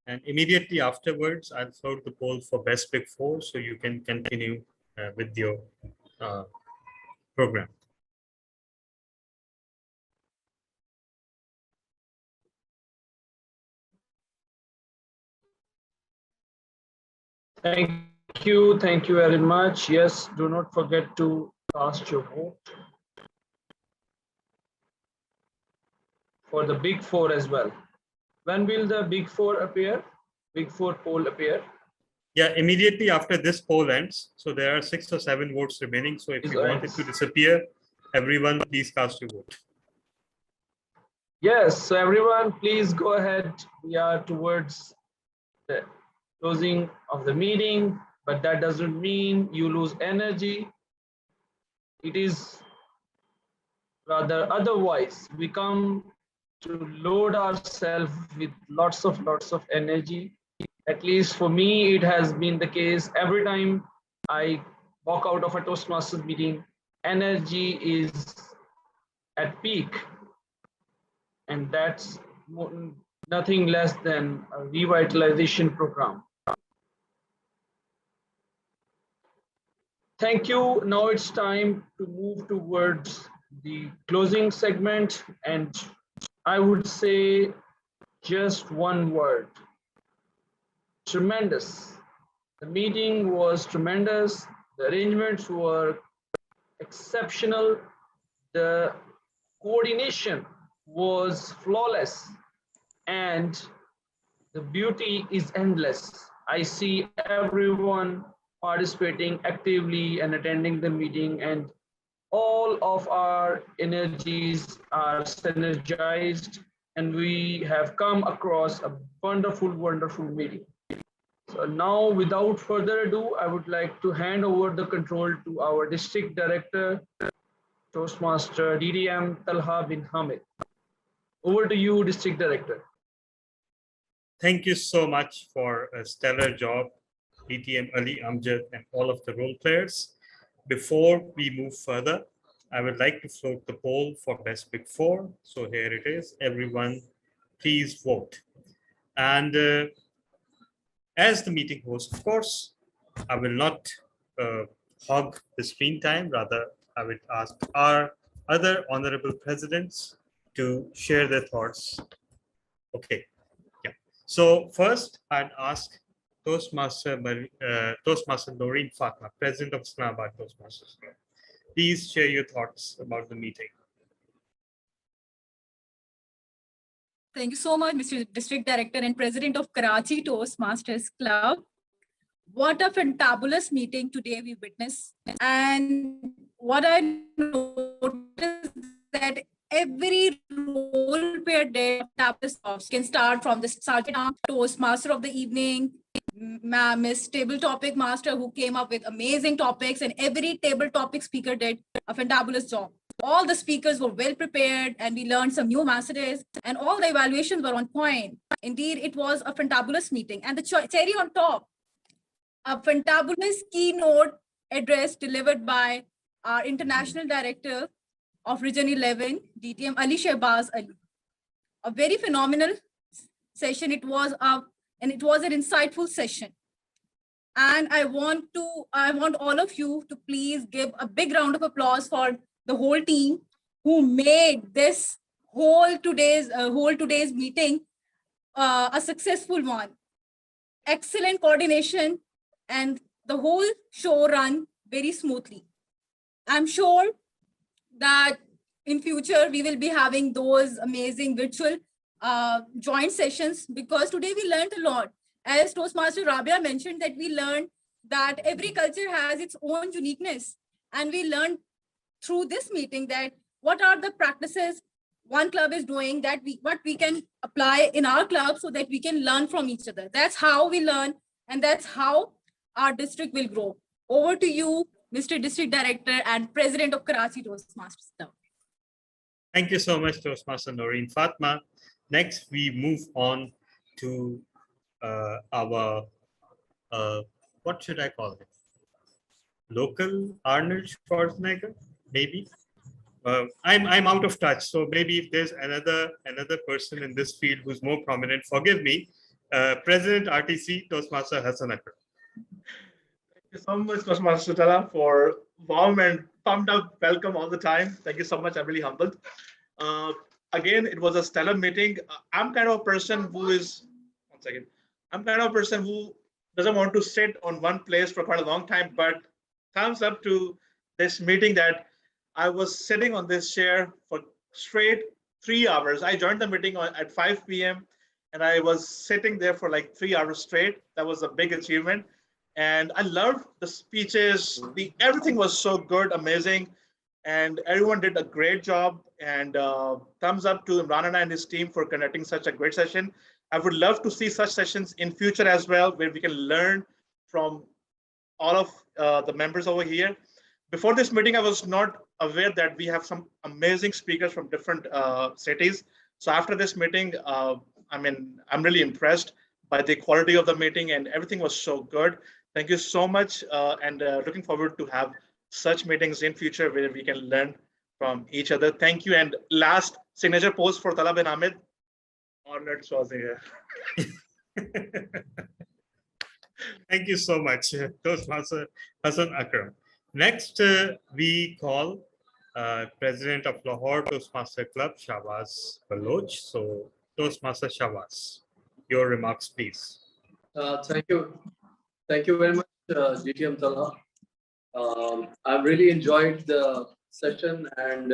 And immediately afterwards, I'll throw the poll for best Big Four, so you can continue with your program. Thank you very much. Yes, do not forget to cast your vote for the Big Four as well. When will the Big Four appear? Big Four poll appear? Yeah, immediately after this poll ends. So there are 6 or 7 votes remaining. So if you want it to disappear, Everyone, please cast your vote. Yes, so everyone, please go ahead. We are towards the closing of the meeting, but that doesn't mean you lose energy. It is rather otherwise. We come to load ourselves with lots of energy. At least for me, it has been the case. Every time I walk out of a Toastmasters meeting, energy is at peak. And that's nothing less than a revitalization program. Thank you. Now it's time to move towards the closing segment. And I would say just one word: tremendous. The meeting was tremendous. The arrangements were exceptional. The coordination was flawless, and the beauty is endless. I see everyone participating actively and attending the meeting, and all of our energies are synergized, and we have come across a wonderful meeting. So now, without further ado, I would like to hand over the control to our District Director, Toastmaster DDM Talha bin Hamid. Over to you, District Director. Thank you so much for a stellar job, DTM Ali Amjad and all of the role players. Before we move further, I would like to float the poll for Best Big Four. So here it is. Everyone, please vote. And as the meeting host, of course, I will not hog the screen time. Rather, I would ask our other honorable presidents to share their thoughts. Okay, yeah. So first, I'd ask Toastmaster Noreen Fatma, President of Islamabad Toastmasters. Please share your thoughts about the meeting. Thank you so much, Mr. District Director and President of Karachi Toastmasters Club. What a fantabulous meeting today we witnessed. And what I noticed that every role player did can start from the Sergeant Toastmaster of the evening, Miss Table Topic Master, who came up with amazing topics, and every table topic speaker did a fantabulous job. All the speakers were well prepared, and we learned some new messages, and all the evaluations were on point. Indeed, it was a fantabulous meeting. And the cherry on top, a fantabulous keynote address delivered by our International Director of Region 11, DTM Ali Shehbaz Ali. A very phenomenal session it was, and it was an insightful session. And I want all of you to please give a big round of applause for the whole team who made this whole today's meeting a successful one. Excellent coordination, and the whole show ran very smoothly. I'm sure that in future we will be having those amazing virtual joint sessions, because today we learned a lot. As Toastmaster Rabia mentioned, that we learned that every culture has its own uniqueness, and we learned through this meeting that what are the practices one club is doing that what we can apply in our club so that we can learn from each other. That's how we learn, and that's how our district will grow. Over to you, Mr. District Director and President of Karachi Toastmasters Club. Thank you so much, Toastmaster Noreen Fatma. Next, we move on to our, what should I call it? Local Arnold Schwarzenegger, maybe? I'm out of touch, so maybe if there's another person in this field who's more prominent, forgive me. President RTC, Toastmaster Hassan Akram. Thank you so much, Toastmaster Tala, for warm and pumped up welcome all the time. Thank you so much. I'm really humbled. Again, it was a stellar meeting. I'm kind of a person who is, one second. I'm kind of a person who doesn't want to sit on one place for quite a long time, but thumbs up to this meeting that I was sitting on this chair for straight 3 hours. I joined the meeting at 5 p.m. and I was sitting there for like 3 hours straight. That was a big achievement. And I loved the speeches. Everything was so good, amazing. and everyone did a great job. And thumbs up to Imran and his team for conducting such a great session. I would love to see such sessions in future as well, where we can learn from all of the members over here. Before this meeting, I was not aware that we have some amazing speakers from different cities. So after this meeting, I'm really impressed by the quality of the meeting, and everything was so good. Thank you so much, and looking forward to have such meetings in future where we can learn from each other. Thank you. And last signature pose for Talab and Ahmed. Honored Schwarzenegger. Thank you so much, Toastmaster Hassan Akram. Next, we call President of Lahore Toastmaster Club, Shahbaz Baloch. So, Toastmaster Shahbaz, your remarks, please. Thank you. Thank you very much, GTM Talha. I've really enjoyed the session, and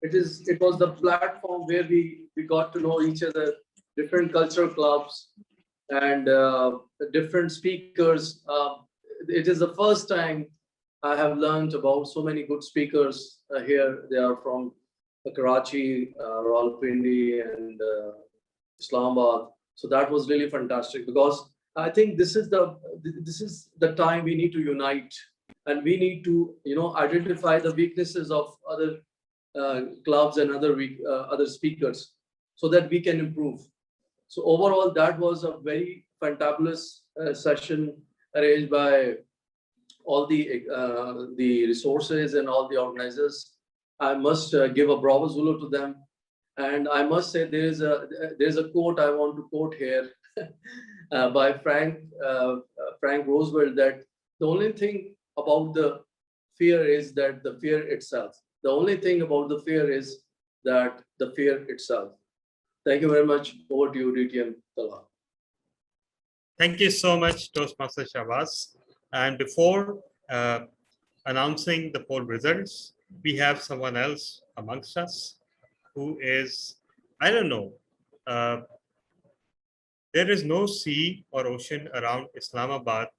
it was the platform where we got to know each other, different cultural clubs, and different speakers. It is the first time I have learned about so many good speakers here. They are from Karachi, Rawalpindi, and Islamabad. So that was really fantastic, because I think this is the time we need to unite, and we need to identify the weaknesses of other clubs and other speakers, so that we can improve. So overall, that was a very fantabulous session arranged by all the resources and all the organizers. I must give a bravo Zulu to them, and I must say there's a quote I want to quote here by Frank Roosevelt, that the only thing about the fear is that the fear itself. The only thing about the fear is that the fear itself. Thank you very much. Over to you, DTM Talha. Thank you so much, Toastmaster Shahbaz. And before announcing the poll results, we have someone else amongst us who is, I don't know, there is no sea or ocean around Islamabad,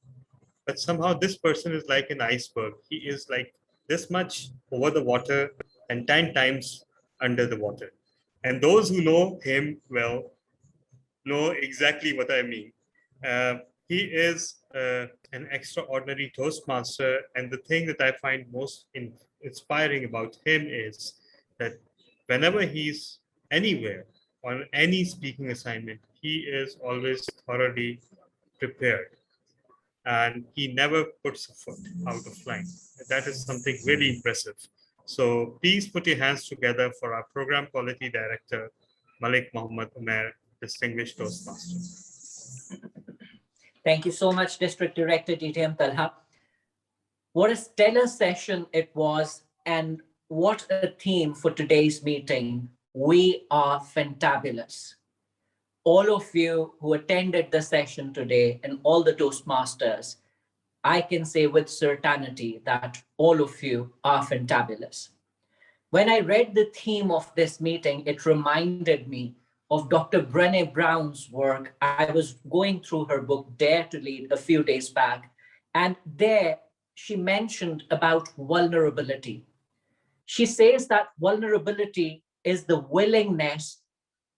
but somehow this person is like an iceberg. He is like this much over the water and 10 times under the water. And those who know him well know exactly what I mean. He is an extraordinary Toastmaster, and the thing that I find most inspiring about him is that whenever he's anywhere on any speaking assignment, he is always thoroughly prepared, and he never puts a foot out of line. That is something really impressive. So please put your hands together for our Program Quality Director, Malik Muhammad Umair, distinguished Toastmaster. Thank you so much, District Director DTM Talha. What a stellar session it was, and what a theme for today's meeting. We are fantabulous. All of you who attended the session today and all the Toastmasters, I can say with certainty that all of you are fantabulous. When I read the theme of this meeting, it reminded me of Dr. Brené Brown's work. I was going through her book, Dare to Lead, a few days back, and there she mentioned about vulnerability. She says that vulnerability is the willingness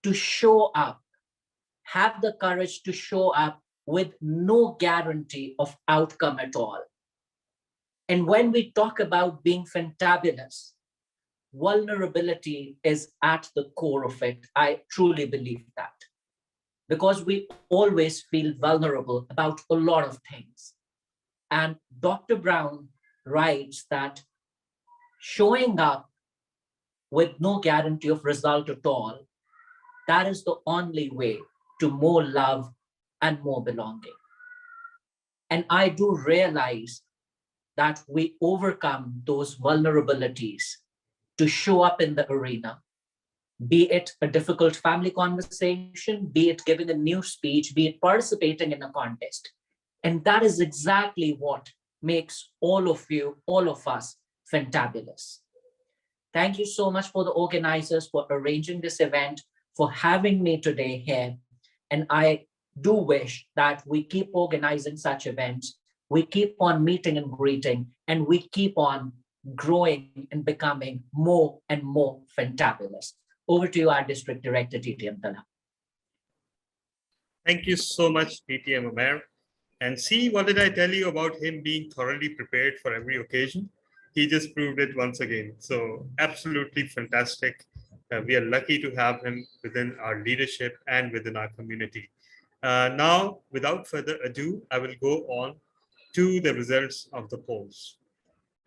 to show up, have the courage to show up with no guarantee of outcome at all. And when we talk about being fantabulous, vulnerability is at the core of it. I truly believe that, because we always feel vulnerable about a lot of things. And Dr. Brown writes that showing up with no guarantee of result at all, that is the only way to more love and more belonging. And I do realize that we overcome those vulnerabilities to show up in the arena, be it a difficult family conversation, be it giving a new speech, be it participating in a contest. And that is exactly what makes all of you, all of us, fantabulous. Thank you so much for the organizers for arranging this event, for having me today here. And I do wish that we keep organizing such events, we keep on meeting and greeting, and we keep on growing and becoming more and more fantabulous. Over to you, our District Director, TTM Talha. Thank you so much, TTM Umair. And see, what did I tell you about him being thoroughly prepared for every occasion? He just proved it once again. So absolutely fantastic. We are lucky to have him within our leadership and within our community. Now, without further ado, I will go on to the results of the polls.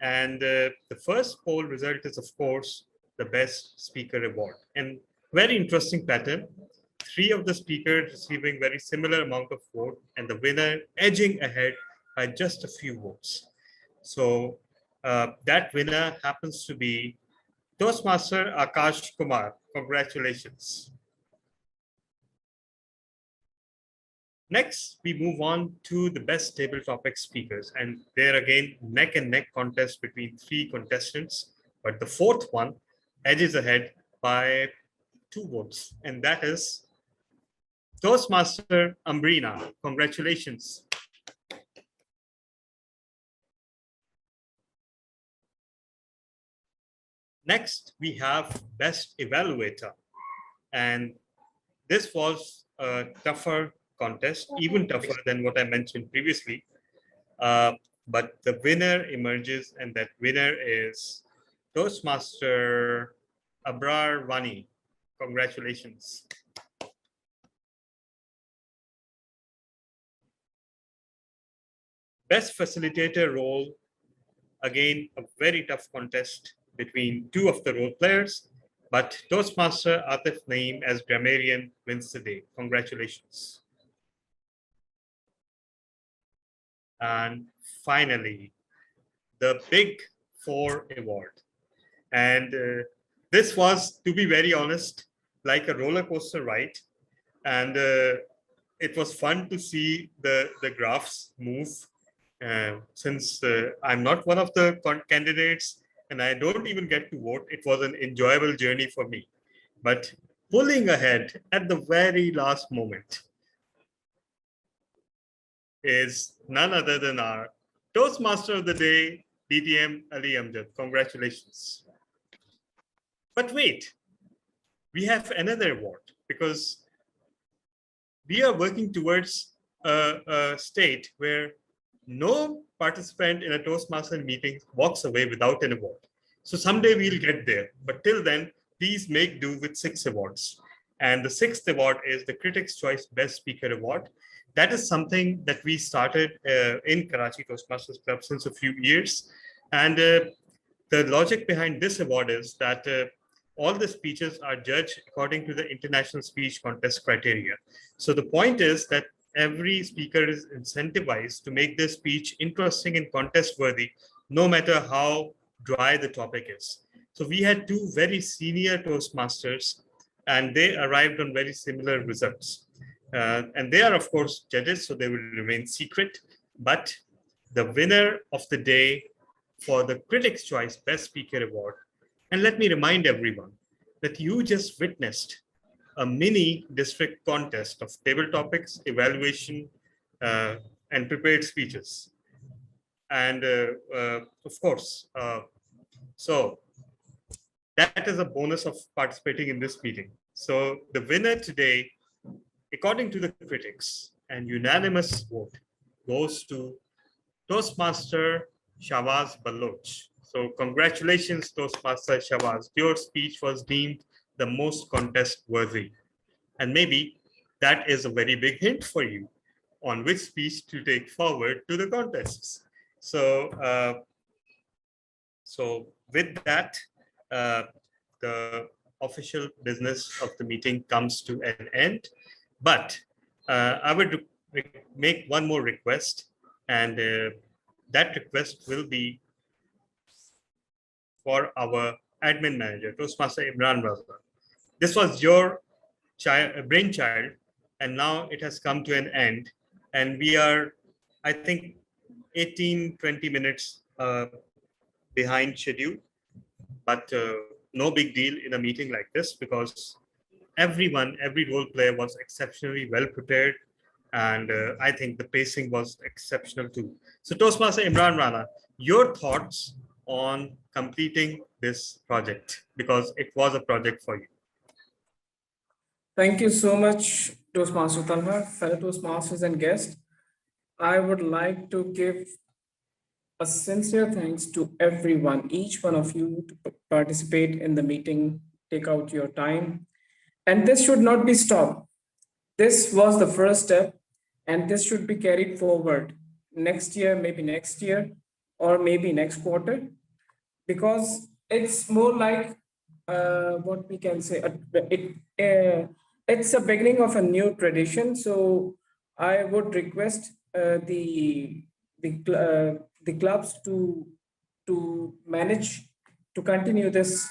And the first poll result is, of course, the Best Speaker Award. And very interesting pattern. 3 of the speakers receiving very similar amount of vote, and the winner edging ahead by just a few votes. So that winner happens to be Toastmaster Akash Kumar. Congratulations. Next, we move on to the Best Table Topic Speakers, and there again, neck and neck contest between 3 contestants, but the 4th one edges ahead by 2 votes, and that is Toastmaster Ambrina. Congratulations. Next, we have Best Evaluator, and this was a tougher contest, even tougher than what I mentioned previously. But the winner emerges, and that winner is Toastmaster Abrar Wani. Congratulations. Best Facilitator role, again, a very tough contest between 2 of the role players, but Toastmaster Atif Naeem as grammarian wins the day. Congratulations. And finally, the Big 4 award. And this was, to be very honest, like a roller coaster ride. And it was fun to see the graphs move. Since I'm not one of the candidates and I don't even get to vote, it was an enjoyable journey for me. But pulling ahead at the very last moment is none other than our Toastmaster of the Day, DTM Ali Amjad. Congratulations. But wait, we have another award, because we are working towards a state where no participant in a Toastmaster meeting walks away without an award. So someday we'll get there. But till then, please make do with 6 awards. And the 6th award is the Critics' Choice Best Speaker Award. That is something that we started in Karachi Toastmasters Club since a few years. And the logic behind this award is that all the speeches are judged according to the International Speech Contest criteria. So the point is that every speaker is incentivized to make their speech interesting and contest worthy, no matter how dry the topic is. So we had 2 very senior Toastmasters, and they arrived on very similar results. And they are, of course, judges, so they will remain secret. But the winner of the day for the Critics' Choice Best Speaker Award, and let me remind everyone that you just witnessed a mini district contest of table topics, evaluation, and prepared speeches. And of course, so that is a bonus of participating in this meeting. So the winner today, according to the critics, and unanimous vote, goes to Toastmaster Shahbaz Baloch. So congratulations, Toastmaster Shahbaz. Your speech was deemed the most contest worthy. And maybe that is a very big hint for you on which speech to take forward to the contests. So, so with that, the official business of the meeting comes to an end. But I would make one more request, and that request will be for our admin manager, Toastmaster Imran Raza. This was your brainchild, and now it has come to an end. And we are, I think, 18-20 minutes behind schedule. But no big deal in a meeting like this, because every role player was exceptionally well prepared. And I think the pacing was exceptional too. So Toastmaster Imran Rana, your thoughts on completing this project, because it was a project for you. Thank you so much, Toastmaster Talha, fellow Toastmasters and guests. I would like to give a sincere thanks to everyone, each one of you to participate in the meeting, take out your time. And this should not be stopped. This was the first step, and this should be carried forward next year, or maybe next quarter, because it's more like what we can say, it's a beginning of a new tradition. So I would request the clubs to manage to continue this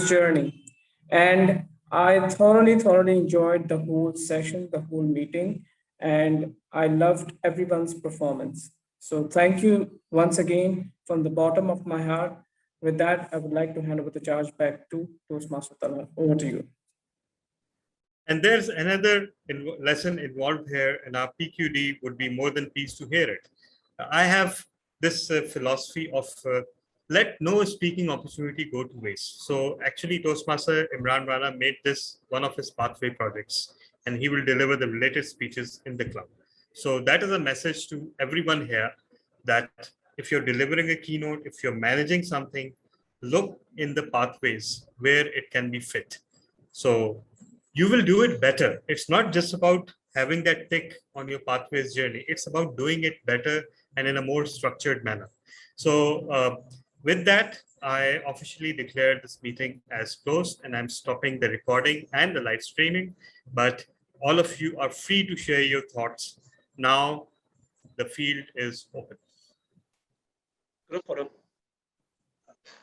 journey. And I thoroughly enjoyed the whole session, the whole meeting, and I loved everyone's performance. So thank you once again from the bottom of my heart. With that, I would like to hand over the charge back to Toastmaster Talha. Over to you. And there's another lesson involved here, and our PQD would be more than pleased to hear it. I have this philosophy of let no speaking opportunity go to waste. So actually, Toastmaster Imran Rana made this one of his pathway projects, and he will deliver the related speeches in the club. So that is a message to everyone here, that if you're delivering a keynote, if you're managing something, look in the pathways where it can be fit. So you will do it better. It's not just about having that tick on your pathways journey. It's about doing it better and in a more structured manner. So with that, I officially declare this meeting as closed, and I'm stopping the recording and the live streaming, but all of you are free to share your thoughts. Now the field is open. Group photo.